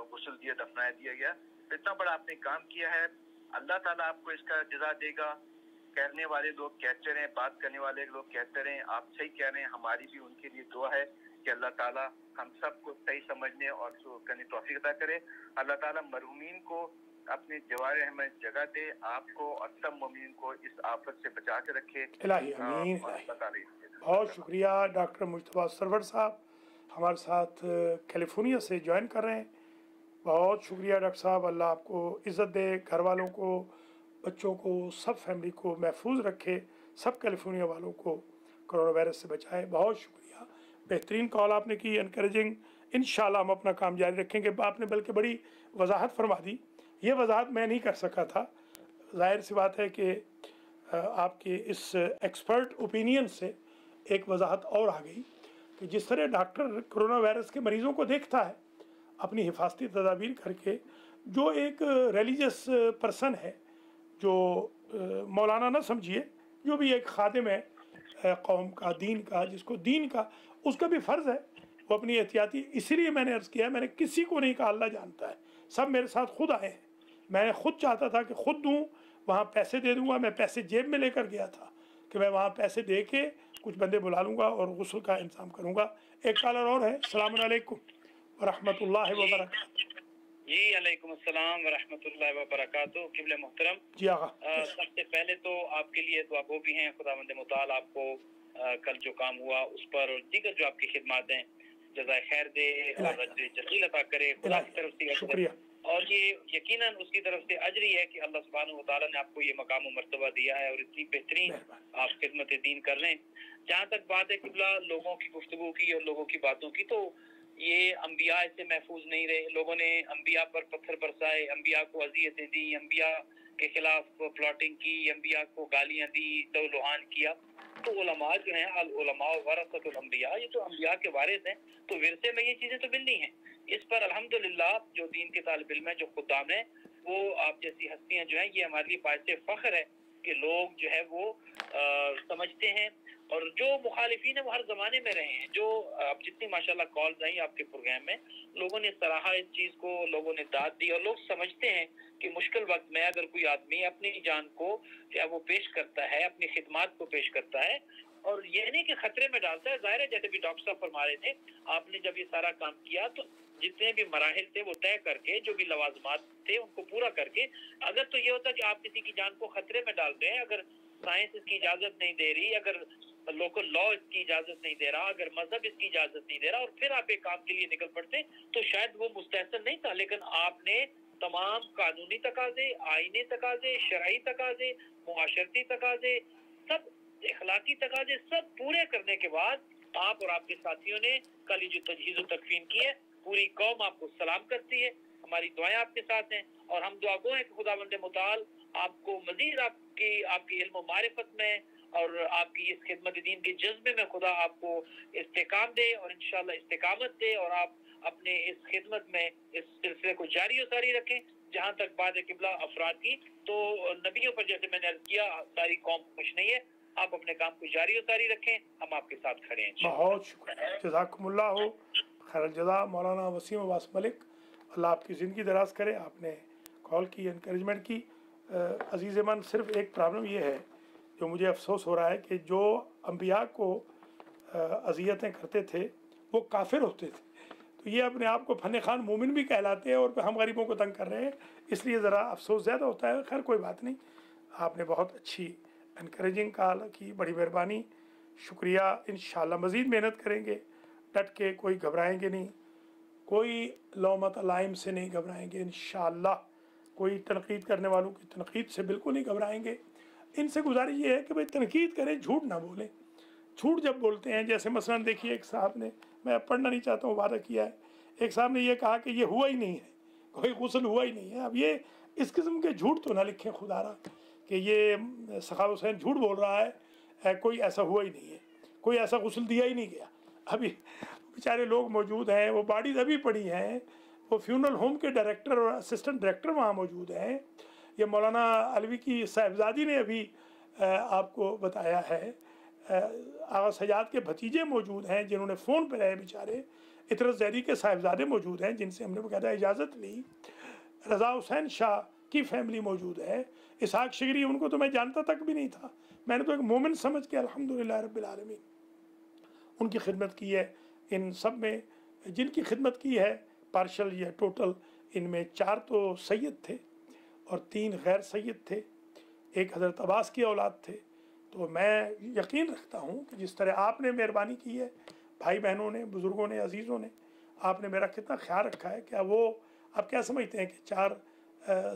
गुस्ल दिया दफनाया दिया गया। तो इतना बड़ा आपने काम किया है, अल्लाह ताला आपको इसका जज़ा देगा। कहने वाले लोग कहते रहें, बात करने वाले लोग कहते रहें, आप सही कह रहे हैं। हमारी भी उनके लिए दुआ है कि अल्लाह ताला हम सबको सही समझने और करने तौफीक अता करे। अल्लाह ताला मरहूमीन को अपने जवार रहमत जगह दे, आपको और सब मोमिन को इस आफत से बचा के रखे। इलाही आमीन। बहुत शुक्रिया डॉक्टर मुस्तफा सरवर साहब हमारे साथ कैलिफोर्निया से ज्वाइन कर रहे हैं। बहुत शुक्रिया डॉक्टर साहब, अल्लाह आपको इज़्ज़त दे, घर वालों को, बच्चों को, सब फैमिली को महफूज रखे, सब कैलिफोर्निया वालों को कोरोना वायरस से बचाए। बहुत शुक्रिया, बेहतरीन कॉल आपने की, इनकरेजिंग। इंशाल्लाह हम अपना काम जारी रखेंगे। आपने बल्कि बड़ी वजाहत फरमा दी, ये वजाहत मैं नहीं कर सका था। जाहिर सी बात है कि आपके इस एक्सपर्ट ओपिनियन से एक वजाहत और आ गई कि जिस तरह डॉक्टर कोरोना वायरस के मरीज़ों को देखता है अपनी हिफाजती तदाबीर करके, जो एक रिलीजियस पर्सन है, जो मौलाना ना समझिए, जो भी एक खादिम है कौम का, दीन का, जिसको दीन का उसका भी फ़र्ज़ है वो अपनी एहतियाती। इसीलिए मैंने अर्ज़ किया, मैंने किसी को नहीं कहा, अल्लाह जानता है, सब मेरे साथ खुद आए हैं। मैं खुद चाहता था कि खुद दूँ, वहाँ पैसे दे दूँगा। मैं पैसे जेब में लेकर गया था कि मैं वहाँ पैसे दे के कुछ बंदे बुला लूँगा और गुस्ल का इंतज़ाम करूँगा। एक कॉलर और है। अस्सलाम वालेकुम व रहमतुल्लाहि व बरकातहू। जी अलैकुम अस्सलाम व रहमतुल्लाहि व बरकातहू। क़िबले मोहतरम, जी आगा, सबसे पहले तो आपके लिए दुआ गो भी हैं। खुदावंद मुताल आपको कल जो काम हुआ उस पर और दीगर जो आपकी खिदमत हैं जज़ाए खैर दे और अजर जज़ील अता करे खुदा की तरफ से। शुक्रिया। और ये यकीनन उसकी तरफ से अजरी है कि अल्लाह सुब्हानहू व तआला ने आपको ये मकाम व मर्तबा दिया है और इतनी बेहतरीन आप खिदमत दीन कर रहे हैं। जहाँ तक बात है किबला लोगों की गुफ्तगू की और लोगों की बातों की, तो ये अंबिया इससे महफूज नहीं रहे। लोगों ने अंबिया पर पत्थर बरसाए, अंबिया को अजियतें दी, अंबिया के खिलाफ प्लॉटिंग की, अंबिया को गालियाँ दी, लौलुहान किया। तो उलमा जो हैं, अल उलमा वरसतुल अंबिया, ये तो अंबिया के वारिस हैं, तो विरसे में ये चीज़ें तो मिलनी हैं। इस पर अल्हम्दुलिल्लाह जो दीन के तालिब इल्म है, जो खुदाम है, वो आप जैसी हस्तियाँ जो हैं, ये हमारे लिए बाइसे फ़ख्र है कि लोग जो है वो समझते हैं। और जो मुखालिफिन है वो हर ज़माने में रहे हैं। जो अब जितनी माशाल्लाह कॉल्स आई आपके प्रोग्राम में, लोगों ने सराहा इस चीज़ को, लोगों ने दाद दी और लोग समझते हैं कि मुश्किल वक्त में अगर कोई आदमी अपनी जान को क्या वो पेश करता है, अपनी खिदमत को पेश करता है और ये नहीं कि खतरे में डालता है। ज़ाहिर है, जैसे भी डॉक्टर साहब फरमा रहे थे, आपने जब ये सारा काम किया तो जितने भी मराहिल थे वो तय करके, जो भी लवाजमात थे उनको पूरा करके, अगर तो ये होता कि आप किसी की जान को खतरे में डाल रहे हैं, अगर साइंस इसकी इजाज़त नहीं दे रही, अगर लोकल लॉ इसकी इजाज़त नहीं दे रहा, अगर मजहब इसकी इजाज़त नहीं दे रहा और फिर आप एक काम के लिए निकल पड़ते तो शायद वो मुस्तहसन नहीं था। लेकिन आपने तमाम कानूनी तकाजे, आईनी तकाजे, शरई तकाजे, मुआशरती तकाजे, सब इखलाकी तकाजे सब पूरे करने के बाद आप और आपके साथियों ने कल जो तजहीज़ तकफीन की है, पूरी कौम आपको सलाम करती है। हमारी दुआएं आपके साथ हैं और हम दुआ गो हैं कि खुदावंद मुताल आपको मजीद आपकी इल्म मारिफत में और आपकी इस खिदमत दीन के जज्बे में खुदा आपको इस्तेकाम दे और इंशाल्लाह इस्तेकामत दे और आप अपने इस खिदमत में इस सिलसिले को जारी और सारी रखें। जहाँ तक बात है किबला अफराद की, तो नबियों पर जैसे मैंने अर्ज किया, सारी कौम कुछ नहीं है, आप अपने काम को जारी और सारी रखें, हम आपके साथ खड़े हैं। बहुत शुक्रिया, जज़ाकुमुल्लाह हो खैर जज़ा। मौलाना वसीम अब्बास मलिक, अल्लाह आपकी ज़िंदगी दराज करे। आपने कॉल की, इनकरेजमेंट की। अजीज़ मन, सिर्फ एक प्रॉब्लम ये है जो मुझे अफसोस हो रहा है कि जो अंबिया को अजियतें करते थे वो काफिर होते थे, तो ये अपने आप को फन खान मोमिन भी कहलाते हैं और हम गरीबों को तंग कर रहे हैं, इसलिए ज़रा अफसोस ज़्यादा होता है। खैर कोई बात नहीं, आपने बहुत अच्छी इनकरेजिंग कॉल की, बड़ी मेहरबानी, शुक्रिया। इंशाल्लाह मज़ीद मेहनत करेंगे, डट के, कोई घबराएंगे नहीं, कोई लौमत लाइम से नहीं घबराएंगे इंशाल्लाह, कोई तनकीद करने वालों की तनकीद से बिल्कुल नहीं घबराएंगे। इनसे गुजारिश ये है कि भाई तनकीद करें, झूठ ना बोलें। झूठ जब बोलते हैं, जैसे मसलन देखिए एक साहब ने, मैं पढ़ना नहीं चाहता हूँ, वादा किया है, एक साहब ने ये कहा कि ये हुआ ही नहीं है, कोई गुस्ल हुआ ही नहीं है। अब ये इस किस्म के झूठ तो ना लिखें खुदारा कि ये सखाब हुसैन झूठ बोल रहा है, कोई ऐसा हुआ ही नहीं है, कोई ऐसा गुस्ल दिया ही नहीं गया। अभी बेचारे लोग मौजूद हैं, वो बॉडीज़ अभी पड़ी हैं, वो फ्यूनरल होम के डायरेक्टर और असिस्टेंट डायरेक्टर वहाँ मौजूद हैं। ये मौलाना अलवी की साहिबजादी ने अभी आपको बताया है, आगा सजाद के भतीजे मौजूद हैं जिन्होंने फ़ोन पर रहे बेचारे, इतरत ज़ैदी के साहिबजादे मौजूद हैं जिनसे हमने बाकायदा इजाज़त ली, रज़ा हुसैन शाह की फैमिली मौजूद है, इसहाक शिगरी उनको तो मैं जानता तक भी नहीं था, मैंने तो एक मोमिन समझ के अल्हम्दुलिल्लाह रब्बिल आलमीन उनकी खिदमत की है। इन सब में जिनकी खिदमत की है पार्शल या टोटल, इनमें 4 तो सैयद थे और 3 गैर सैयद थे, एक हज़रत अब्बास की औलाद थे। तो मैं यकीन रखता हूँ कि जिस तरह आपने मेहरबानी की है, भाई बहनों ने, बुज़ुर्गों ने, अजीज़ों ने, आपने मेरा कितना ख्याल रखा है। क्या वो आप क्या समझते हैं कि 4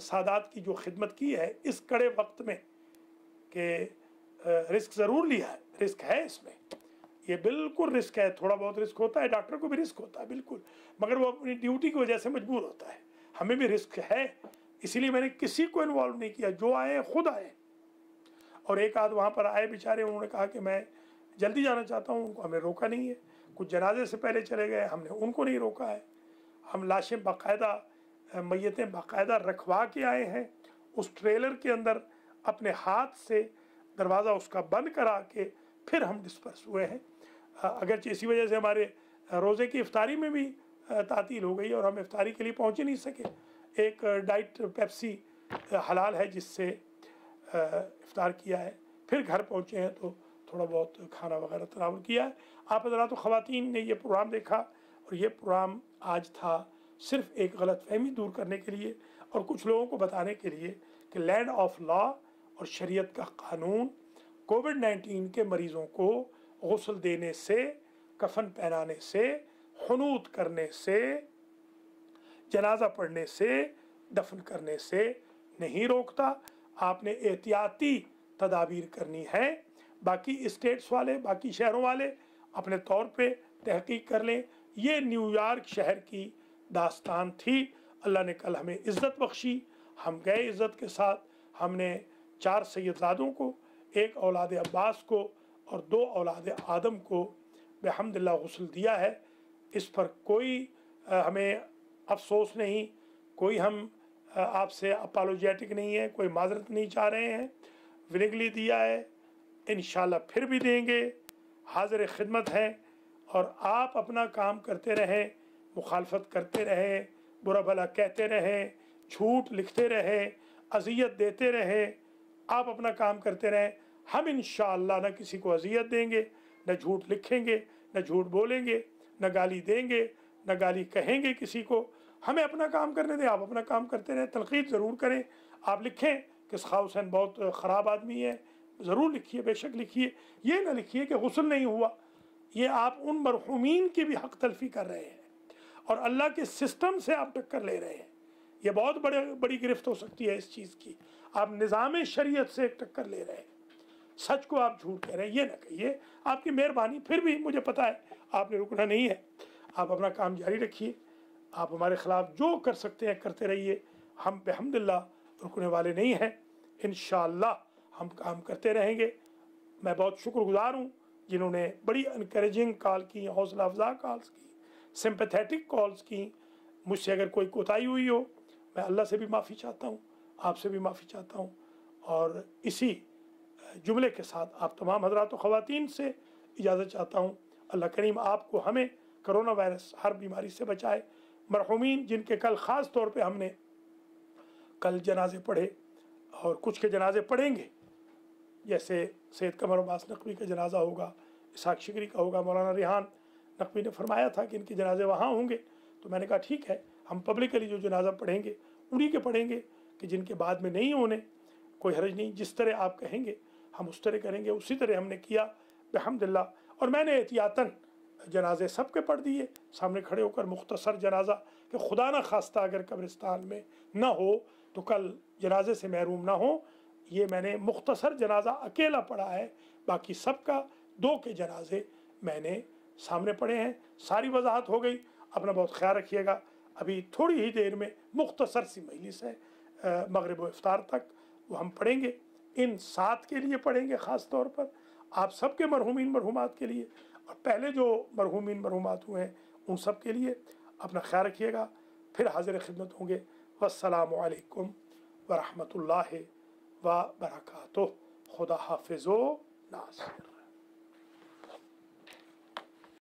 सादात की जो खिदमत की है इस कड़े वक्त में, कि रिस्क ज़रूर लिया है, रिस्क है इसमें, ये बिल्कुल रिस्क है, थोड़ा बहुत रिस्क होता है, डॉक्टर को भी रिस्क होता है बिल्कुल, मगर वो अपनी ड्यूटी की वजह से मजबूर होता है, हमें भी रिस्क है, इसीलिए मैंने किसी को इन्वॉल्व नहीं किया, जो आए खुद आए। और एक आध वहाँ पर आए बेचारे, उन्होंने कहा कि मैं जल्दी जाना चाहता हूँ, उनको हमने रोका नहीं है, कुछ जनाजे से पहले चले गए, हमने उनको नहीं रोका है। हम लाशें बाकायदा, मैयतें बाकायदा रखवा के आए हैं, उस ट्रेलर के अंदर अपने हाथ से दरवाज़ा उसका बंद करा के फिर हम डिस्पर्स हुए हैं। अगरचे इसी वजह से हमारे रोज़े की इफ्तारी में भी तातील हो गई और हम इफ्तारी के लिए पहुँच ही नहीं सके। एक डाइट पेप्सी हलाल है जिससे इफ्तार किया है, फिर घर पहुँचे हैं तो थोड़ा बहुत खाना वगैरह तनावुल किया है। आप हज़रात ख़वातीन ने ये प्रोग्राम देखा, और ये प्रोग्राम आज था सिर्फ़ एक गलतफहमी दूर करने के लिए और कुछ लोगों को बताने के लिए कि लैंड ऑफ लॉ और शरीयत का कानून कोविड-19 के मरीज़ों को गुस्ल देने से, कफन पहनाने से, खुनूत करने से, जनाजा पढ़ने से, दफन करने से नहीं रोकता। आपने एहतियाती तदाबीर करनी है। बाकी स्टेट्स वाले, बाकी शहरों वाले अपने तौर पे तहकीक कर लें। ये न्यूयॉर्क शहर की दास्तान थी। अल्लाह ने कल हमें इज़्ज़त बख्शी, हम गए इज़्ज़त के साथ। हमने 4 सैयदजादों को, 1 औलाद अब्बास को और 2 औलाद आदम को बेहम्दुलिल्लाह गुस्ल दिया है। इस पर कोई हमें अफसोस नहीं, कोई हम आपसे अपोलोजेटिक नहीं है, कोई माजरत नहीं चाह रहे हैं। विलिंगली दिया है, इंशाल्लाह फिर भी देंगे, हाजिर खिदमत हैं। और आप अपना काम करते रहें, मुखालफत करते रहें, बुरा भला कहते रहें, झूठ लिखते रहें, अजियत देते रहें, आप अपना काम करते रहें। हम इंशाअल्लाह न किसी को अजियत देंगे, न झूठ लिखेंगे, न झूठ बोलेंगे, न गाली देंगे, न गाली कहेंगे किसी को। हमें अपना काम करने दें, आप अपना काम करते रहें। तनकीद ज़रूर करें, आप लिखें कि इसखा हुसैन बहुत ख़राब आदमी है, ज़रूर लिखिए, बेशक लिखिए। ये ना लिखिए कि गुस्ल नहीं हुआ, ये आप उन मरहूमीन की भी हक तलफी कर रहे हैं और अल्लाह के सिस्टम से आप टक्कर ले रहे हैं। ये बहुत बड़ी गिरफ्त हो सकती है इस चीज़ की। आप निज़ाम शरीयत से टक्कर ले रहे हैं, सच को आप झूठ कह रहे हैं, ये ना कहिए। आपकी मेहरबानी, फिर भी मुझे पता है आपने रुकना नहीं है, आप अपना काम जारी रखिए। आप हमारे ख़िलाफ़ जो कर सकते हैं करते रहिए, हम बेहम्दुलिल्लाह रुकने वाले नहीं हैं। इंशाअल्लाह हम काम करते रहेंगे। मैं बहुत शुक्रगुज़ार हूँ जिन्होंने बड़ी इनकरेजिंग कॉल की, हौसला अफजा कॉल्स की, सिंपैथेटिक कॉल्स की। मुझसे अगर कोई कोताही हुई हो, मैं अल्लाह से भी माफ़ी चाहता हूँ, आपसे भी माफ़ी चाहता हूँ। और इसी जुमले के साथ आप तमाम हज़रात व ख़वातीन से इजाज़त चाहता हूँ। अल्लाह करीम आपको, हमें कोरोना वायरस हर बीमारी से बचाए। मरहूमीन जिनके कल ख़ास तौर पे हमने कल जनाजे पढ़े और कुछ के जनाजे पढ़ेंगे, जैसे सैयद कमर अब्बास नकवी का जनाजा होगा, इसहाक शिगरी का होगा। मौलाना रिहान नकवी ने फरमाया था कि इनके जनाजे वहाँ होंगे, तो मैंने कहा ठीक है, हम पब्लिकली जो जनाजा पढ़ेंगे उन्हीं के पढ़ेंगे, कि जिनके बाद में नहीं होने कोई हर्ज नहीं। जिस तरह आप कहेंगे हम उस तरह करेंगे, उसी तरह हमने किया अल्हम्दुलिल्लाह। और मैंने एहतियातन जनाजे सब के पढ़ दिए, सामने खड़े होकर मुख्तसर जनाजा, कि खुदा न खास्ता अगर कब्रिस्तान में ना हो तो कल जनाजे से महरूम ना हो। ये मैंने मुख्तसर जनाजा अकेला पढ़ा है, बाकी सबका 2 के जनाजे मैंने सामने पढ़े हैं। सारी वजाहत हो गई। अपना बहुत ख्याल रखिएगा। अभी थोड़ी ही देर में मुख्तसर सी मजलिस है मगरिब व इफ्तार तक, वो हम पढ़ेंगे। इन 7 के लिए पढ़ेंगे ख़ास तौर पर, आप सबके मरहूमीन मरहूमात के लिए। और पहले जो मरहूमिन मरहूमात हुए हैं उन सब के लिए अपना ख्याल रखिएगा। फिर हाजिर खिदमत होंगे। वस्सलामु अलैकुम व रहमतुल्लाहि व बरकातुहू। खुदा हाफिज़ो नासिर।